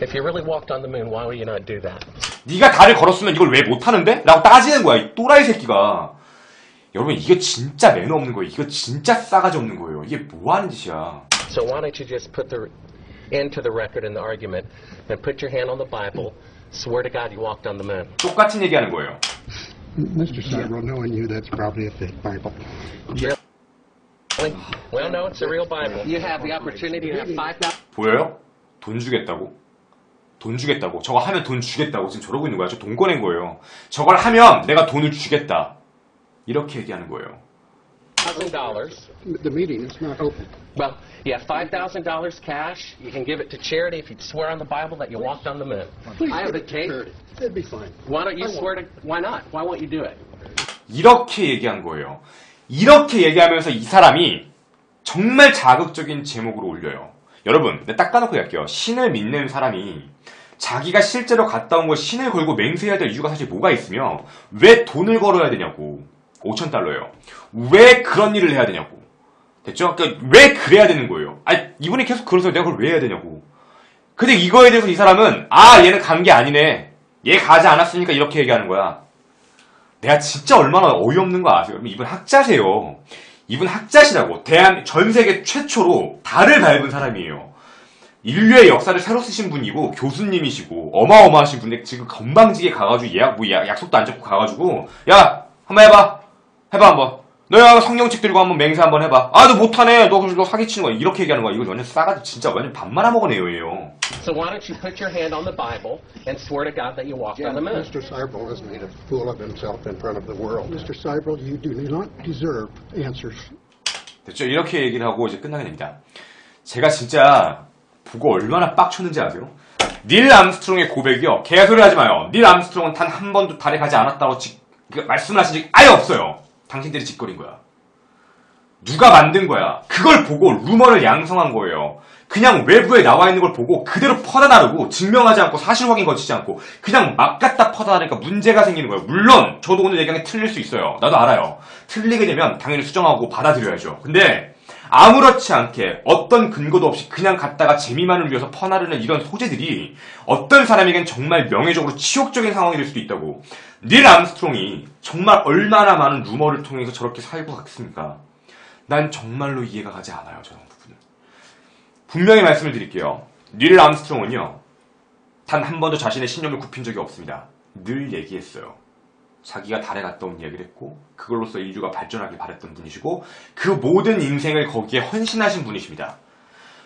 If you really walked on the moon, why would you not do that? 네가 달을 걸었으면 이걸 왜 못하는데? 라고 따지는 거야. 이 또라이 새끼가. 여러분 이게 진짜 매너 없는 거예요. 이거 진짜 싸가지 없는 거예요. 이게 뭐 하는 짓이야. So why don't you just put the end to the record in the argument and put your hand on the Bible, swear to God you walked on the moon. 똑같은 얘기하는 거예요. Mr. Sibrel, knowing you, that's probably a fake Bible. Well, no, it's a real Bible. You have the opportunity to have 5,000. 보여요? 돈 주겠다고? 돈 주겠다고. 저거 하면 돈 주겠다고. 지금 저러고 있는 거야. 저 돈 꺼낸 거예요. 저걸 하면 내가 돈을 주겠다. 이렇게 얘기하는 거예요. $1,000. The meeting is not open. Well, you have $5,000 cash. You can give it to charity if you swear on the Bible that you walked on the moon. I have the tape. That'd be fine. Why don't you swear to? Why not? Why won't you do it? 이렇게 얘기한 거예요. 이렇게 얘기하면서 이 사람이 정말 자극적인 제목으로 올려요. 여러분, 딱 까놓고 얘기할게요. 신을 믿는 사람이 자기가 실제로 갔다 온 걸 신을 걸고 맹세해야 될 이유가 사실 뭐가 있으며 왜 돈을 걸어야 되냐고. $5,000예요. 왜 그런 일을 해야 되냐고. 됐죠? 그러니까 왜 그래야 되는 거예요. 이분이 계속 그러세요. 내가 그걸 왜 해야 되냐고. 근데 이거에 대해서 이 사람은 얘는 간 게 아니네. 얘 가지 않았으니까 이렇게 얘기하는 거야. 내가 진짜 얼마나 어이없는 거 아세요? 이분 학자세요. 이분 학자시라고. 전 세계 최초로 달을 밟은 사람이에요. 인류의 역사를 새로 쓰신 분이고 교수님이시고 어마어마하신 분인데 지금 건방지게 가가지고 약속도 안 잡고 가가지고 야 한번 해봐 한번 너야 성경책 들고 한번 맹세 한번 해봐. 아 너 못하네. 너 사기치는 거야. 이렇게 얘기하는 거야. 이거 완전 싸가지 진짜 완전 밥 말아먹은 애예요. So why don't you put your hand on the Bible and swear to God that you walked on the moon? Mr. Seibel has made a fool of himself in front of the world. Mr. Seibel, you do not deserve answers. 됐죠? 이렇게 얘기를 하고 이제 끝나게 됩니다. 제가 진짜 보고 얼마나 빡쳤는지 아세요? 닐 암스트롱의 고백이요. 개소리 하지 마요. 닐 암스트롱은 단 한 번도 달에 가지 않았다고 말씀을 하신 적이 아예 없어요. 당신들이 짓거린 거야. 누가 만든 거야. 그걸 보고 루머를 양성한 거예요. 그냥 외부에 나와 있는 걸 보고 그대로 퍼다 나르고 증명하지 않고 사실 확인 거치지 않고 그냥 막 갖다 퍼다 나르니까 문제가 생기는 거예요. 물론 저도 오늘 얘기한 게 틀릴 수 있어요. 나도 알아요. 틀리게 되면 당연히 수정하고 받아들여야죠. 근데 아무렇지 않게 어떤 근거도 없이 그냥 갖다가 재미만을 위해서 퍼나르는 이런 소재들이 어떤 사람에겐 정말 명예적으로 치욕적인 상황이 될 수도 있다고. 닐 암스트롱이 정말 얼마나 많은 루머를 통해서 저렇게 살고 갔습니까? 난 정말로 이해가 가지 않아요. 저런 부분을. 분명히 말씀을 드릴게요. 닐 암스트롱은요. 단 한 번도 자신의 신념을 굽힌 적이 없습니다. 늘 얘기했어요. 자기가 달에 갔다 온 이야기를 했고 그걸로써 인류가 발전하길 바랬던 분이시고 그 모든 인생을 거기에 헌신하신 분이십니다.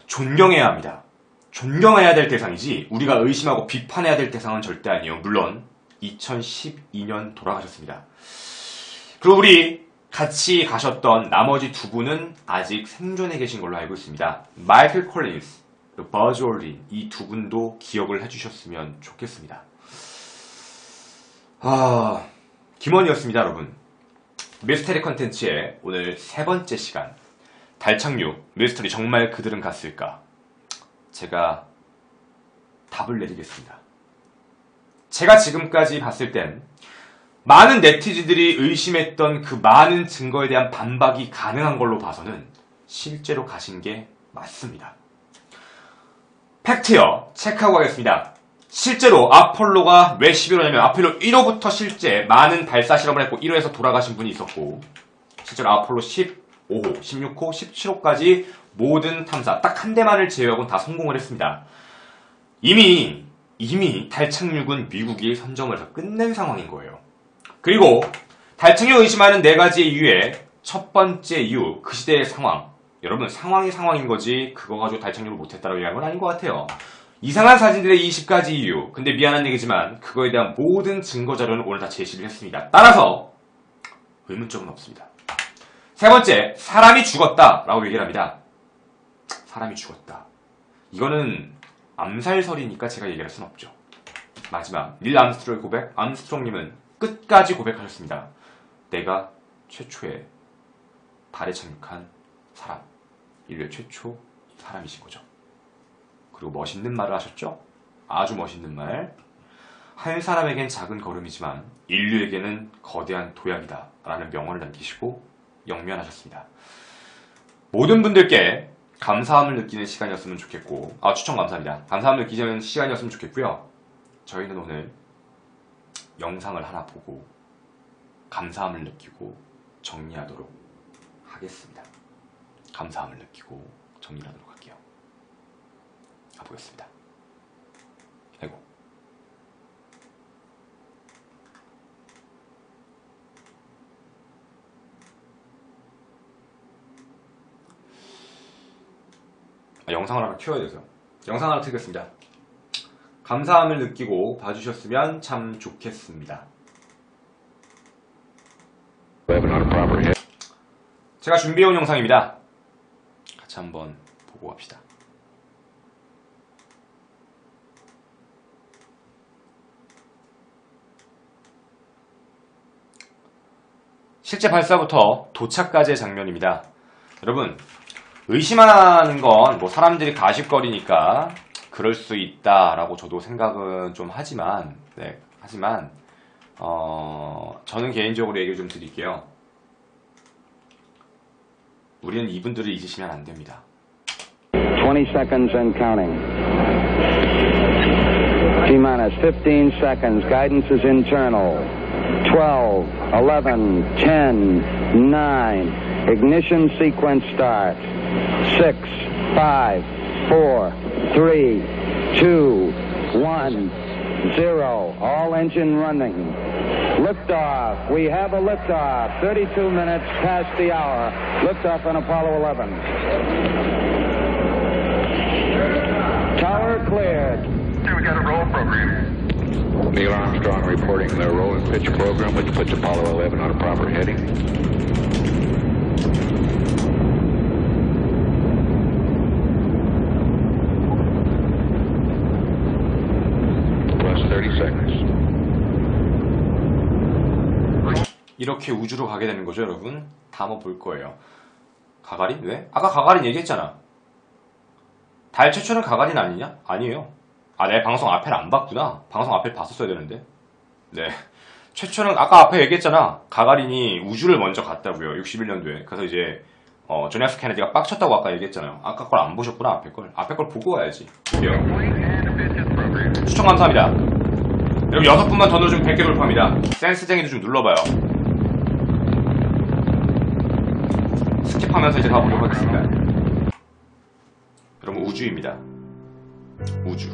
존경해야 합니다. 존경해야 될 대상이지 우리가 의심하고 비판해야 될 대상은 절대 아니에요. 물론 2012년 돌아가셨습니다. 그리고 우리 같이 가셨던 나머지 두 분은 아직 생존해 계신 걸로 알고 있습니다. 마이클 콜린스, 버즈 올린 이 두 분도 기억을 해주셨으면 좋겠습니다. 김원이었습니다, 여러분. 미스테리 컨텐츠의 오늘 세 번째 시간. 달 착륙, 미스터리 정말 그들은 갔을까? 제가 답을 내리겠습니다. 제가 지금까지 봤을 땐 많은 네티즌들이 의심했던 그 많은 증거에 대한 반박이 가능한 걸로 봐서는 실제로 가신 게 맞습니다. 팩트요. 체크하고 가겠습니다. 실제로 아폴로가 왜 11호냐면 아폴로 1호부터 실제 많은 발사 실험을 했고 1호에서 돌아가신 분이 있었고 실제로 아폴로 15호, 16호, 17호까지 모든 탐사 딱 한 대만을 제외하고는 다 성공을 했습니다. 이미 달 착륙은 미국이 선점을 해서 끝낸 상황인 거예요. 그리고 달 착륙 의심하는 네 가지의 이유의 첫 번째 이유, 그 시대의 상황. 여러분 상황이 상황인 거지 그거 가지고 달 착륙을 못했다고 얘기하는 건 아닌 것 같아요. 이상한 사진들의 20가지 이유. 근데 미안한 얘기지만 그거에 대한 모든 증거 자료는 오늘 다 제시를 했습니다. 따라서 의문점은 없습니다. 세 번째, 사람이 죽었다라고 얘기를 합니다. 사람이 죽었다. 이거는 암살설이니까 제가 얘기할 수는 없죠. 마지막, 닐 암스트롱의 고백. 암스트롱님은 끝까지 고백하셨습니다. 내가 최초의 달에 착륙한 사람. 인류의 최초 사람이신 거죠. 그리고 멋있는 말을 하셨죠? 아주 멋있는 말. 한 사람에겐 작은 걸음이지만 인류에게는 거대한 도약이다 라는 명언을 남기시고 영면하셨습니다. 모든 분들께 감사함을 느끼는 시간이었으면 좋겠고 추천 감사합니다. 감사함을 느끼는 시간이었으면 좋겠고요. 저희는 오늘 영상을 하나 보고 감사함을 느끼고 정리하도록 하겠습니다. 감사함을 느끼고 정리하도록 할게요. 가보겠습니다. 아이고. 영상을 하나 켜야 돼서 영상 하나 틀겠습니다. 감사함을 느끼고 봐주셨으면 참 좋겠습니다. 제가 준비해온 영상입니다. 같이 한번 보고 갑시다. 실제 발사부터 도착까지의 장면입니다. 여러분, 의심하는 건 뭐 사람들이 가십거리니까 그럴 수 있다라고 저도 생각은 좀 하지만, 저는 개인적으로 얘기를 좀 드릴게요. 우리는 이분들을 잊으시면 안 됩니다. 20 seconds and counting. T-minus 15 seconds. Guidance is internal. 12, 11, 10, 9. Ignition sequence start. 6, 5, 4, 3, 2, 1, 0. All engine running. Liftoff. We have a liftoff. 32 minutes past the hour. Liftoff on Apollo 11. Tower cleared. We got a roll program. Neil Armstrong reporting their roll and pitch program, which puts Apollo 11 on a proper heading. Plus 30 seconds. 이렇게 우주로 가게 되는 거죠, 여러분. 다 한번 볼 거예요. 가가린? 왜? 아까 가가린 얘기했잖아. 달 최초는 가가린 아니냐? 아니에요. 아, 내 방송 앞에를 안 봤구나. 방송 앞에 봤었어야 되는데. 네. 최초는 아까 앞에 얘기했잖아. 가가린이 우주를 먼저 갔다고요. 61년도에. 그래서 이제 존 F 케네디가 빡쳤다고 아까 얘기했잖아요. 아까 걸 안 보셨구나, 앞에 걸. 앞에 걸 보고 와야지. 추천 감사합니다. 여러분 6분만 더 넣어주면 100개 돌파합니다. 센스쟁이도 좀 눌러봐요. 스킵하면서 이제 다 보도록 하겠습니다. 여러분 우주입니다. 우주.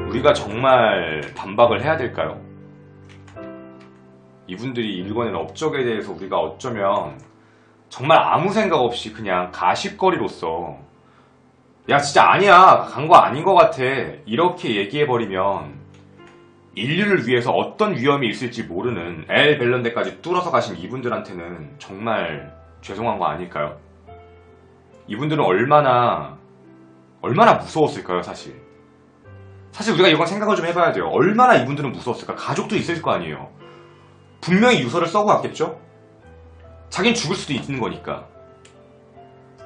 우리가 정말 반박을 해야 될까요? 이분들이 일궈낸 업적에 대해서 우리가 어쩌면 정말 아무 생각 없이 그냥 가십거리로서 야 진짜 아니야 간 거 아닌 것 같아 이렇게 얘기해버리면 인류를 위해서 어떤 위험이 있을지 모르는 엘 벨런데까지 뚫어서 가신 이분들한테는 정말 죄송한 거 아닐까요? 이분들은 얼마나 무서웠을까요, 사실 우리가 이건 생각을 좀 해봐야 돼요. 얼마나 이분들은 무서웠을까? 가족도 있을 거 아니에요. 분명히 유서를 써고 갔겠죠? 자긴 죽을 수도 있는 거니까.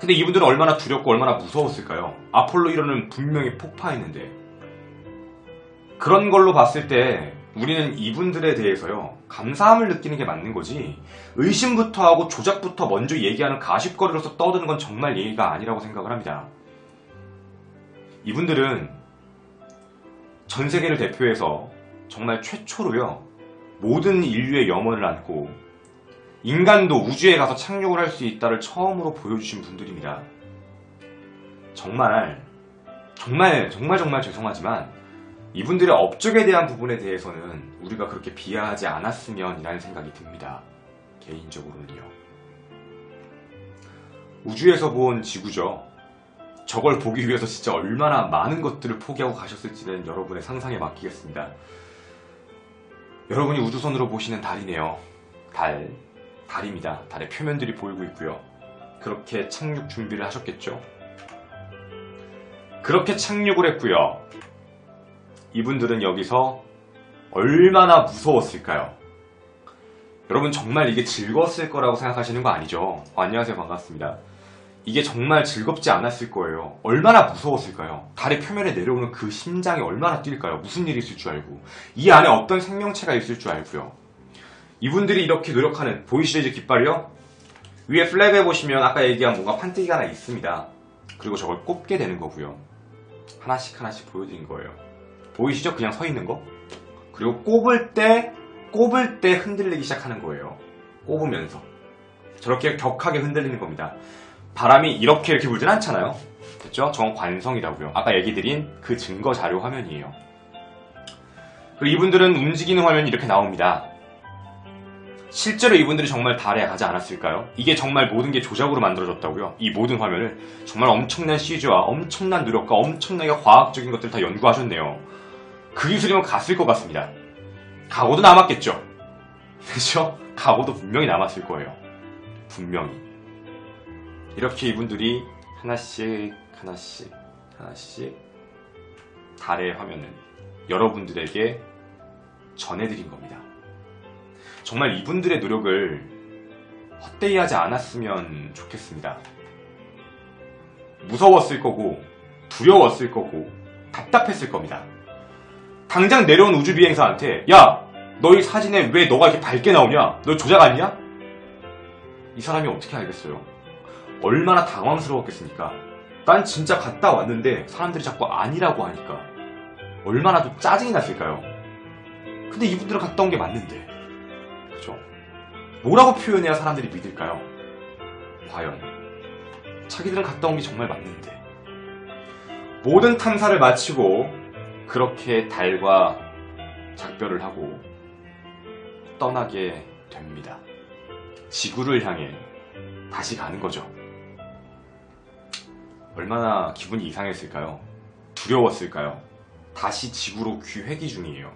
근데 이분들은 얼마나 두렵고 얼마나 무서웠을까요? 아폴로 1호는 분명히 폭파했는데 그런 걸로 봤을 때 우리는 이분들에 대해서요 감사함을 느끼는 게 맞는 거지 의심부터 하고 조작부터 먼저 얘기하는 가십거리로서 떠드는 건 정말 예의가 아니라고 생각을 합니다. 이분들은 전 세계를 대표해서 정말 최초로요 모든 인류의 염원을 안고 인간도 우주에 가서 착륙을 할 수 있다를 처음으로 보여주신 분들입니다. 정말 죄송하지만 이분들의 업적에 대한 부분에 대해서는 우리가 그렇게 비하하지 않았으면 이라는 생각이 듭니다. 개인적으로는요. 우주에서 본 지구죠. 저걸 보기 위해서 진짜 얼마나 많은 것들을 포기하고 가셨을지는 여러분의 상상에 맡기겠습니다. 여러분이 우주선으로 보시는 달이네요. 달입니다. 달의 표면들이 보이고 있고요. 그렇게 착륙 준비를 하셨겠죠? 그렇게 착륙을 했고요. 이분들은 여기서 얼마나 무서웠을까요? 여러분 정말 이게 즐거웠을 거라고 생각하시는 거 아니죠? 안녕하세요, 반갑습니다. 이게 정말 즐겁지 않았을 거예요. 얼마나 무서웠을까요? 달의 표면에 내려오는 그 심장이 얼마나 뛸까요? 무슨 일이 있을 줄 알고 이 안에 어떤 생명체가 있을 줄 알고요. 이분들이 이렇게 노력하는 보이시죠 이제 깃발이요? 위에 플래그에 보시면 아까 얘기한 뭔가 판때기가 하나 있습니다. 그리고 저걸 꼽게 되는 거고요. 하나씩 보여드린 거예요. 보이시죠? 그냥 서 있는 거? 그리고 꼽을 때 흔들리기 시작하는 거예요. 꼽으면서 저렇게 격하게 흔들리는 겁니다. 바람이 이렇게 불진 않잖아요. 됐죠? 저건 관성이라고요. 아까 얘기 드린 그 증거 자료 화면이에요. 그리고 이분들은 움직이는 화면이 이렇게 나옵니다. 실제로 이분들이 정말 달에 가지 않았을까요? 이게 정말 모든 게 조작으로 만들어졌다고요? 이 모든 화면을 정말 엄청난 CG와 엄청난 노력과 엄청나게 과학적인 것들을 다 연구하셨네요. 그 기술이면 갔을 것 같습니다. 각오도 남았겠죠? 그렇죠? 각오도 분명히 남았을 거예요. 분명히. 이렇게 이분들이 하나씩 달의 화면을 여러분들에게 전해드린 겁니다. 정말 이분들의 노력을 헛되이 하지 않았으면 좋겠습니다. 무서웠을 거고 두려웠을 거고 답답했을 겁니다. 당장 내려온 우주비행사한테 야! 너희 사진에 왜 너가 이렇게 밝게 나오냐? 너 조작 아니냐? 이 사람이 어떻게 알겠어요? 얼마나 당황스러웠겠습니까? 난 진짜 갔다 왔는데 사람들이 자꾸 아니라고 하니까 얼마나 또 짜증이 났을까요? 근데 이분들은 갔다 온 게 맞는데, 그죠? 뭐라고 표현해야 사람들이 믿을까요? 과연 자기들은 갔다 온 게 정말 맞는데. 모든 탐사를 마치고 그렇게 달과 작별을 하고 떠나게 됩니다. 지구를 향해 다시 가는 거죠. 얼마나 기분이 이상했을까요? 두려웠을까요? 다시 지구로 귀회기 중이에요.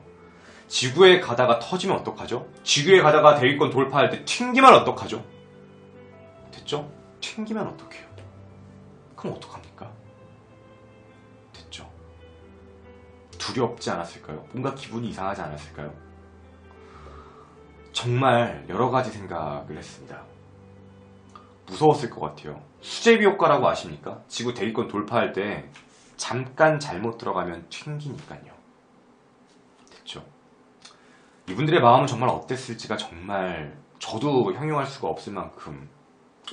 지구에 가다가 터지면 어떡하죠? 지구에 가다가 대기권 돌파할 때 튕기면 어떡하죠? 됐죠? 튕기면 어떡해요? 그럼 어떡합니까? 됐죠? 두렵지 않았을까요? 뭔가 기분이 이상하지 않았을까요? 정말 여러 가지 생각을 했습니다. 무서웠을 것 같아요. 수제비 효과라고 아십니까? 지구 대기권 돌파할 때 잠깐 잘못 들어가면 튕기니까요. 됐죠? 이분들의 마음은 정말 어땠을지가 정말 저도 형용할 수가 없을 만큼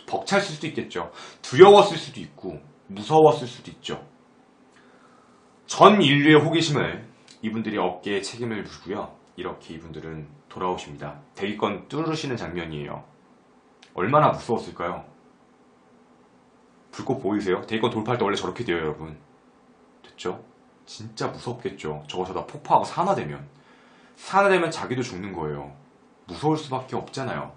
벅찼을 수도 있겠죠. 두려웠을 수도 있고 무서웠을 수도 있죠. 전 인류의 호기심을 이분들이 어깨에 책임을 물고요. 이렇게 이분들은 돌아오십니다. 대기권 뚫으시는 장면이에요. 얼마나 무서웠을까요? 불꽃 보이세요? 대기권 돌파할 때 원래 저렇게 돼요, 여러분. 됐죠? 진짜 무섭겠죠. 저거 저다 폭파하고 산화되면 자기도 죽는 거예요. 무서울 수밖에 없잖아요.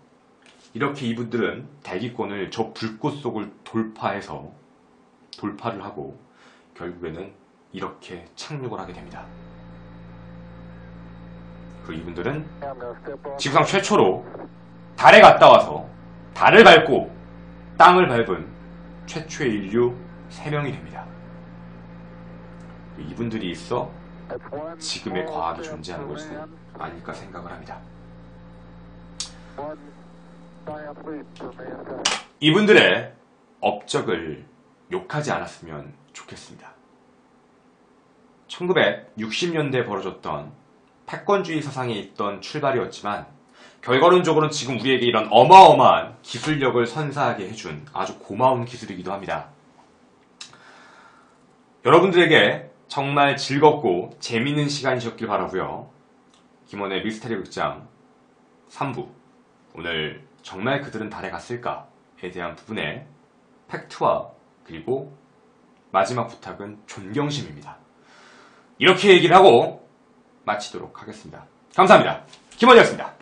이렇게 이분들은 대기권을 저 불꽃 속을 돌파를 하고 결국에는 이렇게 착륙을 하게 됩니다. 그리고 이분들은 지구상 최초로 달에 갔다 와서 달을 밟고 땅을 밟은 최초의 인류 3명이 됩니다. 이분들이 있어 지금의 과학이 존재하는 것이 아닐까 생각을 합니다. 이분들의 업적을 욕하지 않았으면 좋겠습니다. 1960년대에 벌어졌던 패권주의 사상에 있던 출발이었지만 결과론적으로는 지금 우리에게 이런 어마어마한 기술력을 선사하게 해준 아주 고마운 기술이기도 합니다. 여러분들에게 정말 즐겁고 재미있는 시간이셨길 바라고요. 김원의 미스테리 극장 3부, 오늘 정말 그들은 달에 갔을까에 대한 부분의 팩트와 그리고 마지막 부탁은 존경심입니다. 이렇게 얘기를 하고 마치도록 하겠습니다. 감사합니다. 김원이었습니다.